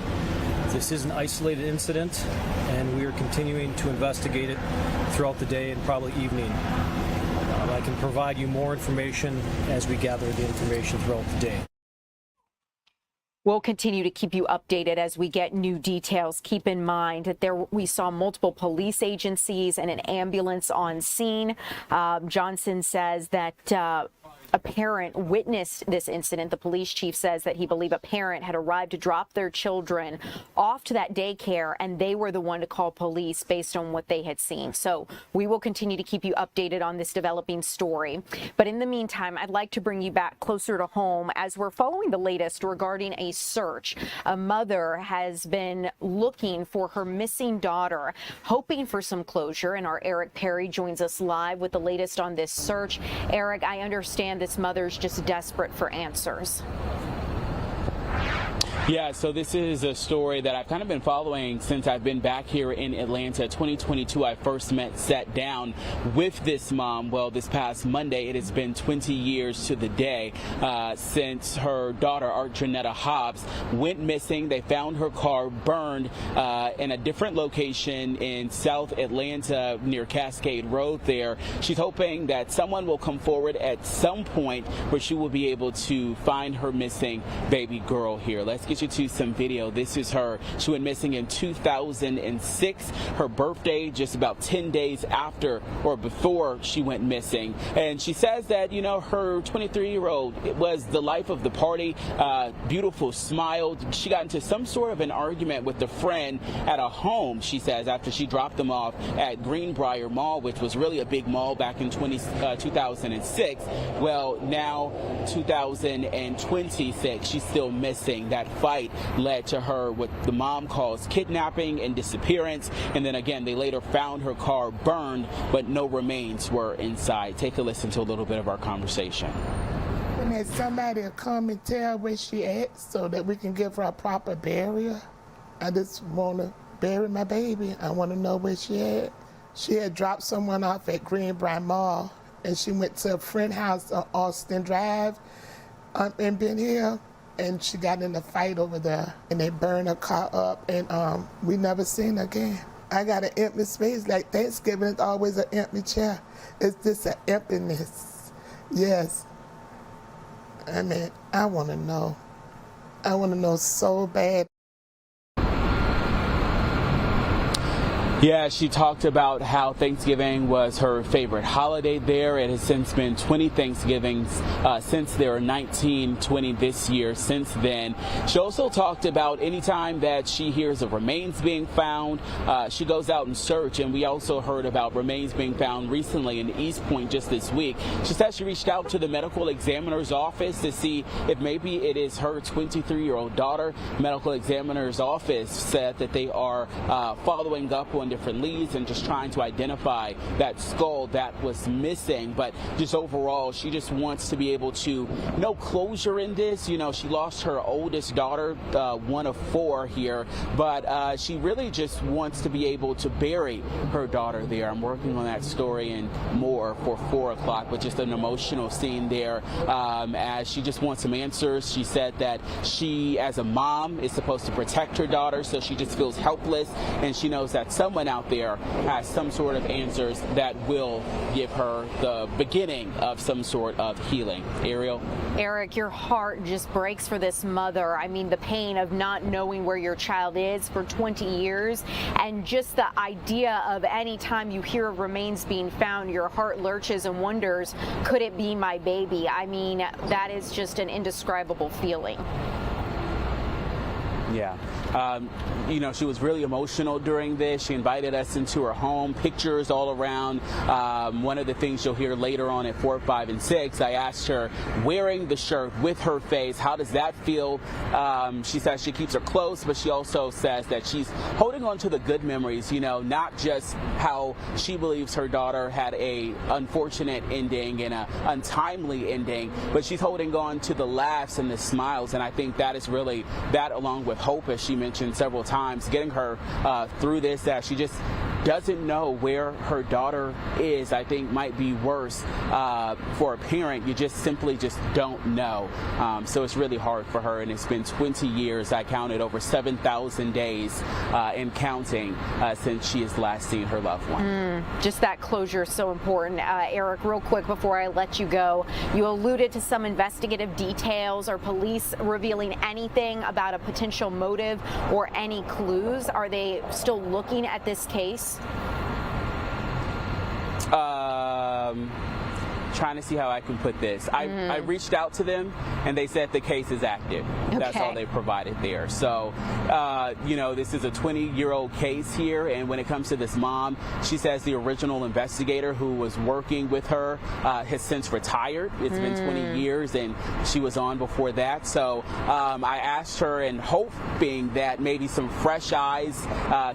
This is an isolated incident, and we are continuing to investigate it throughout the day and probably evening. I can provide you more information as we gather the information throughout the day. We'll continue to keep you updated as we get new details. Keep in mind that we saw multiple police agencies and an ambulance on scene. Johnson says that a parent witnessed this incident. The police chief says that he believes a parent had arrived to drop their children off to that daycare, and they were the one to call police based on what they had seen. So we will continue to keep you updated on this developing story. But in the meantime, I'd like to bring you back closer to home as we're following the latest regarding a search. A mother has been looking for her missing daughter, hoping for some closure, and our Eric Perry joins us live with the latest on this search. Eric, I understand this mother's just desperate for answers. Yeah, so this is a story that I've kind of been following since I've been back here in Atlanta. 2022, I first sat down with this mom. Well, this past Monday, it has been 20 years to the day since her daughter, Arjanetta Hobbs, went missing. They found her car burned in a different location in South Atlanta near Cascade Road there. She's hoping that someone will come forward at some point where she will be able to find her missing baby girl here. Let's get you to some video. This is her. She went missing in 2006. Her birthday just about 10 days after or before she went missing. And she says that, you know, her 23-year-old, it was the life of the party, beautiful smile. She got into some sort of an argument with a friend at a home, she says, after she dropped them off at Greenbrier Mall, which was really a big mall back in 2006. Well, now 2026, she's still missing. That fight led to her what the mom calls kidnapping and disappearance. And then again, they later found her car burned, but no remains were inside. Take a listen to a little bit of our conversation. And that somebody will come and tell where she at so that we can give her a proper burial. I just want to buried my baby. I want to know where she at. She had dropped someone off at Greenbrier Mall, and she went to a friend house on Austin Drive in Ben Hill, and she got in a fight over there, and they burned her car up, and we never seen her again. I got an empty space. Like Thanksgiving is always an empty chair. It's just an emptiness. Yes. I mean, I want to know. I want to know so bad. Yeah, she talked about how Thanksgiving was her favorite holiday there. It has since been 20 Thanksgivings since there are 20 this year since then. She also talked about anytime that she hears of remains being found, she goes out and search. And we also heard about remains being found recently in East Point just this week. She said she reached out to the medical examiner's office to see if maybe it is her 23-year-old daughter. Medical examiner's office said that they are following up on different leads and just trying to identify that skull that was missing. But just overall, she just wants to be able to no closure in this. You know, she lost her oldest daughter, one of 4 here, but she really just wants to be able to bury her daughter there. I'm working on that story and more for 4 o'clock, but just an emotional scene there as she just wants some answers. She said that she, as a mom, is supposed to protect her daughter, so she just feels helpless, and she knows that someone out there has some sort of answers that will give her the beginning of some sort of healing. Ariel? Eric, your heart just breaks for this mother. I mean, the pain of not knowing where your child is for 20 years, and just the idea of any time you hear of remains being found, your heart lurches and wonders, could it be my baby? I mean, that is just an indescribable feeling. Yeah. You know, she was really emotional during this. She invited us into her home, pictures all around. One of the things you'll hear later on at 4, 5, and 6, I asked her, wearing the shirt with her face, how does that feel? She says she keeps her close, but she also says that she's holding on to the good memories, you know, not just how she believes her daughter had a unfortunate ending and a untimely ending, but she's holding on to the laughs and the smiles. And I think that is really that, along with hope, as she mentioned several times, getting her through this, that she just doesn't know where her daughter is, I think might be worse for a parent. You just simply just don't know. So it's really hard for her, and it's been 20 years. I counted over 7,000 days and counting since she has last seen her loved one. Just that closure is so important. Eric, real quick before I let you go, you alluded to some investigative details. Are police revealing anything about a potential motive or any clues? Are they still looking at this case? Trying to see how I can put this. I reached out to them, and they said the case is active. Okay. That's all they provided there. So, you know, this is a 20-year-old case here, and when it comes to this mom, she says the original investigator who was working with her has since retired. It's been 20 years, and she was on before that. So I asked her, and hoping that maybe some fresh eyes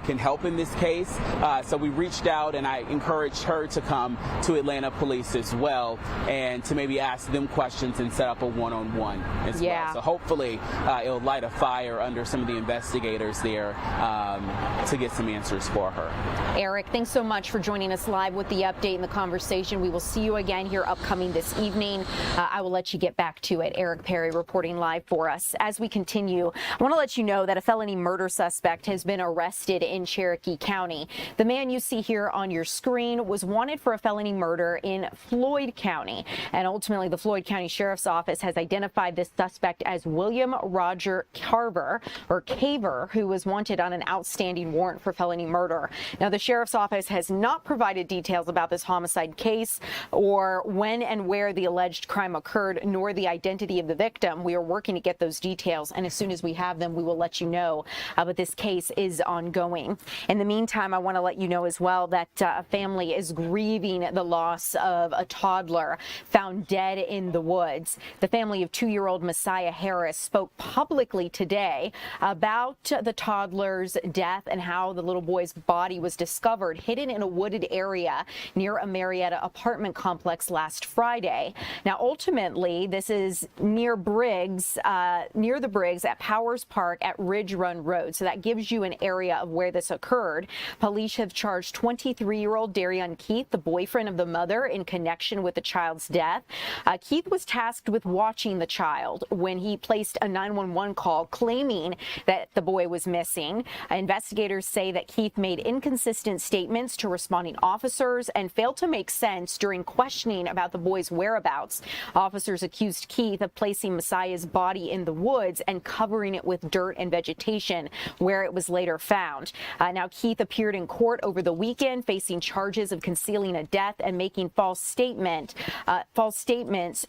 can help in this case. So we reached out, and I encouraged her to come to Atlanta Police as well, and to maybe ask them questions and set up a one-on-one as well. So hopefully it'll light a fire under some of the investigators there to get some answers for her. Eric, thanks so much for joining us live with the update and the conversation. We will see you again here upcoming this evening. I will let you get back to it. Eric Perry reporting live for us. As we continue, I want to let you know that a felony murder suspect has been arrested in Cherokee County. The man you see here on your screen was wanted for a felony murder in Floyd County, and ultimately the Floyd County Sheriff's Office has identified this suspect as William Roger Caver, who was wanted on an outstanding warrant for felony murder. Now, the Sheriff's Office has not provided details about this homicide case or when and where the alleged crime occurred, nor the identity of the victim. We are working to get those details, and as soon as we have them, we will let you know. But this case is ongoing. In the meantime, I want to let you know as well that a family is grieving the loss of a toddler found dead in the woods. The family of 2-year-old Messiah Harris spoke publicly today about the toddler's death and how how the little boy's body was discovered hidden in a wooded area near a Marietta apartment complex last Friday. Now, ultimately, this is near the Briggs at Powers Park at Ridge Run Road. So that gives you an area of where this occurred. Police have charged 23-year-old Darian Keith, the boyfriend of the mother, in connection with the child's death. Keith was tasked with watching the child when he placed a 911 call claiming that the boy was missing. Investigators say that Keith made inconsistent statements to responding officers and failed to make sense during questioning about the boy's whereabouts. Officers accused Keith of placing Messiah's body in the woods and covering it with dirt and vegetation, where it was later found. Now, Keith appeared in court over the weekend, facing charges of concealing a death and making false statements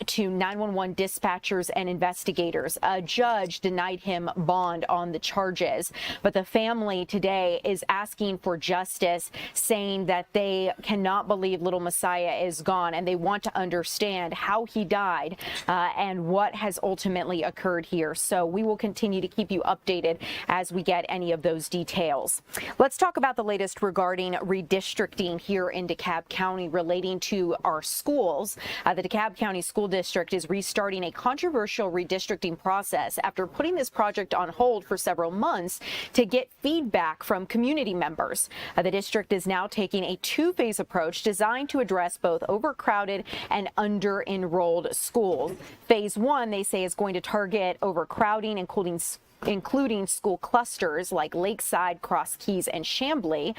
to 911 dispatchers and investigators. A judge denied him bond on the charges, but the family today is asking for justice, saying that they cannot believe little Messiah is gone, and they want to understand how he died and what has ultimately occurred here. So we will continue to keep you updated as we get any of those details. Let's talk about the latest regarding redistricting here in DeKalb County relating to our schools. The DeKalb County School District is restarting a controversial redistricting process after putting this project on hold for several months to get feedback from community members. The district is now taking a two-phase approach designed to address both overcrowded and under-enrolled schools. Phase 1, they say, is going to target overcrowding, including school clusters like Lakeside, Cross Keys, and Chamblee.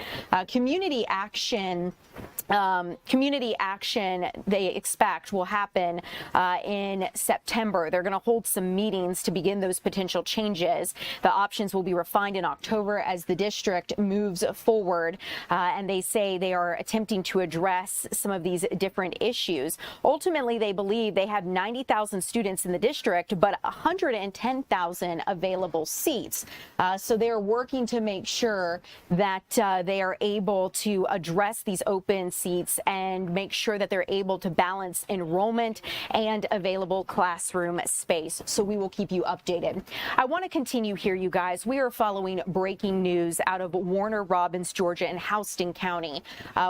Community action they expect will happen in September. They're going to hold some meetings to begin those potential changes. The options will be refined in October as the district moves forward, and they say they are attempting to address some of these different issues. Ultimately, they believe they have 90,000 students in the district, but 110,000 available seats. So they're working to make sure that they are able to address these open seats and make sure that they're able to balance enrollment and available classroom space. So we will keep you updated. I want to continue here, you guys. We are following breaking news out of Warner Robins, Georgia, and Houston County.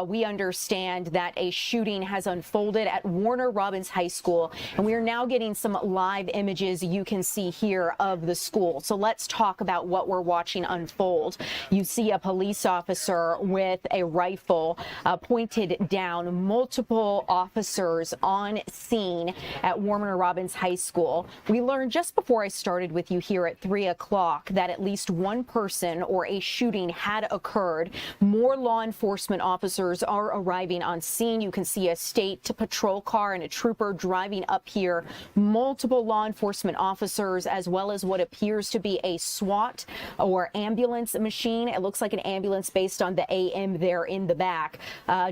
We understand that a shooting has unfolded at Warner Robins High School, and we are now getting some live images you can see here of the school. So let's talk about what we're watching unfold. You see a police officer with a rifle pointed down, multiple officers on scene at Warner Robins High School. We learned just before I started with you here at 3 o'clock that at least one person or a shooting had occurred. More law enforcement officers are arriving on scene. You can see a state patrol car and a trooper driving up here. Multiple law enforcement officers, as well as what appears to be a SWAT or ambulance machine. It looks like an ambulance based on the AM there in the back.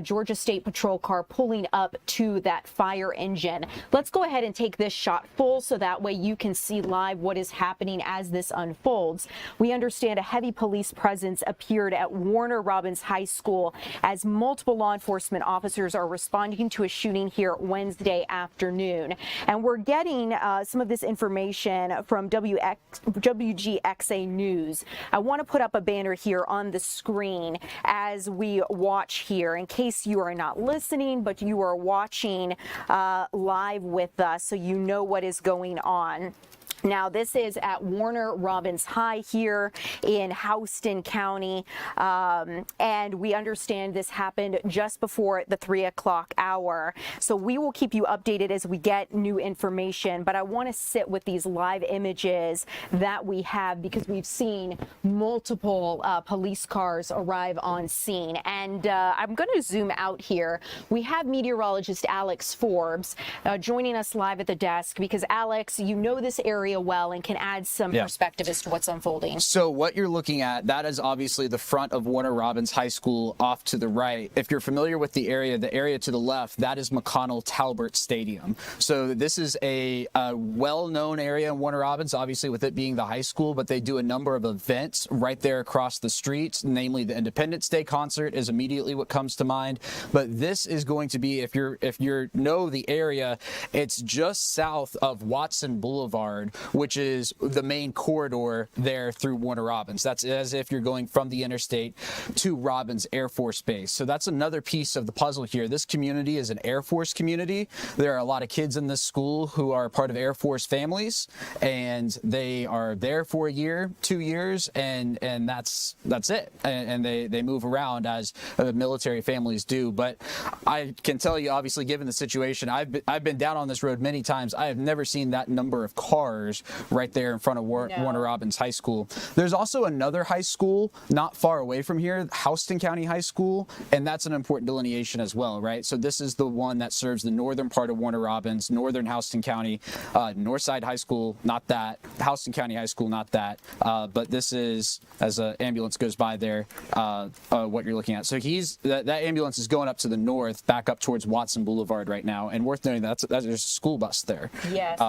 Georgia State Patrol car pulling up to that fire engine. Let's go ahead and take this shot full so that way you can see live what is happening as this unfolds. We understand a heavy police presence appeared at Warner Robins High School as multiple law enforcement officers are responding to a shooting here Wednesday afternoon. And we're getting some of this information from WGXA News. I want to put up a banner here on the screen as we watch here in case you are not listening, but you are watching live with us so you know what is going on. Now, this is at Warner Robins High here in Houston County, and we understand this happened just before the 3 o'clock hour. So we will keep you updated as we get new information, but I want to sit with these live images that we have because we've seen multiple police cars arrive on scene. And I'm going to zoom out here. We have meteorologist Alex Forbes joining us live at the desk because, Alex, you know this area well and can add some perspective as to what's unfolding. So what you're looking at, that is obviously the front of Warner Robins High School off to the right. If you're familiar with the area to the left, that is McConnell Talbert Stadium. So this is a well-known area in Warner Robins, obviously with it being the high school, but they do a number of events right there across the street, namely the Independence Day concert is immediately what comes to mind. But this is going to be, if you know the area, it's just south of Watson Boulevard, which is the main corridor there through Warner Robins. That's as if you're going from the interstate to Robins Air Force Base. So that's another piece of the puzzle here. This community is an Air Force community. There are a lot of kids in this school who are part of Air Force families, and they are there for a year, 2 years, and that's it. And they move around as military families do. But I can tell you, obviously, given the situation, I've been down on this road many times. I have never seen that number of cars right there in front of Warner Robins High School. There's also another high school not far away from here, Houston County High School, and that's an important delineation as well, right? So this is the one that serves the northern part of Warner Robins, northern Houston County, Northside High School, not that, Houston County High School, not that, but this is, as an ambulance goes by there, what you're looking at. So that ambulance is going up to the north, back up towards Watson Boulevard right now, and worth noting that there's a school bus there. Yes.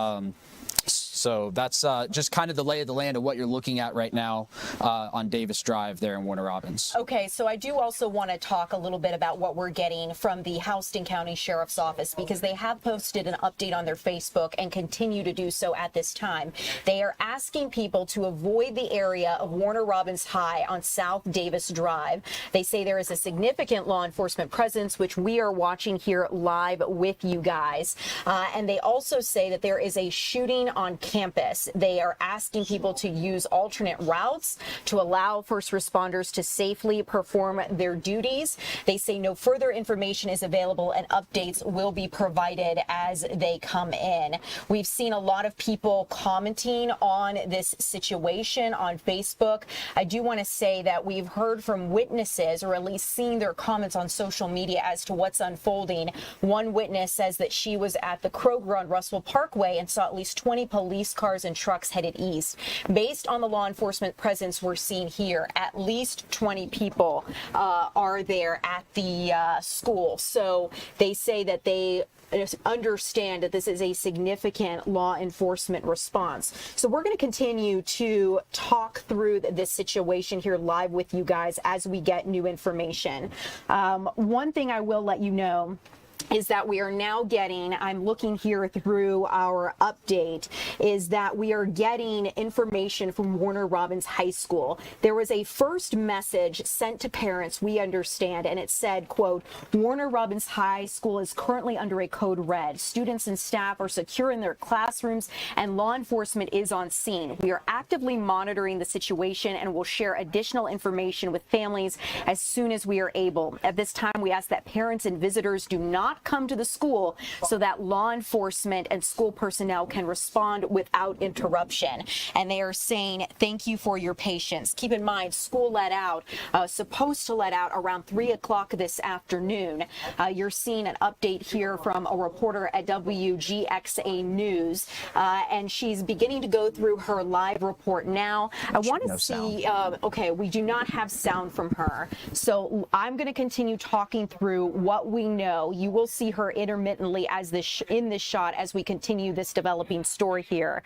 So that's just kind of the lay of the land of what you're looking at right now on Davis Drive there in Warner Robins. Okay, so I do also want to talk a little bit about what we're getting from the Houston County Sheriff's Office, because they have posted an update on their Facebook and continue to do so at this time. They are asking people to avoid the area of Warner Robins High on South Davis Drive. They say there is a significant law enforcement presence, which we are watching here live with you guys. And they also say that there is a shooting on campus. They are asking people to use alternate routes to allow first responders to safely perform their duties. They say no further information is available and updates will be provided as they come in. We've seen a lot of people commenting on this situation on Facebook. I do want to say that we've heard from witnesses, or at least seen their comments on social media as to what's unfolding. One witness says that she was at the Kroger on Russell Parkway and saw at least 20 police cars and trucks headed east. Based on the law enforcement presence we're seeing here, at least 20 people are there at the school. So they say that they understand that this is a significant law enforcement response. So we're going to continue to talk through this situation here live with you guys as we get new information. One thing I will let you know is that we are now getting, I'm looking here through our update, is that we are getting information from Warner Robins High School. There was a first message sent to parents, we understand, and it said, quote, Warner Robins High School is currently under a code red. Students and staff are secure in their classrooms and law enforcement is on scene. We are actively monitoring the situation and will share additional information with families as soon as we are able. At this time, we ask that parents and visitors do not come to the school so that law enforcement and school personnel can respond without interruption. And they are saying, thank you for your patience. Keep in mind, school let out, supposed to let out around 3 o'clock this afternoon. You're seeing an update here from a reporter at WGXA News, and she's beginning to go through her live report now. I want to see, okay, we do not have sound from her. So I'm going to continue talking through what we know. You will see her intermittently as in this shot as we continue this developing story here.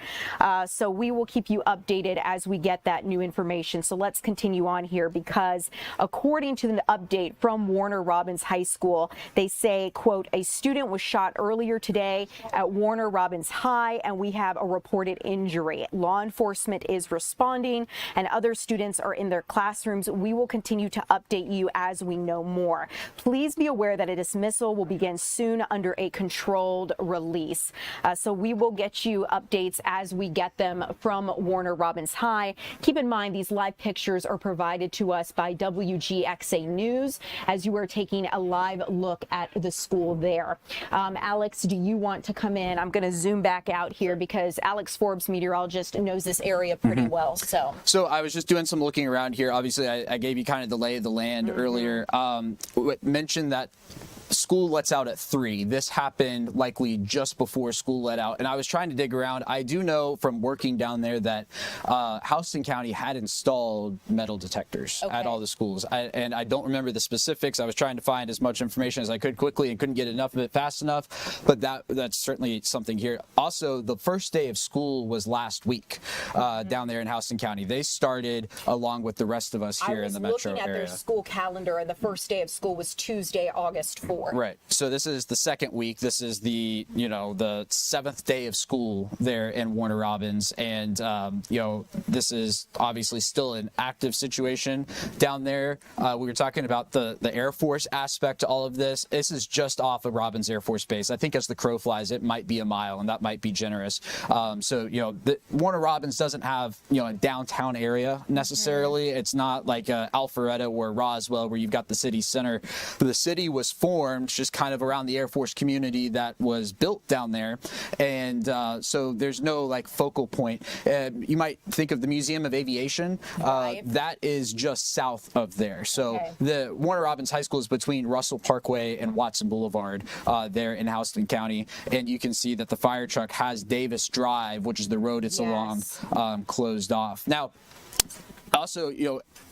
So we will keep you updated as we get that new information. So let's continue on here, because according to the update from Warner Robins High School, they say, quote, a student was shot earlier today at Warner Robins High, and we have a reported injury. Law enforcement is responding and other students are in their classrooms. We will continue to update you as we know more. Please be aware that a dismissal will begin soon under a controlled release. So we will get you updates as we get them from Warner Robins High. Keep in mind, these live pictures are provided to us by WGXA News as you are taking a live look at the school there. Alex, do you want to come in? I'm going to zoom back out here because Alex Forbes, meteorologist, knows this area pretty well. So I was just doing some looking around here. Obviously, I gave you kind of the lay of the land earlier. Mentioned that school lets out at 3. This happened likely just before school let out, and I was trying to dig around. I do know from working down there that Houston County had installed metal detectors at all the schools, and I don't remember the specifics. I was trying to find as much information as I could quickly and couldn't get enough of it fast enough, but that's certainly something here. Also, the first day of school was last week down there in Houston County. They started along with the rest of us here in the metro area. I was looking at their school calendar, and the first day of school was Tuesday, August 4th. before. Right. So this is the second week. This is the, the 7th day of school there in Warner Robins. And, this is obviously still an active situation down there. We were talking about the Air Force aspect to all of this. This is just off of Robins Air Force Base. I think as the crow flies, it might be a mile, and that might be generous. Warner Robins doesn't have, a downtown area necessarily. It's not like Alpharetta or Roswell where you've got the city center. The city was formed just kind of around the Air Force community that was built down there. And so there's no like focal point. You might think of the Museum of Aviation. That is just south of there. So the Warner Robins High School is between Russell Parkway and Watson Boulevard there in Houston County. And you can see that the fire truck has Davis Drive, which is the road it's along, closed off. Now, also,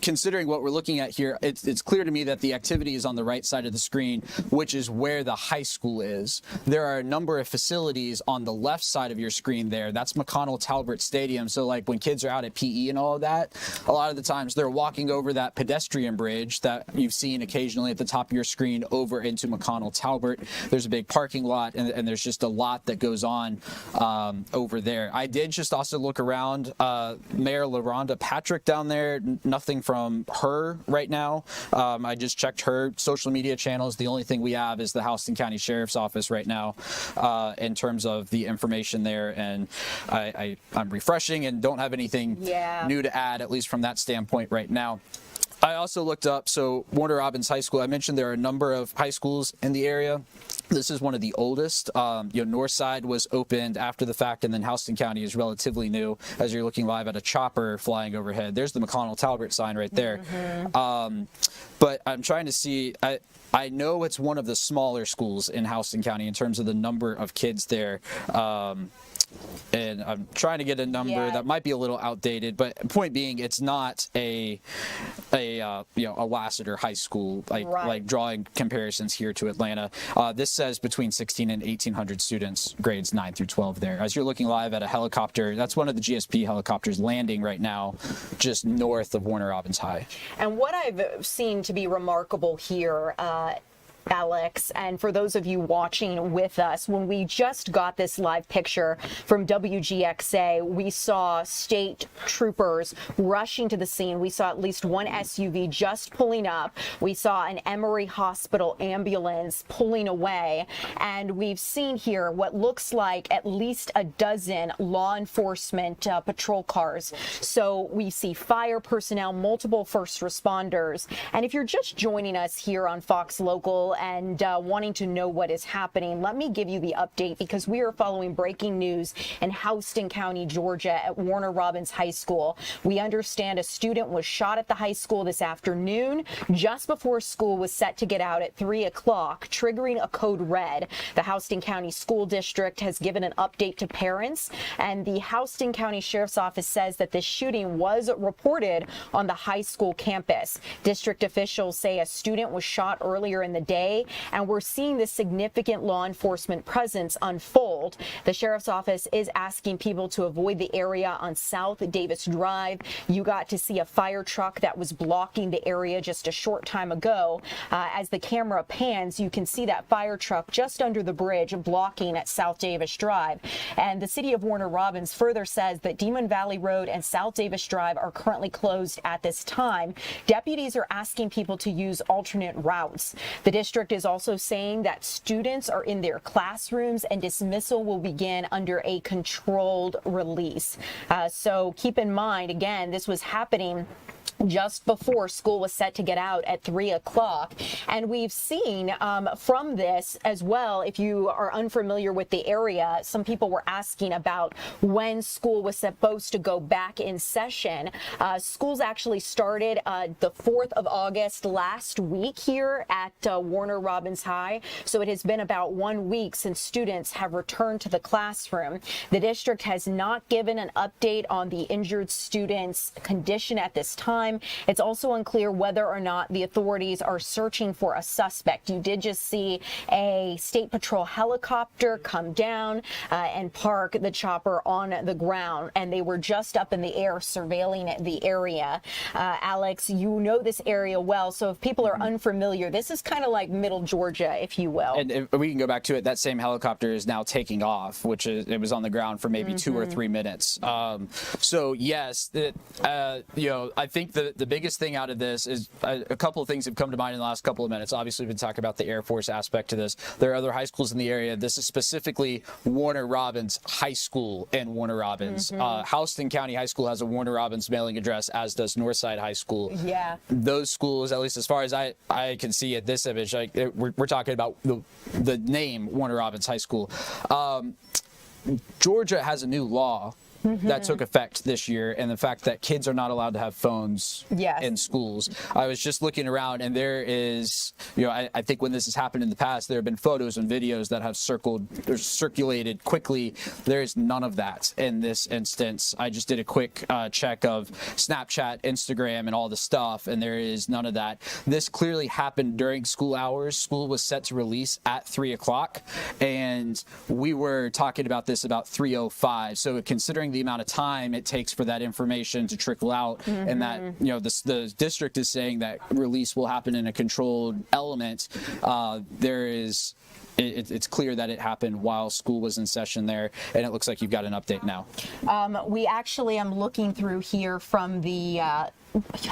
considering what we're looking at here, it's clear to me that the activity is on the right side of the screen, which is where the high school is. There are a number of facilities on the left side of your screen there. That's McConnell Talbert Stadium. So like when kids are out at PE and all of that, a lot of the times they're walking over that pedestrian bridge that you've seen occasionally at the top of your screen over into McConnell Talbert. There's a big parking lot, and there's just a lot that goes on over there. I did just also look around. Mayor LaRonda Patrick down there, nothing from her right now. I just checked her social media channels. The only thing we have is the Houston County Sheriff's Office right now in terms of the information there. And I'm refreshing and don't have anything new to add, at least from that standpoint right now. I also looked up, so Warner Robins High School, I mentioned there are a number of high schools in the area. This is one of the oldest. Northside was opened after the fact, and then Houston County is relatively new. As you're looking live at a chopper flying overhead, there's the McConnell Talbert sign right there. But I'm trying to see, I know it's one of the smaller schools in Houston County in terms of the number of kids there. And I'm trying to get a number that might be a little outdated, but point being, it's not a Lassiter High School, like drawing comparisons here to Atlanta. This says between 16 and 1,800 students, grades 9 through 12 there. As you're looking live at a helicopter, that's one of the GSP helicopters landing right now just north of Warner Robins High. And what I've seen to be remarkable here, Alex, and for those of you watching with us, when we just got this live picture from WGXA, we saw state troopers rushing to the scene. We saw at least one SUV just pulling up. We saw an Emory Hospital ambulance pulling away, and we've seen here what looks like at least a dozen law enforcement patrol cars. So we see fire personnel, multiple first responders, and if you're just joining us here on Fox Local and wanting to know what is happening, let me give you the update, because we are following breaking news in Houston County, Georgia at Warner Robins High School. We understand a student was shot at the high school this afternoon just before school was set to get out at 3 o'clock, triggering a code red. The Houston County School District has given an update to parents, and the Houston County Sheriff's Office says that this shooting was reported on the high school campus. District officials say a student was shot earlier in the day, and we're seeing this significant law enforcement presence unfold. The Sheriff's Office is asking people to avoid the area on South Davis Drive. You got to see a fire truck that was blocking the area just a short time ago. As the camera pans, you can see that fire truck just under the bridge blocking at South Davis Drive. And the city of Warner Robins further says that Demon Valley Road and South Davis Drive are currently closed at this time. Deputies are asking people to use alternate routes. The district is also saying that students are in their classrooms and dismissal will begin under a controlled release. So keep in mind, again, this was happening just before school was set to get out at 3 o'clock. And we've seen from this as well, if you are unfamiliar with the area, some people were asking about when school was supposed to go back in session. Schools actually started the 4th of August last week here at Warner Robins High. So it has been about 1 week since students have returned to the classroom. The district has not given an update on the injured student's condition at this time. time. It's also unclear whether or not the authorities are searching for a suspect. You did just see a State Patrol helicopter come down and park the chopper on the ground, and they were just up in the air surveilling the area. Alex, you know this area well, so if people are unfamiliar, this is kind of like middle Georgia, if you will. And if we can go back to it, that same helicopter is now taking off, which is, it was on the ground for maybe 2 or 3 minutes. So yes, I think the biggest thing out of this is a couple of things have come to mind in the last couple of minutes. Obviously, we've been talking about the Air Force aspect to this. There are other high schools in the area. This is specifically Warner Robins High School in Warner Robins. Houston County High School has a Warner Robins mailing address, as does Northside High School. Yeah. Those schools, at least as far as I can see at this image, like we're talking about the name Warner Robins High School. Georgia has a new law that took effect this year, and the fact that kids are not allowed to have phones in schools. I was just looking around, and there is, I think when this has happened in the past, there have been photos and videos that have circulated quickly. There's none of that in this instance. I just did a quick check of Snapchat, Instagram, and all the stuff, and there is none of that. This clearly happened during school hours. School was set to release at 3 o'clock, and we were talking about this about 3:05. So considering the amount of time it takes for that information to trickle out, and that the district is saying that release will happen in a controlled element, it's clear that it happened while school was in session there, and it looks like you've got an update now. We actually am looking through here from the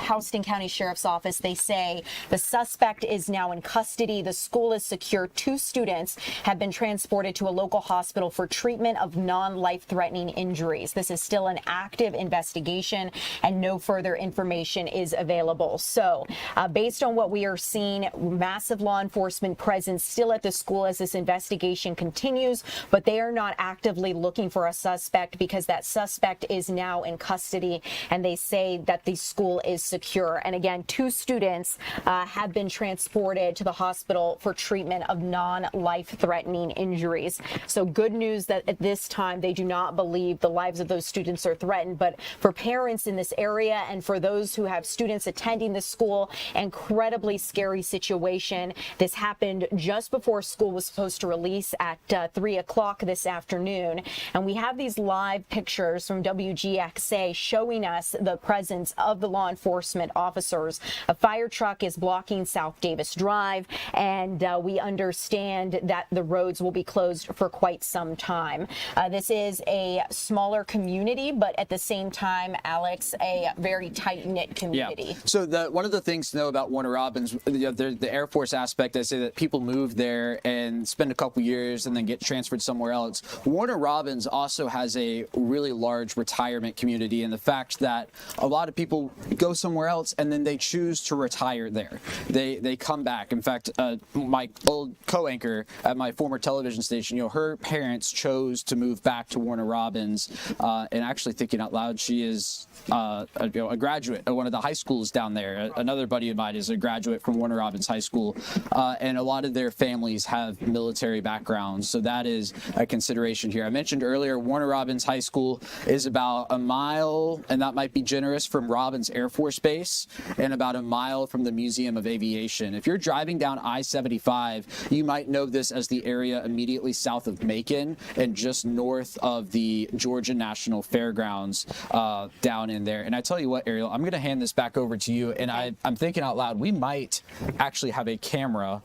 Houston County Sheriff's Office. They say the suspect is now in custody. The school is secure. 2 students have been transported to a local hospital for treatment of non-life-threatening injuries. This is still an active investigation, and no further information is available. So based on what we are seeing, massive law enforcement presence still at the school as this investigation continues, but they are not actively looking for a suspect because that suspect is now in custody, and they say that the school is secure. And again, 2 students have been transported to the hospital for treatment of non-life-threatening injuries. So good news that at this time they do not believe the lives of those students are threatened. But for parents in this area and for those who have students attending the school, incredibly scary situation. This happened just before school was supposed to release at 3 o'clock this afternoon. And we have these live pictures from WGXA showing us the presence of the law enforcement officers. A fire truck is blocking South Davis Drive, and we understand that the roads will be closed for quite some time. This is a smaller community, but at the same time, Alex, a very tight-knit community. Yeah. So one of the things to know about Warner Robins, the Air Force aspect, I say that people move there and spend a couple years and then get transferred somewhere else. Warner Robins also has a really large retirement community, and the fact that a lot of people go somewhere else and then they choose to retire there. They come back. In fact, my old co-anchor at my former television station, her parents chose to move back to Warner Robins, and actually thinking out loud, she is a graduate of one of the high schools down there. Another buddy of mine is a graduate from Warner Robins High School, and a lot of their families have military backgrounds, so that is a consideration here. I mentioned earlier, Warner Robins High School is about a mile, and that might be generous, from Robins Air Force Base, and about a mile from the Museum of Aviation. If you're driving down I-75, you might know this as the area immediately south of Macon and just north of the Georgia National Fairgrounds down in there. And I tell you what, Ariel, I'm going to hand this back over to you, and I'm thinking out loud, we might actually have a camera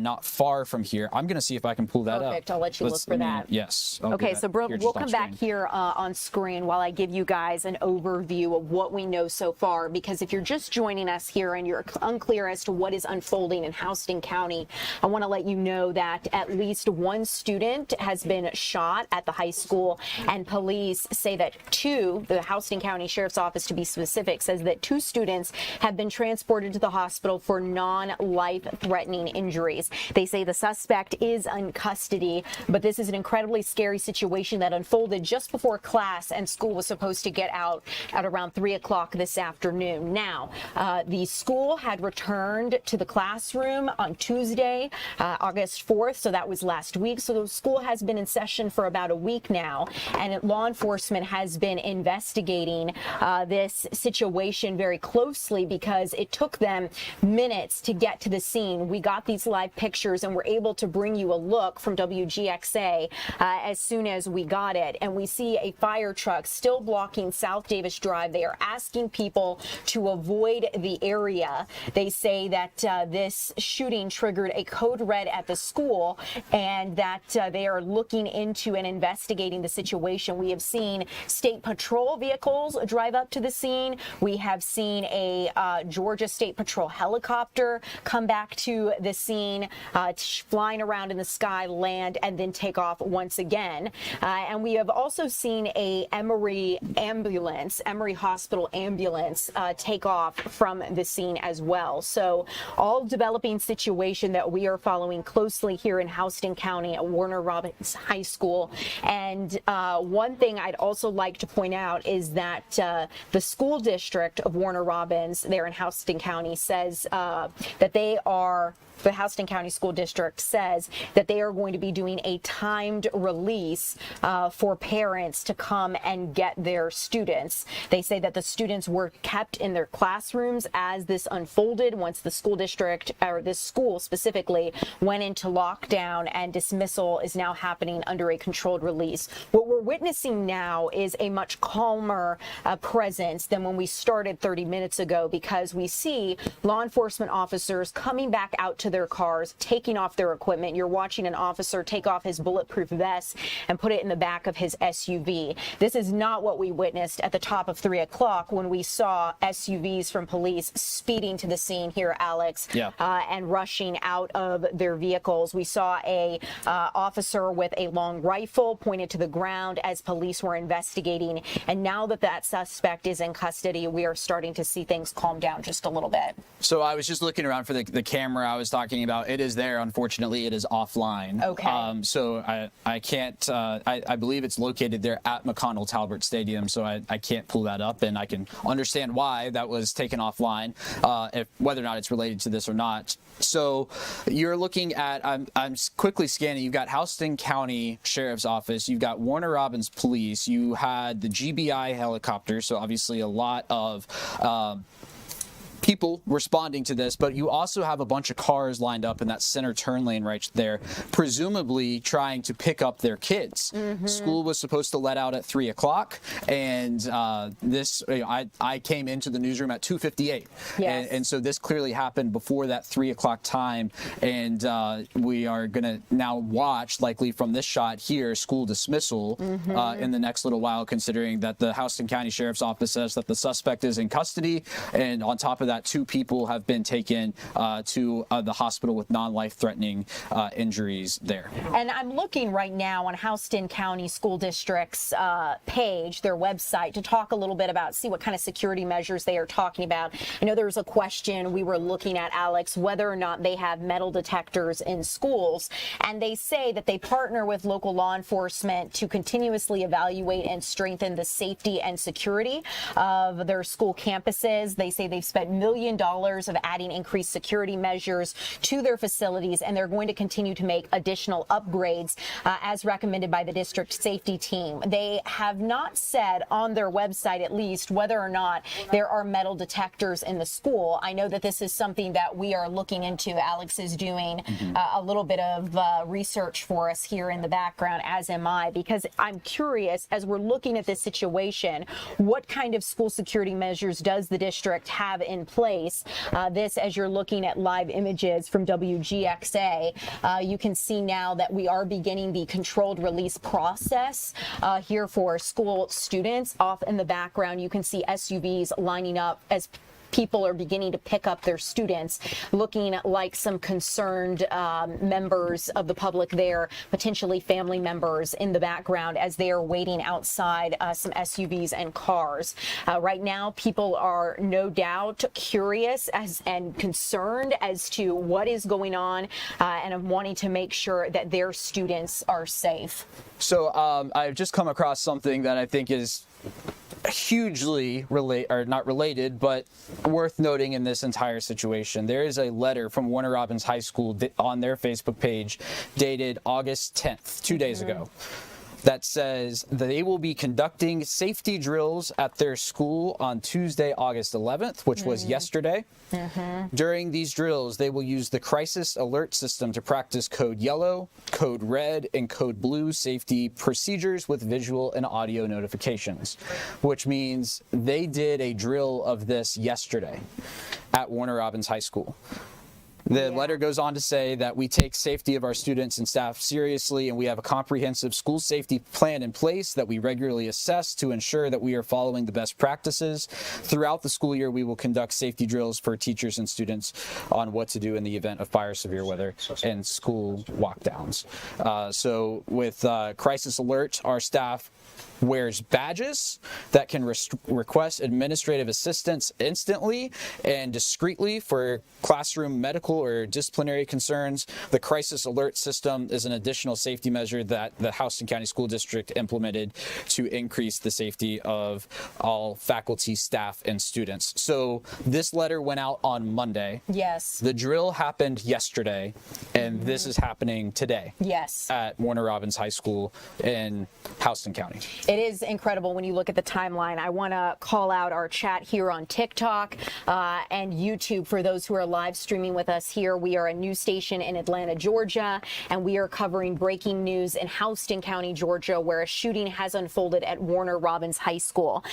not far from here. I'm going to see if I can pull that up. Perfect. I'll let you look for that. Yes. Okay, so we'll come back here on screen while I give you guys an overview of what we know so far, because if you're just joining us here and you're unclear as to what is unfolding in Houston County, I want to let you know that at least 1 student has been shot at the high school, and police say that 2, the Houston County Sheriff's Office to be specific, says that 2 students have been transported to the hospital for non-life-threatening injuries. They say the suspect is in custody, but this is an incredibly scary situation that unfolded just before class and school was supposed to get out at around 3 o'clock this afternoon. Now, the school had returned to the classroom on Tuesday, August 4th, so that was last week. So the school has been in session for about a week now, and law enforcement has been investigating this situation very closely because it took them minutes to get to the scene. We got these live pictures and we're able to bring you a look from WGXA as soon as we got it. And we see a fire truck still blocking South Davis Drive. They are asking people to avoid the area. They say that this shooting triggered a code red at the school and that they are looking into and investigating the situation. We have seen state patrol vehicles drive up to the scene. We have seen a Georgia State Patrol helicopter come back to the scene, flying around in the sky, land, and then take off once again. And we have also seen a Emory Hospital ambulance take off from the scene as well. So all developing situation that we are following closely here in Houston County at Warner Robins High School. And one thing I'd also like to point out is that the school district of Warner Robins there in Houston County says that the Houston County School District says that they are going to be doing a timed release for parents to come and get their students. They say that the students were kept in their classrooms as this unfolded once the school district, or this school specifically, went into lockdown, and dismissal is now happening under a controlled release. What we're witnessing now is a much calmer presence than when we started 30 minutes ago, because we see law enforcement officers coming back out to their cars, taking off their equipment. You're watching an officer take off his bulletproof vest and put it in the back of his SUV. This is not what we witnessed at the top of 3 o'clock when we saw SUVs from police speeding to the scene here, Alex, and rushing out of their vehicles. We saw a officer with a long rifle pointed to the ground as police were investigating. And now that that suspect is in custody, we are starting to see things calm down just a little bit. So I was just looking around for the camera I was talking about. It is there. Unfortunately, it is offline. Okay. So I can't, I believe it's located there at McConnell Talbert Stadium, so I can't pull that up, and I can understand why that was taken offline, whether or not it's related to this or not. So you're looking at, I'm quickly scanning, you've got Houston County Sheriff's Office, you've got Warner Robins Police, you had the GBI helicopter, so obviously a lot of people responding to this, but you also have a bunch of cars lined up in that center turn lane right there, presumably trying to pick up their kids. School was supposed to let out at 3 o'clock, and I came into the newsroom at 2:58, and so this clearly happened before that 3 o'clock time, and we are going to now watch, likely from this shot here, school dismissal in the next little while, considering that the Houston County Sheriff's Office says that the suspect is in custody, and on top of that, 2 people have been taken to the hospital with non-life-threatening injuries there. And I'm looking right now on Houston County School District's page, their website, to talk a little bit about, see what kind of security measures they are talking about. I know there was a question we were looking at, Alex, whether or not they have metal detectors in schools. And they say that they partner with local law enforcement to continuously evaluate and strengthen the safety and security of their school campuses. They say they've spent $1 million of adding increased security measures to their facilities, and they're going to continue to make additional upgrades as recommended by the district safety team. They have not said on their website, at least, whether or not there are metal detectors in the school. I know that this is something that we are looking into. Alex is doing a little bit of research for us here in the background, as am I, because I'm curious, as we're looking at this situation, what kind of school security measures does the district have in place? This, as you're looking at live images from WGXA, you can see now that we are beginning the controlled release process here for school students. Off in the background, you can see SUVs lining up as people are beginning to pick up their students, looking like some concerned members of the public there, potentially family members in the background as they are waiting outside some SUVs and cars. Right now, people are no doubt curious and concerned as to what is going on and wanting to make sure that their students are safe. So I've just come across something that I think is hugely not related, but worth noting in this entire situation, there is a letter from Warner Robins High School on their Facebook page dated August 10th, 2 days ago, that says they will be conducting safety drills at their school on Tuesday, August 11th, which was yesterday. During these drills, they will use the crisis alert system to practice code yellow, code red, and code blue safety procedures with visual and audio notifications, which means they did a drill of this yesterday at Warner Robins High School. The letter goes on to say that we take safety of our students and staff seriously, and we have a comprehensive school safety plan in place that we regularly assess to ensure that we are following the best practices. Throughout the school year, we will conduct safety drills for teachers and students on what to do in the event of fire, severe weather, and school walkdowns. So with Crisis Alert, our staff wears badges that can request administrative assistance instantly and discreetly for classroom medical or disciplinary concerns. The Crisis Alert system is an additional safety measure that the Houston County School District implemented to increase the safety of all faculty, staff, and students. So this letter went out on Monday. Yes. The drill happened yesterday, and this is happening today. Yes. At Warner Robins High School in Houston County. It is incredible when you look at the timeline. I want to call out our chat here on TikTok and YouTube for those who are live streaming with us here. We are a news station in Atlanta, Georgia, and we are covering breaking news in Houston County, Georgia, where a shooting has unfolded at Warner Robins High School.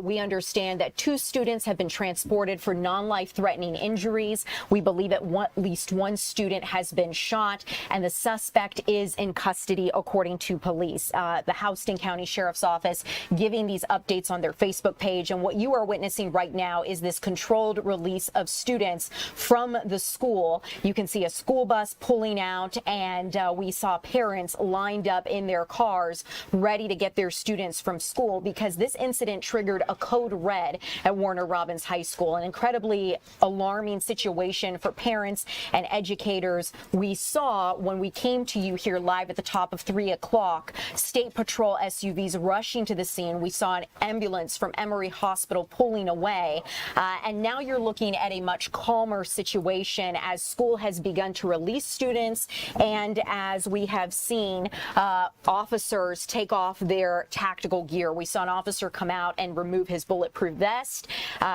We understand that 2 students have been transported for non-life-threatening injuries. We believe at least 1 student has been shot, and the suspect is in custody, according to police. The Houston County Sheriff's Office giving these updates on their Facebook page, and what you are witnessing right now is this controlled release of students from the school. You can see a school bus pulling out, and we saw parents lined up in their cars ready to get their students from school, because this incident triggered a code red at Warner Robins High School, an incredibly alarming situation for parents and educators. We saw when we came to you here live at the top of 3 o'clock, State Patrol SUVs rushing to the scene. We saw an ambulance from Emory Hospital pulling away. And now you're looking at a much calmer situation as school has begun to release students, and as we have seen officers take off their tactical gear. We saw an officer come out and remove his bulletproof vest.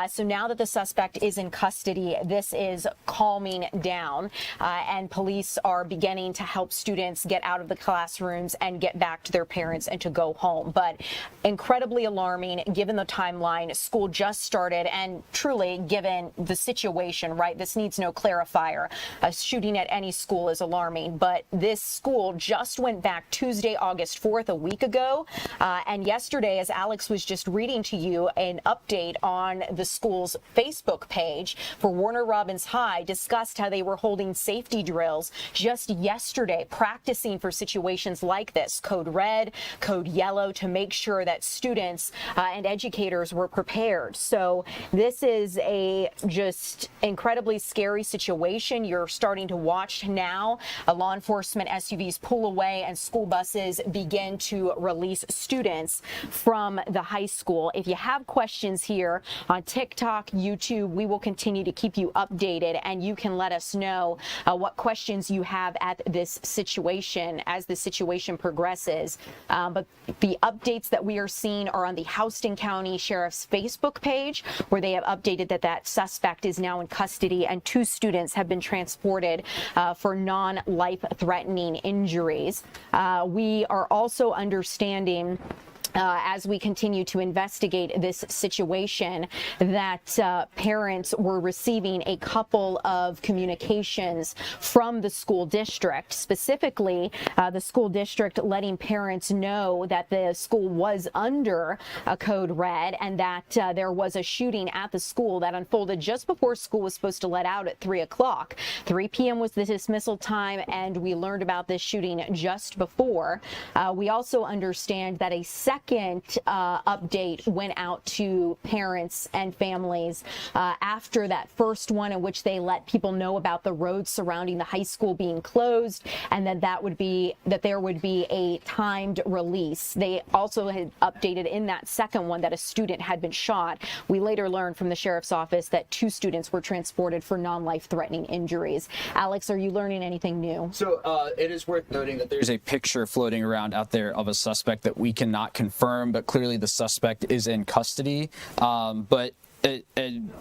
So now that the suspect is in custody, this is calming down, and police are beginning to help students get out of the classrooms and get back to their parents and to go home. But incredibly alarming given the timeline. School just started, and truly given the situation, right? This needs no clarifier. A shooting at any school is alarming, but this school just went back Tuesday, August 4th, a week ago. And yesterday, as Alex was just reading to you, an update on the school's Facebook page for Warner Robins High discussed how they were holding safety drills just yesterday, practicing for situations like this, code red, code yellow, to make sure that students and educators were prepared. So this is a just incredibly scary situation. You're starting to watch now law enforcement SUVs pull away and school buses begin to release students from the high school. If you have questions here on TikTok, YouTube, we will continue to keep you updated, and you can let us know what questions you have at this situation as the situation progresses. But the updates that we are seeing are on the Houston County Sheriff's Facebook page, where they have updated that suspect is now in custody and 2 students have been transported for non-life-threatening injuries. We are also understanding as we continue to investigate this situation, that parents were receiving a couple of communications from the school district, specifically the school district letting parents know that the school was under a code red and that there was a shooting at the school that unfolded just before school was supposed to let out at 3 o'clock. 3 p.m. was the dismissal time, and we learned about this shooting just before. We also understand that a second second update went out to parents and families after that first one, in which they let people know about the roads surrounding the high school being closed, and that there would be a timed release. They also had updated in that second one that a student had been shot. We later learned from the sheriff's office that 2 students were transported for non-life-threatening injuries. Alex, are you learning anything new? So it is worth noting that there's a picture floating around out there of a suspect that we cannot confirm, but clearly the suspect is in custody. But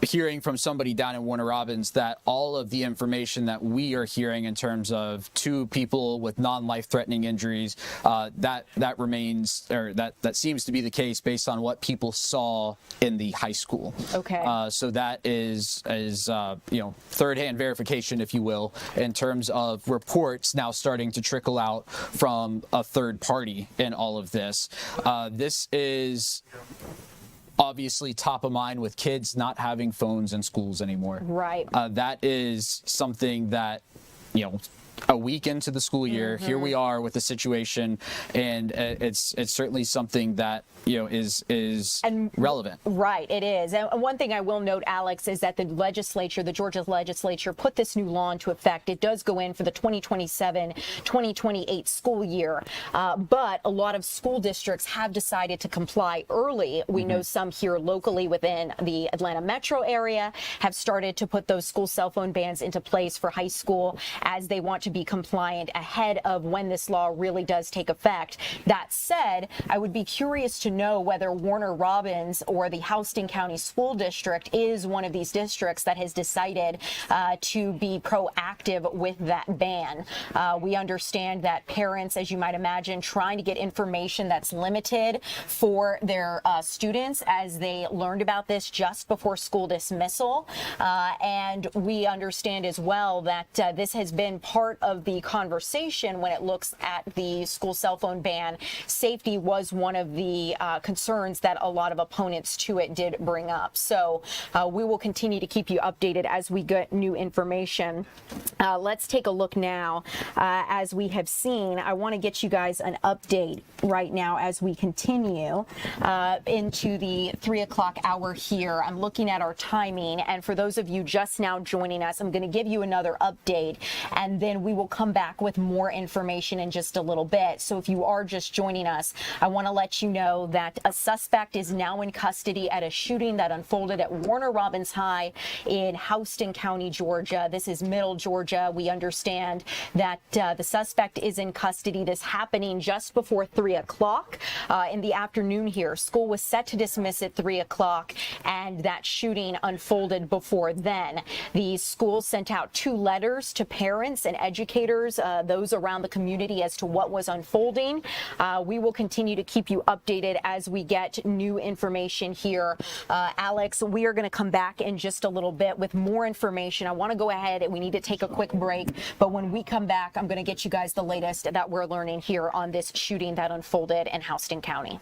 hearing from somebody down in Warner Robins that all of the information that we are hearing in terms of 2 people with non-life-threatening injuries, that remains, or that seems to be the case based on what people saw in the high school. Okay. So that is third-hand verification, if you will, in terms of reports now starting to trickle out from a third party in all of this. This is obviously top of mind with kids not having phones in schools anymore. Right. That is something that, a week into the school year, here we are with the situation, and it's certainly something that is relevant. Right, it is. And one thing I will note, Alex, is that the Georgia legislature, put this new law into effect. It does go in for the 2027-2028 school year, but a lot of school districts have decided to comply early. We know some here locally within the Atlanta metro area have started to put those school cell phone bans into place for high school, as they want to be compliant ahead of when this law really does take effect. That said, I would be curious to know whether Warner Robins or the Houston County School District is one of these districts that has decided to be proactive with that ban. We understand that parents, as you might imagine, trying to get information that's limited for their students, as they learned about this just before school dismissal. And we understand as well that this has been part of the conversation when it looks at the school cell phone ban. Safety was one of the concerns that a lot of opponents to it did bring up. So we will continue to keep you updated as we get new information. Let's take a look now. As we have seen, I want to get you guys an update right now as we continue into the 3 o'clock hour here. I'm looking at our timing, and for those of you just now joining us, I'm going to give you another update, and then we will come back with more information in just a little bit. So if you are just joining us, I want to let you know that a suspect is now in custody at a shooting that unfolded at Warner Robins High in Houston County, Georgia. This is Middle Georgia. We understand that the suspect is in custody. This happening just before 3 o'clock in the afternoon here. School was set to dismiss at 3 o'clock, and that shooting unfolded before then. The school sent out 2 letters to parents and educators, those around the community, as to what was unfolding. We will continue to keep you updated as we get new information here. Alex, we are going to come back in just a little bit with more information. I want to go ahead, and we need to take a quick break, but when we come back, I'm going to get you guys the latest that we're learning here on this shooting that unfolded in Houston County.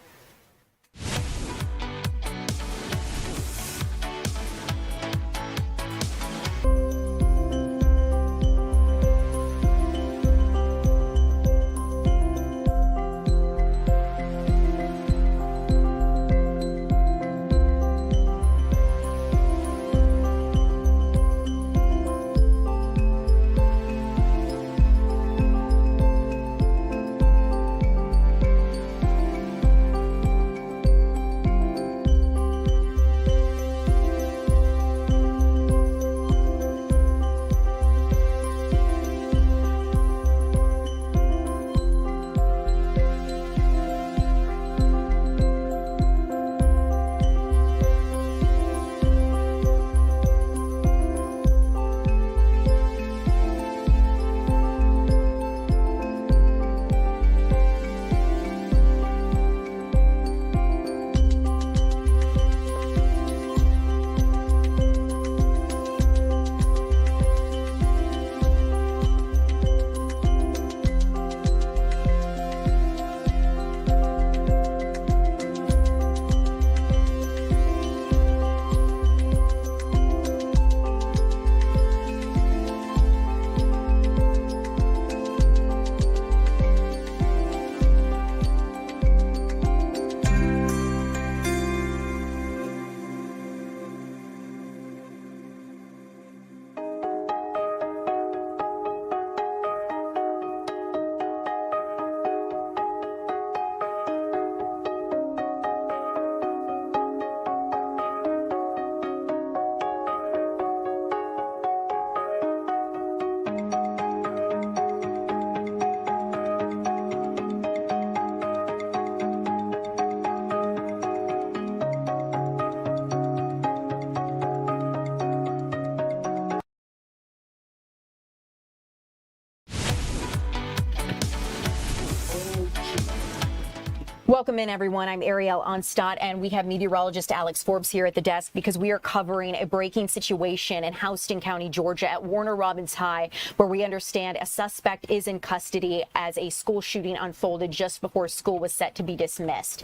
Welcome in, everyone. I'm Ariel Onstadt, and we have meteorologist Alex Forbes here at the desk because we are covering a breaking situation in Houston County, Georgia, at Warner Robins High, where we understand a suspect is in custody as a school shooting unfolded just before school was set to be dismissed.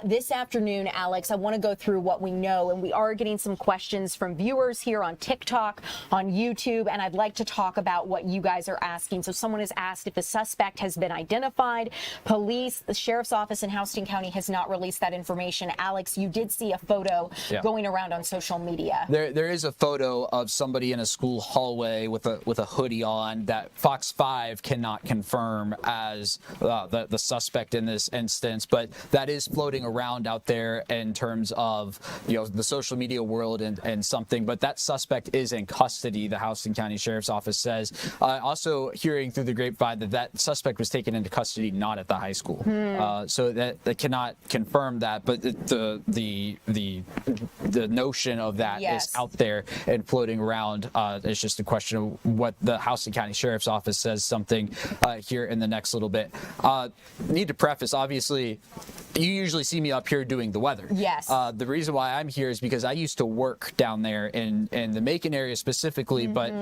This afternoon, Alex, I want to go through what we know, and we are getting some questions from viewers here on TikTok, on YouTube, and I'd like to talk about what you guys are asking. So someone has asked if the suspect has been identified. Police, the sheriff's office in Houston County has not released that information. Alex, you did see a photo going around on social media. There is a photo of somebody in a school hallway with a hoodie on that Fox 5 cannot confirm as the suspect in this instance, but that is floating around out there in terms of the social media world and something. But that suspect is in custody, the Houston County Sheriff's Office says. Also hearing through the grapevine that suspect was taken into custody not at the high school. So that they cannot confirm that, but the notion of that is out there and floating around. It's just a question of what the Houston County Sheriff's Office says something here in the next little bit. Need to preface, obviously, you usually see me up here doing the weather. Yes. The reason why I'm here is because I used to work down there in the Macon area specifically, but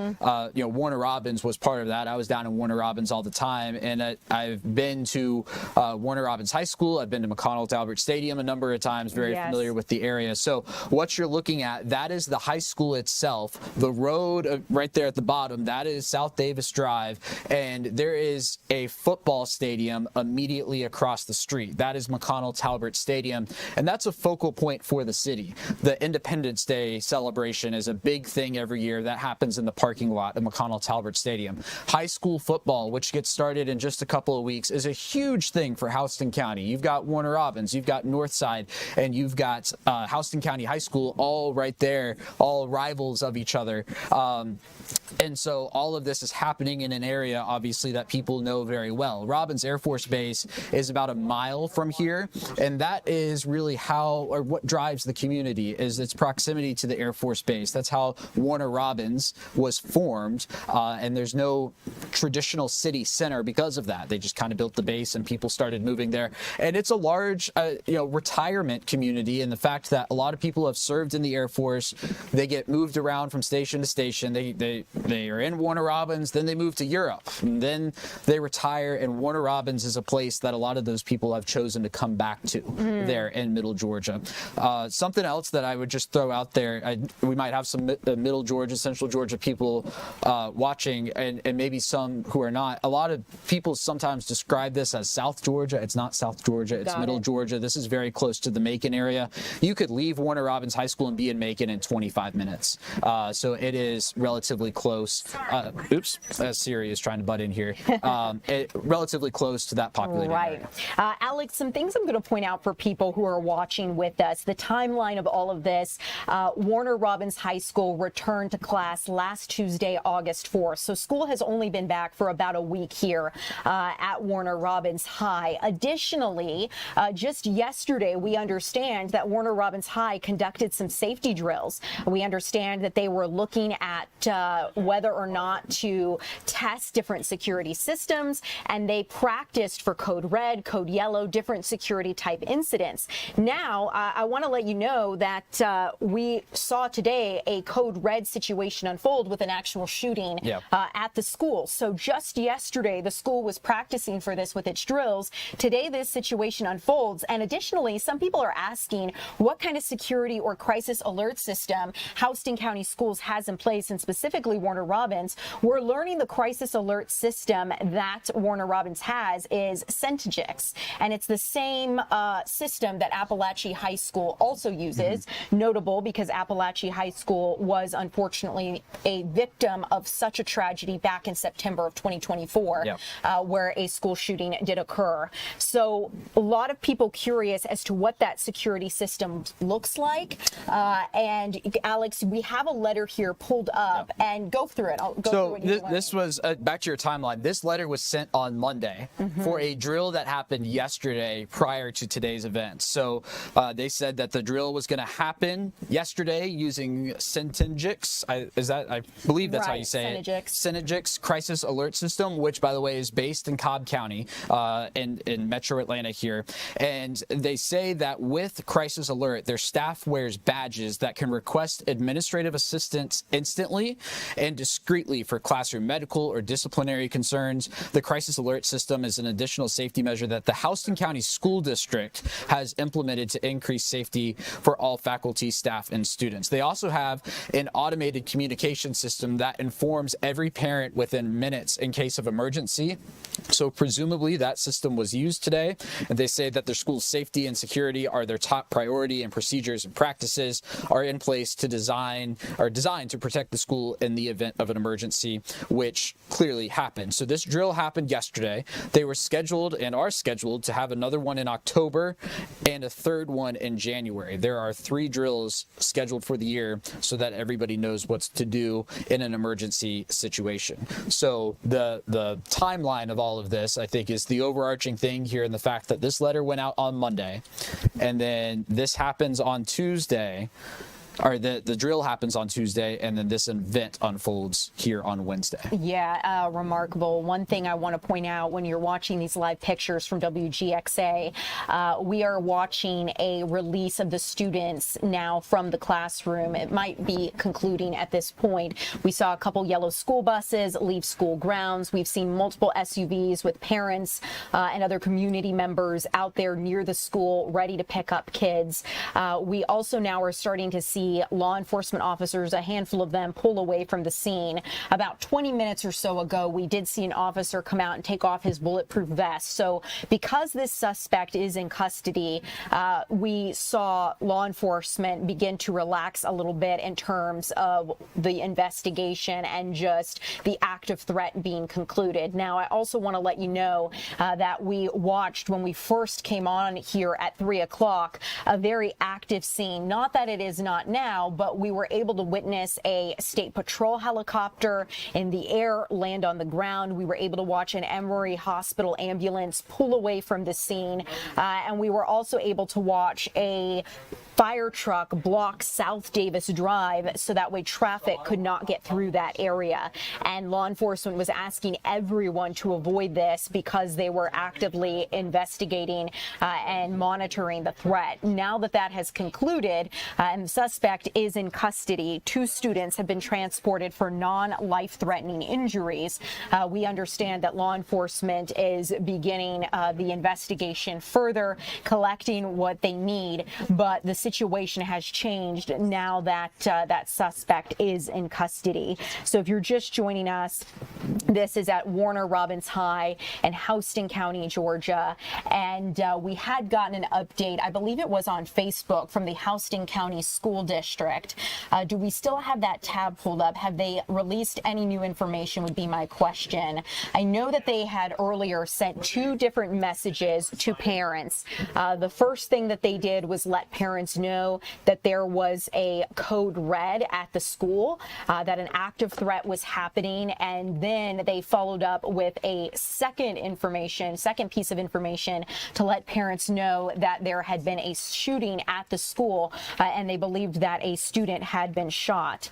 Warner Robins was part of that. I was down in Warner Robins all the time, and I've been to Warner Robins High School. I've been to McConnell Talbert Stadium a number of times, very familiar with the area. So what you're looking at, that is the high school itself. The road right there at the bottom, that is South Davis Drive, and there is a football stadium immediately across the street. That is McConnell Talbert Stadium, and that's a focal point for the city. The Independence Day celebration is a big thing every year that happens in the parking lot of McConnell Talbert Stadium. High school football, which gets started in just a couple of weeks, is a huge thing for Houston County. You've got Warner Robins, you've got Northside, and you've got Houston County High School all right there, all rivals of each other. And so all of this is happening in an area, obviously, that people know very well. Robins Air Force Base is about a mile from here, and that is really what drives the community, is its proximity to the Air Force Base. That's how Warner Robins was formed, and there's no traditional city center because of that. They just kind of built the base, and people started moving there. And it's a large, retirement community, and the fact that a lot of people have served in the Air Force, they get moved around from station to station. They are in Warner Robins, then they move to Europe, and then they retire, and Warner Robins is a place that a lot of those people have chosen to come back to there in Middle Georgia. Something else that I would just throw out there, we might have some Middle Georgia, Central Georgia people watching, and maybe some who are not. A lot of people sometimes describe this as South Georgia. It's not South Georgia, it's Middle Georgia. This is very close to the Macon area. You could leave Warner Robins High School and be in Macon in 25 minutes. So it is relatively close. Oops, Siri is trying to butt in here. Relatively close to that populated area. Alex, some things I'm going to point out for people who are watching with us. The timeline of all of this, Warner Robins High School returned to class last Tuesday, August 4th. So school has only been back for about a week here at Warner Robins High. Additionally, just yesterday, we understand that Warner Robins High conducted some safety drills. We understand that they were looking at whether or not to test different security systems, and they practiced for code red, code yellow, different security type incidents. Now, I want to let you know that we saw today a code red situation unfold with an actual shooting at the school. So just yesterday, the school was practicing for this with its drills. Today, this situation unfolds. And additionally, some people are asking what kind of security or crisis alert system Houston County Schools has in place, and specifically Warner Robins. We're learning the crisis alert system that Warner Robins has is Centigix, and it's the same system that Appalachia High School also uses. Notable because Appalachia High School was unfortunately a victim of such a tragedy back in September of 2024, where a school shooting did occur. So a lot of people curious as to what that security system looks like. And Alex, we have a letter here pulled up, and go through it. I'll go through it. This was, back to your timeline, this letter was sent on Monday for a drill that happened yesterday prior to today's event. So they said that the drill was going to happen yesterday using Synergix. I believe that's how you say it. Synergix Crisis Alert System, which, by the way, is based in Cobb County in Metro Atlanta here. And they say that with Crisis Alert, their staff wears badges that can request administrative assistance instantly and discreetly for classroom medical or disciplinary concerns. The Crisis Alert System is an additional safety measure that the Houston County School District has implemented to increase safety for all faculty, staff, and students. They also have an automated communication system that informs every parent within minutes in case of emergency. So presumably that system was used today, and they say that their school's safety and security are their top priority, and procedures and practices are in place to designed to protect the school in the event of an emergency, which clearly happened. So this drill happened yesterday. They were scheduled and are scheduled to have another one in October and a third one in January. There are 3 drills scheduled for the year so that everybody knows what's to do in an emergency situation. So the timeline of all of this, I think, is the overarching thing here, in the fact that this letter went out on Monday, and then this happens on Tuesday, or the drill happens on Tuesday, and then this event unfolds here on Wednesday. Yeah, remarkable. One thing I want to point out when you're watching these live pictures from WGXA, we are watching a release of the students now from the classroom. It might be concluding at this point. We saw a couple yellow school buses leave school grounds. We've seen multiple SUVs with parents and other community members out there near the school ready to pick up kids. We also now are starting to see law enforcement officers, a handful of them, pull away from the scene. About 20 minutes or so ago, we did see an officer come out and take off his bulletproof vest. So because this suspect is in custody, we saw law enforcement begin to relax a little bit in terms of the investigation and just the active threat being concluded. Now, I also want to let you know that we watched, when we first came on here at 3 o'clock, a very active scene. Not that it is not now, but we were able to witness a state patrol helicopter in the air land on the ground. We were able to watch an Emory Hospital ambulance pull away from the scene, and we were also able to watch a fire truck block South Davis Drive so that way traffic could not get through that area. And law enforcement was asking everyone to avoid this because they were actively investigating and monitoring the threat. Now that that has concluded and the suspect is in custody, 2 students have been transported for non-life-threatening injuries. We understand that law enforcement is beginning the investigation further, collecting what they need, but the situation has changed now that that suspect is in custody. So if you're just joining us, this is at Warner Robins High in Houston County, Georgia, and we had gotten an update, I believe it was on Facebook, from the Houston County School District. Do we still have that tab pulled up? Have they released any new information, would be my question. I know that they had earlier sent 2 different messages to parents. The first thing that they did was let parents know that there was a code red at the school, that an active threat was happening, and then they followed up with a second piece of information to let parents know that there had been a shooting at the school, and they believed that a student had been shot.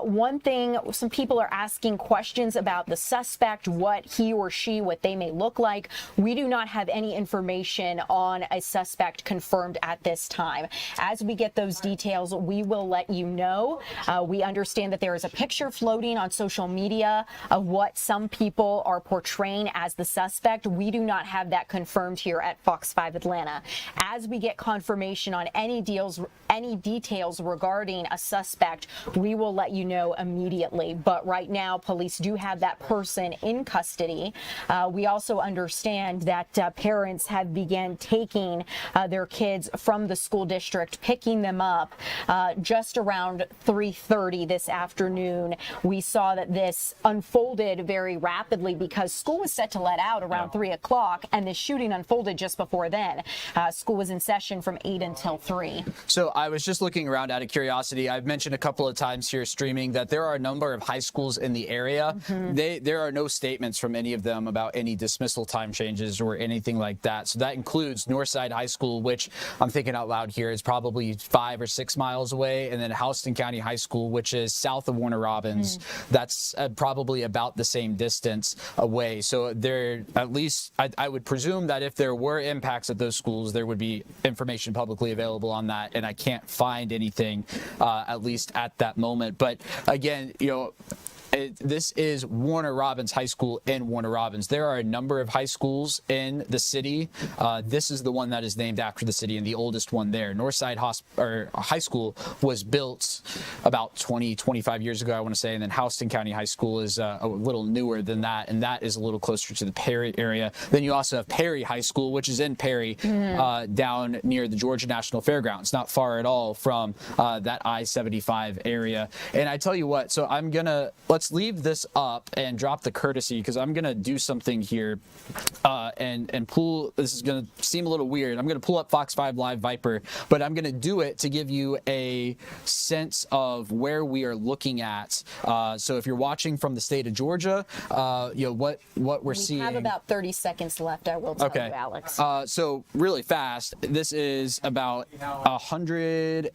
One thing, some people are asking questions about the suspect, what he or she, what they may look like. We do not have any information on a suspect confirmed at this time. As we get those details, we will let you know. We understand that there is a picture floating on social media of what some people are portraying as the suspect. We do not have that confirmed here at Fox 5 Atlanta. As we get confirmation on any details regarding a suspect, we will let you know immediately. But right now, police do have that person in custody. We also understand that parents have begun taking their kids from the school district left, picking them up just around 3:30 this afternoon. We saw that this unfolded very rapidly because school was set to let out around 3 o'clock, and the shooting unfolded just before then. School was in session from 8 until 3. So I was just looking around out of curiosity. I've mentioned a couple of times here streaming that there are a number of high schools in the area. There are no statements from any of them about any dismissal time changes or anything like that. So that includes Northside High School, which I'm thinking out loud here is probably 5 or 6 miles away, and then Houston County High School, which is south of Warner Robins. That's probably about the same distance away. So there, at least I would presume that if there were impacts at those schools, there would be information publicly available on that, and I can't find anything at least at that moment. But again, this is Warner Robins High School in Warner Robins. There are a number of high schools in the city. This is the one that is named after the city and the oldest one there. Northside High School was built about 25 years ago, I want to say, and then Houston County High School is a little newer than that, and that is a little closer to the Perry area. Then you also have Perry High School, which is in Perry, down near the Georgia National Fairgrounds, not far at all from that I-75 area. And I tell you what, so let's leave this up and drop the courtesy, because I'm gonna do something here and pull. This is gonna seem a little weird. I'm gonna pull up Fox 5 Live Viper, but I'm gonna do it to give you a sense of where we are looking at. So if you're watching from the state of Georgia, what we're seeing. We have about 30 seconds left, I will tell you, Alex. So really fast, this is about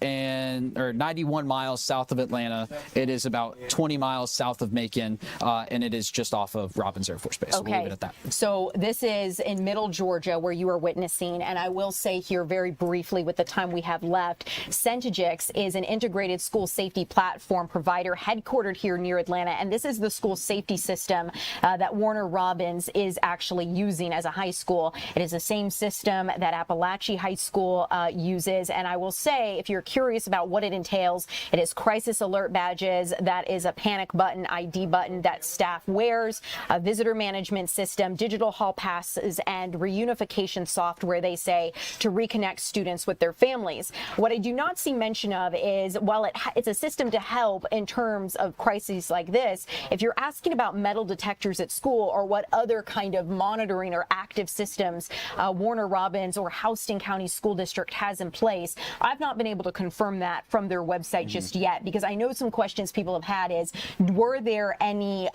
91 miles south of Atlanta. It is about 20 miles south of Macon, and it is just off of Robins Air Force Base. So we'll leave it at that. So this is in Middle Georgia where you are witnessing, and I will say here very briefly with the time we have left, Centigix is an integrated school safety platform provider headquartered here near Atlanta, and this is the school safety system that Warner Robins is actually using as a high school. It is the same system that Appalachia High School uses, and I will say, if you're curious about what it entails, it is crisis alert badges, that is a panic button, ID button that staff wears, a visitor management system, digital hall passes, and reunification software, they say, to reconnect students with their families. What I do not see mention of is, while it's a system to help in terms of crises like this, if you're asking about metal detectors at school or what other kind of monitoring or active systems Warner Robins or Houston County School District has in place, I've not been able to confirm that from their website just yet, because I know some questions people have had is, were there any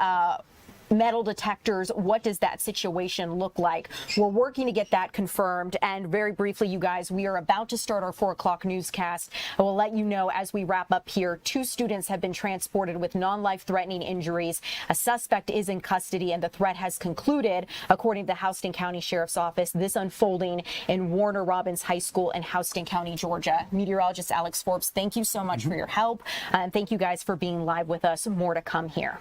metal detectors? What does that situation look like? We're working to get that confirmed. And very briefly, you guys, we are about to start our 4 o'clock newscast. I will let you know as we wrap up here, 2 students have been transported with non-life-threatening injuries. A suspect is in custody, and the threat has concluded, according to the Houston County Sheriff's Office. This unfolding in Warner Robins High School in Houston County, Georgia. Meteorologist Alex Forbes, thank you so much for your help. And thank you guys for being live with us. More to come here.